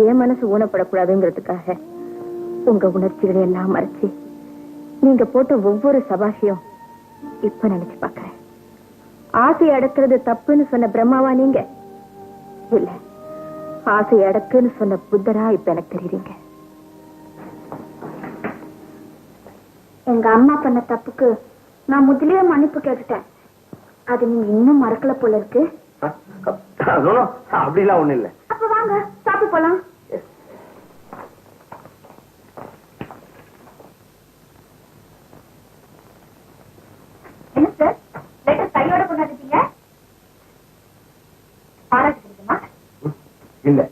என் மனசு ஊனப்படக்கூடாதுங்கிறதுக்காக உங்க உணர்ச்சிகளை எல்லாம் மறைச்சு நீங்க போட்ட ஒவ்வொரு சபாஷையும் இப்ப நினைச்சு பாக்குறேன். ஆசையை அடக்கிறது தப்புன்னு சொன்ன பிரம்மாவா நீங்க? இல்ல, ஆசையை அடக்குன்னு சொன்ன புத்தரா இப்ப எனக்கு தெரியுறீங்க. எங்க அம்மா பண்ண தப்புக்கு நான் முதலே மன்னிப்பு கேட்டுட்டேன். அது நீங்க இன்னும் மறக்கல போல இருக்கு. அப்படிலாம் ஒண்ணு இல்ல. அப்ப வாங்க சாப்பிட்டு போலாம். என்ன சார், லெட்டர் கையோட கொண்டாந்துட்டீங்க? பாராட்டு கிடைக்குமா? இல்ல,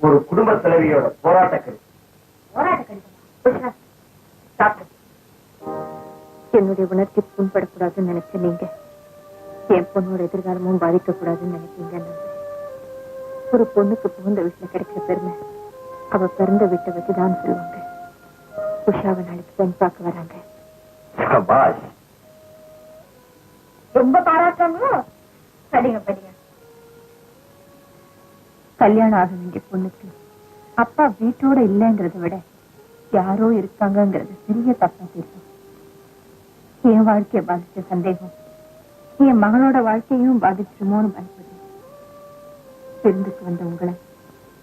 ஒரு குடும்ப தலைவியோட போராட்ட கருத்து. போராட்ட கிடைக்குமா? சாப்பிட்டு என்னுடைய உணர்ச்சி புண்படக்கூடாதுன்னு நினைச்ச நீங்க என் பொண்ணோட எதிர்காலமும் பாதிக்க கூடாதுன்னு நினைப்பீங்க. ஒரு பொண்ணுக்கு புகுந்த வீட்டுல கிடைக்கிற பெருமை அவ பிறந்த வீட்டை வச்சுதான் சொல்லுவாங்க. உஷாவை நாளைக்கு பெண் பார்க்க வராங்க. ரொம்ப பாராட்டாங்களோ? படிங்க படிங்க. கல்யாணம் ஆக வேண்டிய பொண்ணுக்கு அப்பா வீட்டோட இல்லைங்கிறத விட யாரோ இருக்காங்கிறது பெரிய தப்பா தெரியும். என் வாழ்க்கையை பாதிச்ச சந்தேகம் என் மகளோட வாழ்க்கையும் பாதிச்சிருமோன்னு பயப்படுறேன். விருந்துக்கு வந்த உங்களை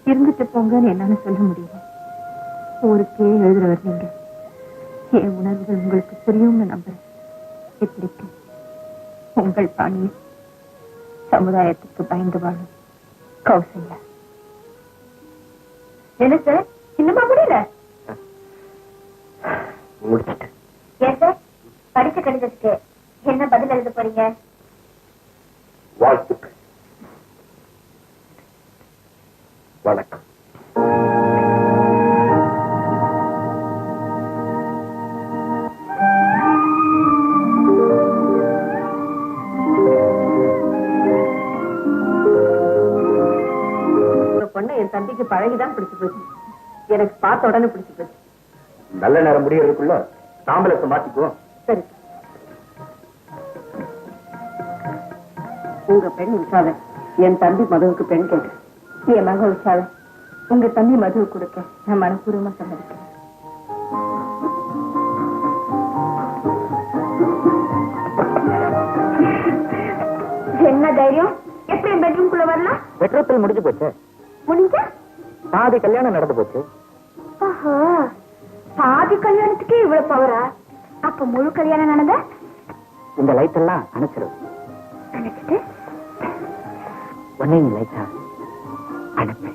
இருந்துட்டு போங்கன்னு என்னால சொல்ல முடியல. ஊருக்கே எழுதுறவர் நீங்க. என் உணர்வுகள் உங்களுக்கு புரியும்னு நம்புறேன். இப்படிக்கு உங்கள் பாணியில் சமுதாயத்துக்கு பயந்து வாழும் கௌசல்யா. என்ன சார், இன்னுமா முடியல? முடிச்சிட்டு. ஏன் சார், படிச்ச கடிதத்துக்கு என்ன பதில் எழுத போறீங்க? வாழ்த்துக்கள். வணக்கம். பொண்ணு என் தம்பிக்கு பழகிதான் பிடிச்சு போச்சு. எனக்கு பார்த்த உடனே பிடிச்சு போச்சு. நல்ல நேரம் முடியறதுக்குள்ள தாம்பலத்தை மாத்திக்குவோம். சரி, உங்க பெண் உஷாவை என் தம்பி மதுவுக்கு பெண் கேட்டு என் மக உஷாவை உங்க தம்பி மதுவுக்கு கொடுக்க நான் மனப்பூர்வமா சம்மதிக்கிறேன். என்ன தைரியம்? எப்படி என் பெட்ரூம்குள்ள வரலாம்? பெட்ரோல் முடிஞ்சு போச்சு. முடிஞ்சா பாதி கல்யாணம் நடந்து போச்சு. பாதி கல்யாணத்துக்கே இவ்வளவு பவரா? அப்ப முழு கல்யாணம் நடந்த இந்த லைட் எல்லாம் அணைச்சிடும். நினைச்சிட்டு உடனே நீ லைட்டா அனுப்பு.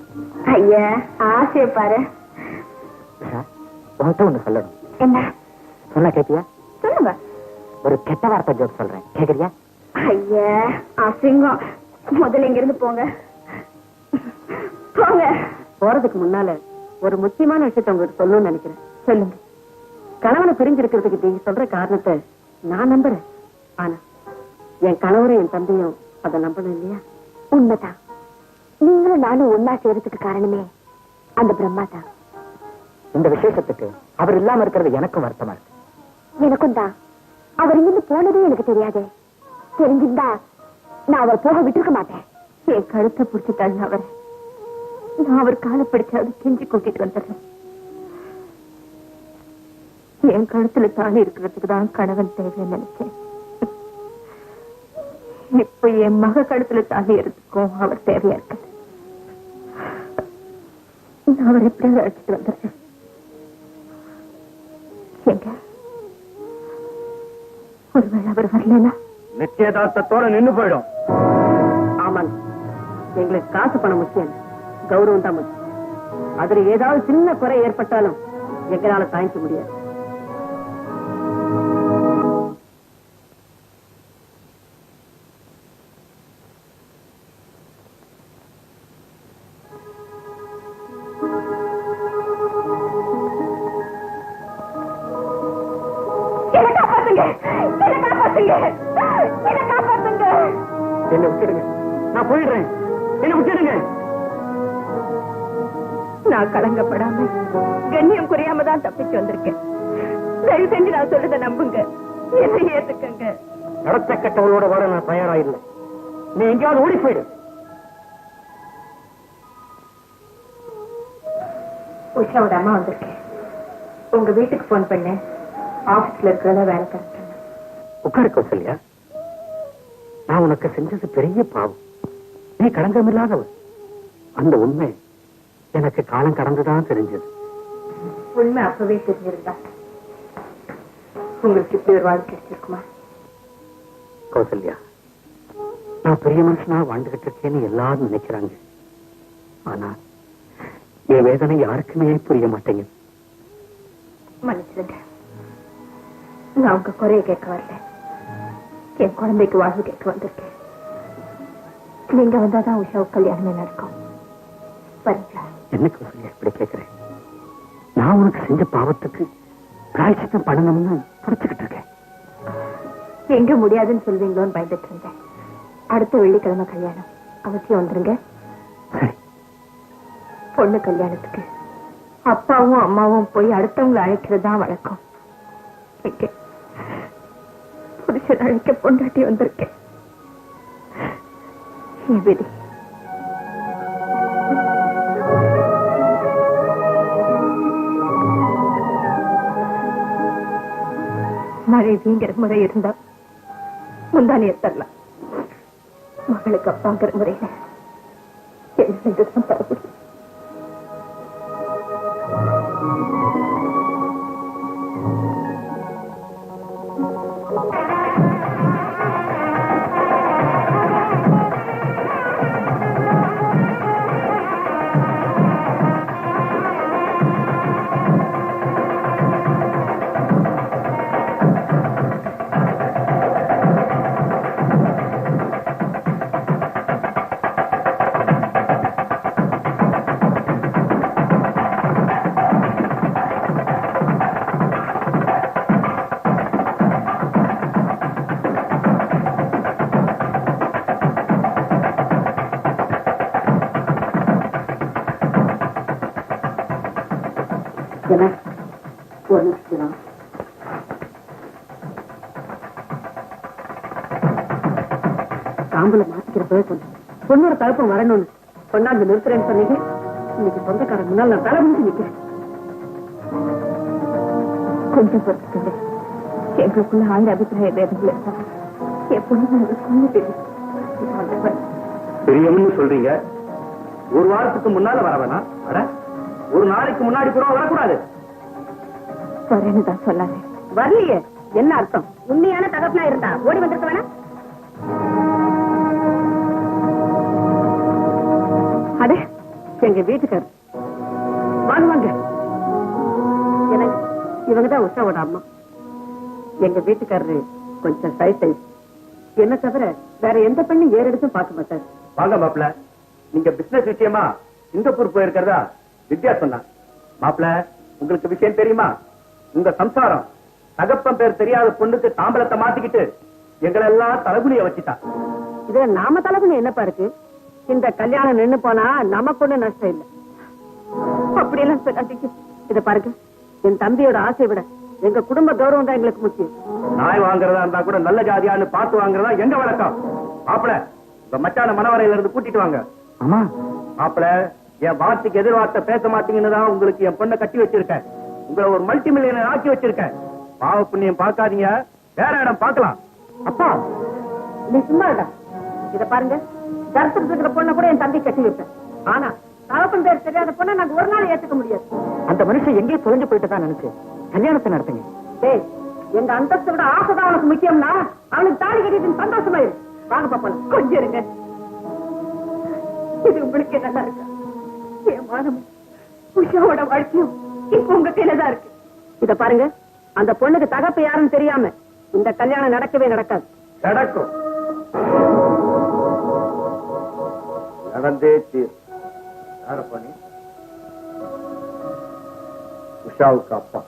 ஐயா, ஆசைய பாரு. உன்கிட்ட ஒண்ணு சொல்லணும். என்ன சொன்னா கேட்டியா? சொல்லுங்க. ஒரு கெட்ட வார்த்தை ஜோக் சொல்றேன், கேக்குறியா? ஐயா, அசிங்கம். முதல்ல இங்க இருந்து போங்க. போங்க. போறதுக்கு முன்னால ஒரு முக்கியமான விஷயத்த உங்களுக்கு சொல்லணும்னு நினைக்கிறேன். சொல்லுங்க. கணவனை பிரிஞ்சிருக்கிறதுக்கு நீங்க சொல்ற காரணத்தை நான் நம்புறேன். ஆனா என் கணவரும் என் தம்பியும் அதை நம்பணும் இல்லையா? உண்மைதான். நீங்களும் நானும் ஒன்னா சேர்றதுக்கு காரணமே அந்த பிரம்மா தான். இந்த விசேஷத்துக்கு அவர் இல்லாம இருக்கிறது எனக்கும் வருத்தமா இருக்கு. எனக்கும் தான். அவர் இங்கிருந்து போனதே எனக்கு தெரியாதே. தெரிஞ்சிருந்தா நான் அவர் போக விட்டுருக்க மாட்டேன். என் கழுத்தை பிடிச்சி தள்ள அவர் நான் அவர் காலை பிடிச்சாவது கெஞ்சி கூட்டிட்டு வந்துடுறேன். என் கழுத்துல தாலி இருக்கிறதுக்கு தான் கணவன் தேவைன்னு நினைச்சேன். இப்ப என் மக கழுத்துல தாலி இருக்கிறதுக்கும் அவர் தேவையா இருக்கு. நான் அவர் எப்படியாவது அழைச்சிட்டு வந்துடுறேன். எங்க ஒருவேளை அவர் வரலனா நிச்சயதார்த்தத்தோட நின்னு போயிடும். ஆமாங்க, எங்களுக்கு காசு பணம் முக்கியம், கௌரவம் தான் முக்கியம். அதுல ஏதாவது சின்ன குறை ஏற்பட்டாலும் எங்களால தாங்கிக்க முடியாது. என்ன விட்டுடுங்க, நான் போயிடுறேன். என்ன விட்டுடுங்க. நான் கலங்கப்படாம கண்ணியம் குறையாம தான் தப்பிச்சு வந்திருக்கேன். தயவு செஞ்சு நான் சொல்றத நம்புங்க, என்ன ஏத்துக்கங்க. நடத்த கட்டவளோட வாட நான் தயாரா இல்லை. நீ எங்கேயாவது ஓடி போயிடு. உஷாவோட அம்மா வந்திருக்கேன். உங்க வீட்டுக்கு போன் பண்ணேன். ஆபீஸ்ல இருக்கிறதா வேலை கரெக்ட். உட்காரு கௌசல்யா. நான் உனக்கு செஞ்சது பெரிய பாவம். நீ களங்கமில்லாதவன். அந்த உண்மை எனக்கு காலம் கடந்துதான் தெரிஞ்சது. உண்மை அப்பவே தெரிஞ்சிருந்தா உங்களுக்கு இப்படி ஒரு வாழ்க்கை கிடைச்சிருக்குமா? கௌசல்யா, நான் பெரிய மனுஷனா வாழ்ந்துகிட்டு இருக்கேன்னு எல்லாரும் நினைக்கிறாங்க. ஆனா என் வேதனை யாருக்குமே புரிய மாட்டேங்குது. மன்னிச்சிருங்க. நான் உங்க குறைய கேட்க வரல. என் குழந்தைக்கு வாழ்வு கேட்க வந்திருக்கேன். நீங்க வந்தாதான் உஷாவுக்கு கல்யாணமே நடக்கும். சரிங்களா? என்ன கௌசல்யா இப்படி கேட்கிறேன்? நான் உனக்கு செஞ்ச பாவத்துக்கு பிராயச்சித்தம் பண்ணணும்னு புடிச்சுக்கிட்டு இருக்கேன். எங்க முடியாதுன்னு சொல்வீங்களோன்னு பயந்துட்டு இருந்தேன். அடுத்த வெள்ளிக்கிழமை கல்யாணம். அவசியம் வந்துருங்க. சரி. பொண்ணு கல்யாணத்துக்கு அப்பாவும் அம்மாவும் போய் அடுத்தவங்களை அழைக்கிறது தான் வழக்கம். புருஷன் அழைக்க பொண்டாட்டி வந்திருக்கேன். விதி. மழை வீங்கிற முறை இருந்தா முந்தானிய தரலாம். மகளுக்கு அப்பாங்கிற முறையில என்ன செஞ்சுதான் தர முடியும். தாம்பூல மாத்திக்கிறப்பவே சொன்னேன் பொண்ணோட தழுப்பம் வரணும்னு. கொண்டாந்து நிறுத்துறேன்னு சொன்னீங்க. இன்னைக்கு சொந்தக்காரன் முன்னால் நான் தலை முடிச்சு நிக்கிறேன். கொஞ்சம் பொறுத்துங்க. எங்களுக்குள்ள 1000 அபிப்பிராய வேதங்கள் இருந்தா என் பொண்ணு சொன்ன தெரியும். பெரியவன்னு சொல்றீங்க. ஒரு வாரத்துக்கு முன்னால வர வேணாம். ஒரு நாளைக்கு முன்னாடி கூட வரக்கூடாது. வரேன்னு தான் சொல்லாங்க. வரலையே என்ன அர்த்தம்? உண்மையான தகப்பனா இருந்தா ஓடி வந்திருக்க வேணா? அட எங்க வீட்டுக்கார் வாங்க வாங்க. எனக்கு இவங்கதான் உஷாவோட அம்மா. எங்க வீட்டுக்காரரு கொஞ்சம் சைஸ் என்ன தவிர வேற எந்த பெண்ணும் ஏறெடுத்தும் பார்க்க மாட்டாரு. வாங்க மாப்பிள்ள. நீங்க பிசினஸ் விஷயமா சிங்கப்பூர் போயிருக்கிறதா வித்யா சொன்னா. மாப்பிள்ள, உங்களுக்கு விஷயம் தெரியுமா? உங்க சம்சாரம் தகப்பன் பேர் தெரியாத பொண்ணுக்கு தாம்பலத்தை மாத்திக்கிட்டு எங்களை எல்லாம் தலகுனிய வச்சுட்டா. இதுல நாம தலைகுனி என்னப்பா இருக்கு? இந்த கல்யாணம் நின்னு போனா நமக்கு ஒண்ணு நஷ்டம் இல்லை. அப்படி எல்லாம் சொல்லாதீங்க. இத பாருங்க, என் தம்பியோட ஆசை விட எங்க குடும்ப கௌரவம் தான் எங்களுக்கு முக்கியம். நாய் வாங்குறதா இருந்தா கூட நல்ல ஜாதியான்னு பார்த்து வாங்குறதா எங்க வழக்கம். மாப்பிள்ள, உங்க மச்சான மனவரையில இருந்து கூட்டிட்டு வாங்க. ஆமா மாப்பிள்ள, என் வார்த்தைக்கு எதிர்வார்த்தை பேச மாட்டீங்கன்னு தான் உங்களுக்கு என் பொண்ணை கட்டி வச்சிருக்கேன். உங்களை ஒரு மல்டி மில்லியனர் ஆக்கி வச்சிருக்கேன். பாவ புண்ணியம் பார்க்காதீங்க, வேற இடம் பார்க்கலாம். அப்பா நீ சும்மா இல்ல. இத பாருங்க, தரிசனத்துல இருக்கிற பொண்ணை கூட என் தம்பி கட்டி வைப்பேன். ஆனா தகப்பன் பேர் தெரியாத பொண்ணை நாங்க ஒரு நாள் ஏத்துக்க முடியாது. அந்த மனுஷன் எங்கேயே தொலைஞ்சு போயிட்டு தான் நினைச்சு கல்யாணத்தை நடத்துங்க. டேய், எங்க அந்தஸ்தை விட ஆசைதான் அவனுக்கு முக்கியம்னா அவனுக்கு தாலி கட்டிட்டு சந்தோஷமாயிரு. வாங்க பாப்பா. கொஞ்சம் இருங்க. இது உங்களுக்கு நல்லா இருக்கு. என் மானமும் உஷாவோட வாழ்க்கையும் இப்ப உங்க கையில தான் இருக்கு. இத பாருங்க, அந்த பொண்ணுக்கு தகப்பு யாருன்னு தெரியாம இந்த கல்யாணம் நடக்கவே நடக்காது. நடக்கும். நடந்தே தீர். யாரப்பா நீ? உஷாவுக்கு அப்பா.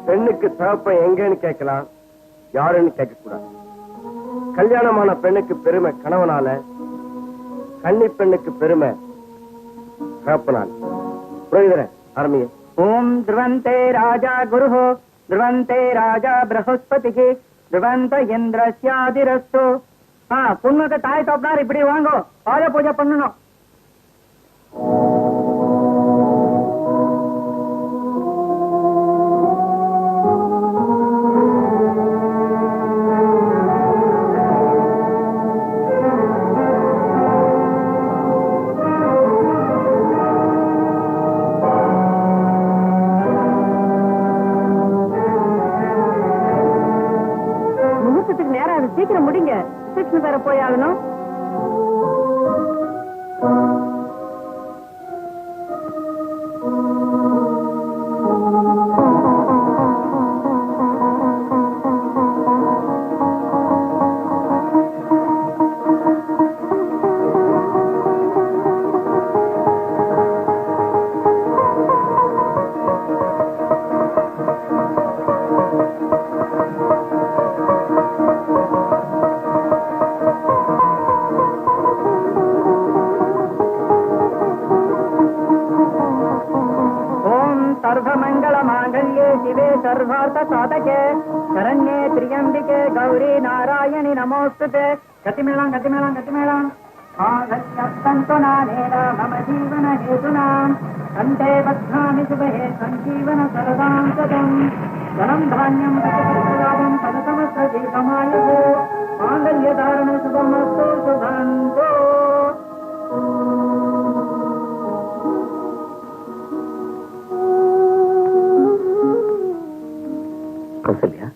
பெண்ணுக்கு தகப்பன் எங்கன்னு கேட்கலாம், யாருன்னு கேட்க கூடாது. கல்யாணமான பெண்ணுக்கு பெருமை கணவனால, கன்னி பெண்ணுக்கு பெருமை கப்பனால். புரியுதுற ஆரம்பிங்க. ஓம் த்ருவந்தே ராஜா குருஹோ த்ருவந்தே ராஜா பிரகஸ்பதிக்கு த்ருவந்த இந்திரஸ்யாதிரஸ்து. பொண்ணுக்கு தாய் தோப்பினார் இப்படி வாங்கோ, பாத பூஜை பண்ணணும். முகூர்த்தத்துக்கு நேரம் அது சீக்கிரம் முடிங்க, சீக்கிரம் வேற போய் ஆகணும். சர்வமங்கள மாங்கல்யே சிவே சர்வார்த்த சாதகே சரண்யே திரியம்பிகே கௌரி நாராயணி நமோஸ்துதே. கத்திமேளம் கத்திமேளம் கத்திமேளம். மம ஜீவன ஹேதுனாம் கண்டே பத்மாமி சுபஹே சஞ்சீவன சரதாம் சதம் ஜலம் தானியம் பிரதிபலாபம் பதசமஸ்த தீர்க்கமாயு மாங்கல்ய தாரண சுபமஸ்து சுபந்தோ. கௌசல்யா,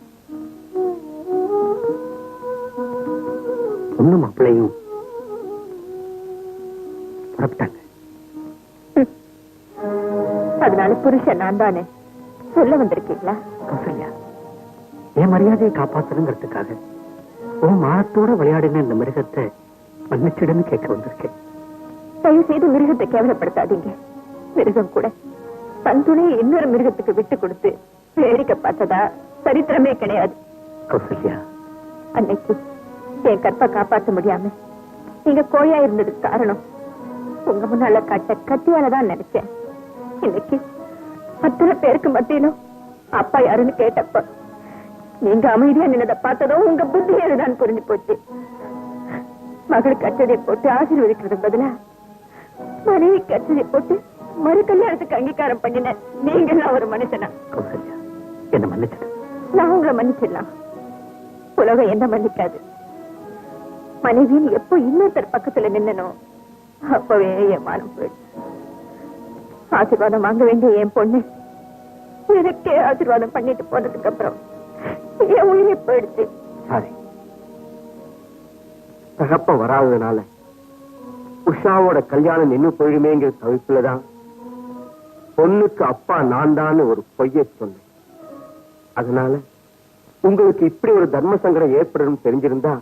பொண்ணு மாப்பிள்ளையும் புறப்பட்டாங்க. அதனால புருஷன் நான் தானே சொல்ல வந்திருக்கீங்களா? கௌசல்யா, என் மரியாதையை காப்பாத்தணுங்கிறதுக்காக உன் மானத்தோட விளையாடின இந்த மிருகத்தை மன்னிச்சிடுன்னு கேட்க வந்திருக்கேன். தயவு செய்து மிருகத்தை கேவலப்படுத்தாதீங்க. மிருகம் கூட தன் துணையை இன்னொரு மிருகத்துக்கு விட்டு கொடுத்து வேடிக்கை பார்த்ததா சரித்திரமே கிடையாது. கௌசல்யா, அன்னைக்கு என் கற்பை காப்பாற்ற முடியாம நீங்க கோயா இருந்ததுக்கு காரணம் உங்க முன்னால காட்ட கத்தியாலதான் நினைச்சேன். இன்னைக்கு அத்தனை பேருக்கு மத்தியிலும் அப்பா யாருன்னு கேட்டப்ப நீங்க அமைதியா நின்னதை பார்த்ததும் உங்க புத்தி ஏதுதான் புரிஞ்சு போச்சு. மகளுக்கு அச்சதை போட்டு ஆசீர்வதிக்கிறது பதிலா மனைவி அச்சதை போட்டு மறு கல்யாணத்துக்கு அங்கீகாரம் பண்ணின நீங்க எல்லாம் ஒரு மனுஷனா? கௌசல்யா, என்ன மன்னிச்சிடு. நான் உங்களை மன்னிச்சிடலாம், உலகம் என்ன மன்னிக்காது. மனைவியின் எப்போ இன்னொருத்தர் பக்கத்துல நின்னனோ அப்பவே என் மானம் போயிடுச்சு. ஆசீர்வாதம் வாங்க வேண்டிய என் பொண்ணு எனக்கே ஆசீர்வாதம் பண்ணிட்டு போனதுக்கு அப்புறம் என் உயிரை போயிடுச்சு. சாரி, தகப்ப வராததுனால உஷாவோட கல்யாணம் நின்னு போயிடுமேங்கிற தவிப்புலதான் பொண்ணுக்கு அப்பா நான் தான் ஒரு பொய்யை சொன்னேன். அதனால உங்களுக்கு இப்படி ஒரு தர்ம சங்கடம் ஏற்படும் தெரிஞ்சிருந்தா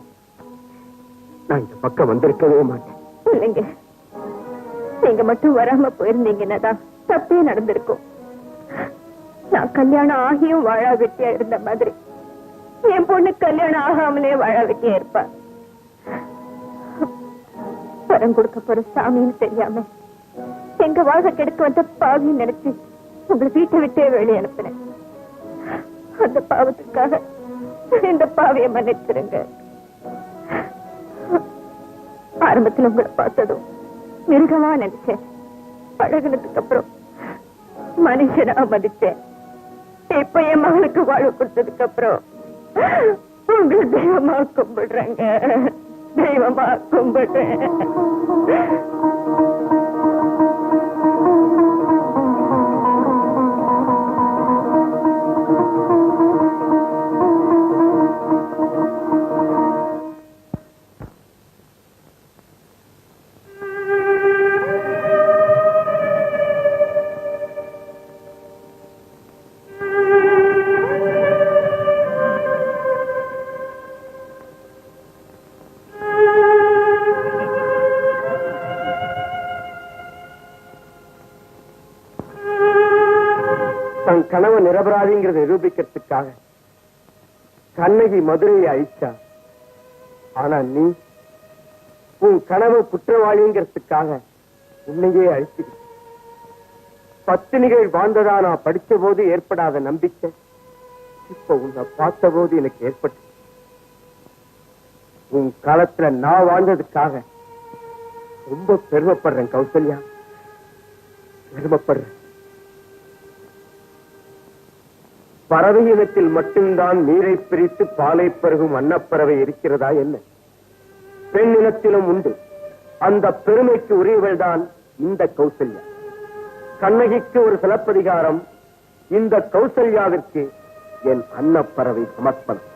நான் இந்த பக்கம் வந்திருக்கவே மாட்டேன். இல்லைங்க, நீங்க மட்டும் வராம போயிருந்தீங்கன்னாதான் தப்பே நடந்திருக்கும். நான் கல்யாணம் ஆகியும் வாழா வெட்டியா இருந்த மாதிரி என் பொண்ணு கல்யாணம் ஆகாமலே வாழா வெட்டியா இருப்பா. வரம் கொடுக்க போற சாமின்னு தெரியாம எங்க வாழ்க்கை கெடுக்க வந்த பாவின்னு நினைச்சு உங்களை வீட்டை விட்டே வெளியே அனுப்பினேன். அந்த பாவத்துக்காக இந்த பாவியை மன்னிச்சிருங்க. ஆரம்பத்துல உங்களை பார்த்ததும் மிருகமா நினைச்சேன். பழகினதுக்கு அப்புறம் மனுஷனா மதிச்சேன். இப்ப என் மகளுக்கு வாழ்வு கொடுத்ததுக்கு அப்புறம் உங்களை தெய்வமா கும்பிடுறேங்க, தெய்வமா கும்பிடுறேன். தன் கணவன் நிரபராதிங்கிறத நிரூபிக்கிறதுக்காக கண்ணகி மதுரையை அழிச்சா. ஆனா நீ உன் கனவு குற்றவாளிங்கிறதுக்காக உன்னையே அழிச்சுக்கிட்ட. பத்தினிகள் வாழ்ந்ததா நான் படிச்ச போது ஏற்படாத நம்பிக்கை இப்ப உன்னை பார்த்த போது எனக்கு ஏற்பட்டு. உன் காலத்துல நான் வாழ்ந்ததுக்காக ரொம்ப பெருமைப்படுறேன் கௌசல்யா, பெருமைப்படுறேன். பறவை இனத்தில் மட்டும்தான் நீரை பிரித்து பாலை பருகும் அன்னப்பறவை இருக்கிறதா என்ன? பெண் இனத்திலும் உண்டு. அந்த பெருமைக்கு உரியவள் தான் இந்த கௌசல்யா. கண்ணகிக்கு ஒரு சிலப்பதிகாரம், இந்த கௌசல்யாவிற்கு என் அன்னப்பறவை சமர்ப்பணம்.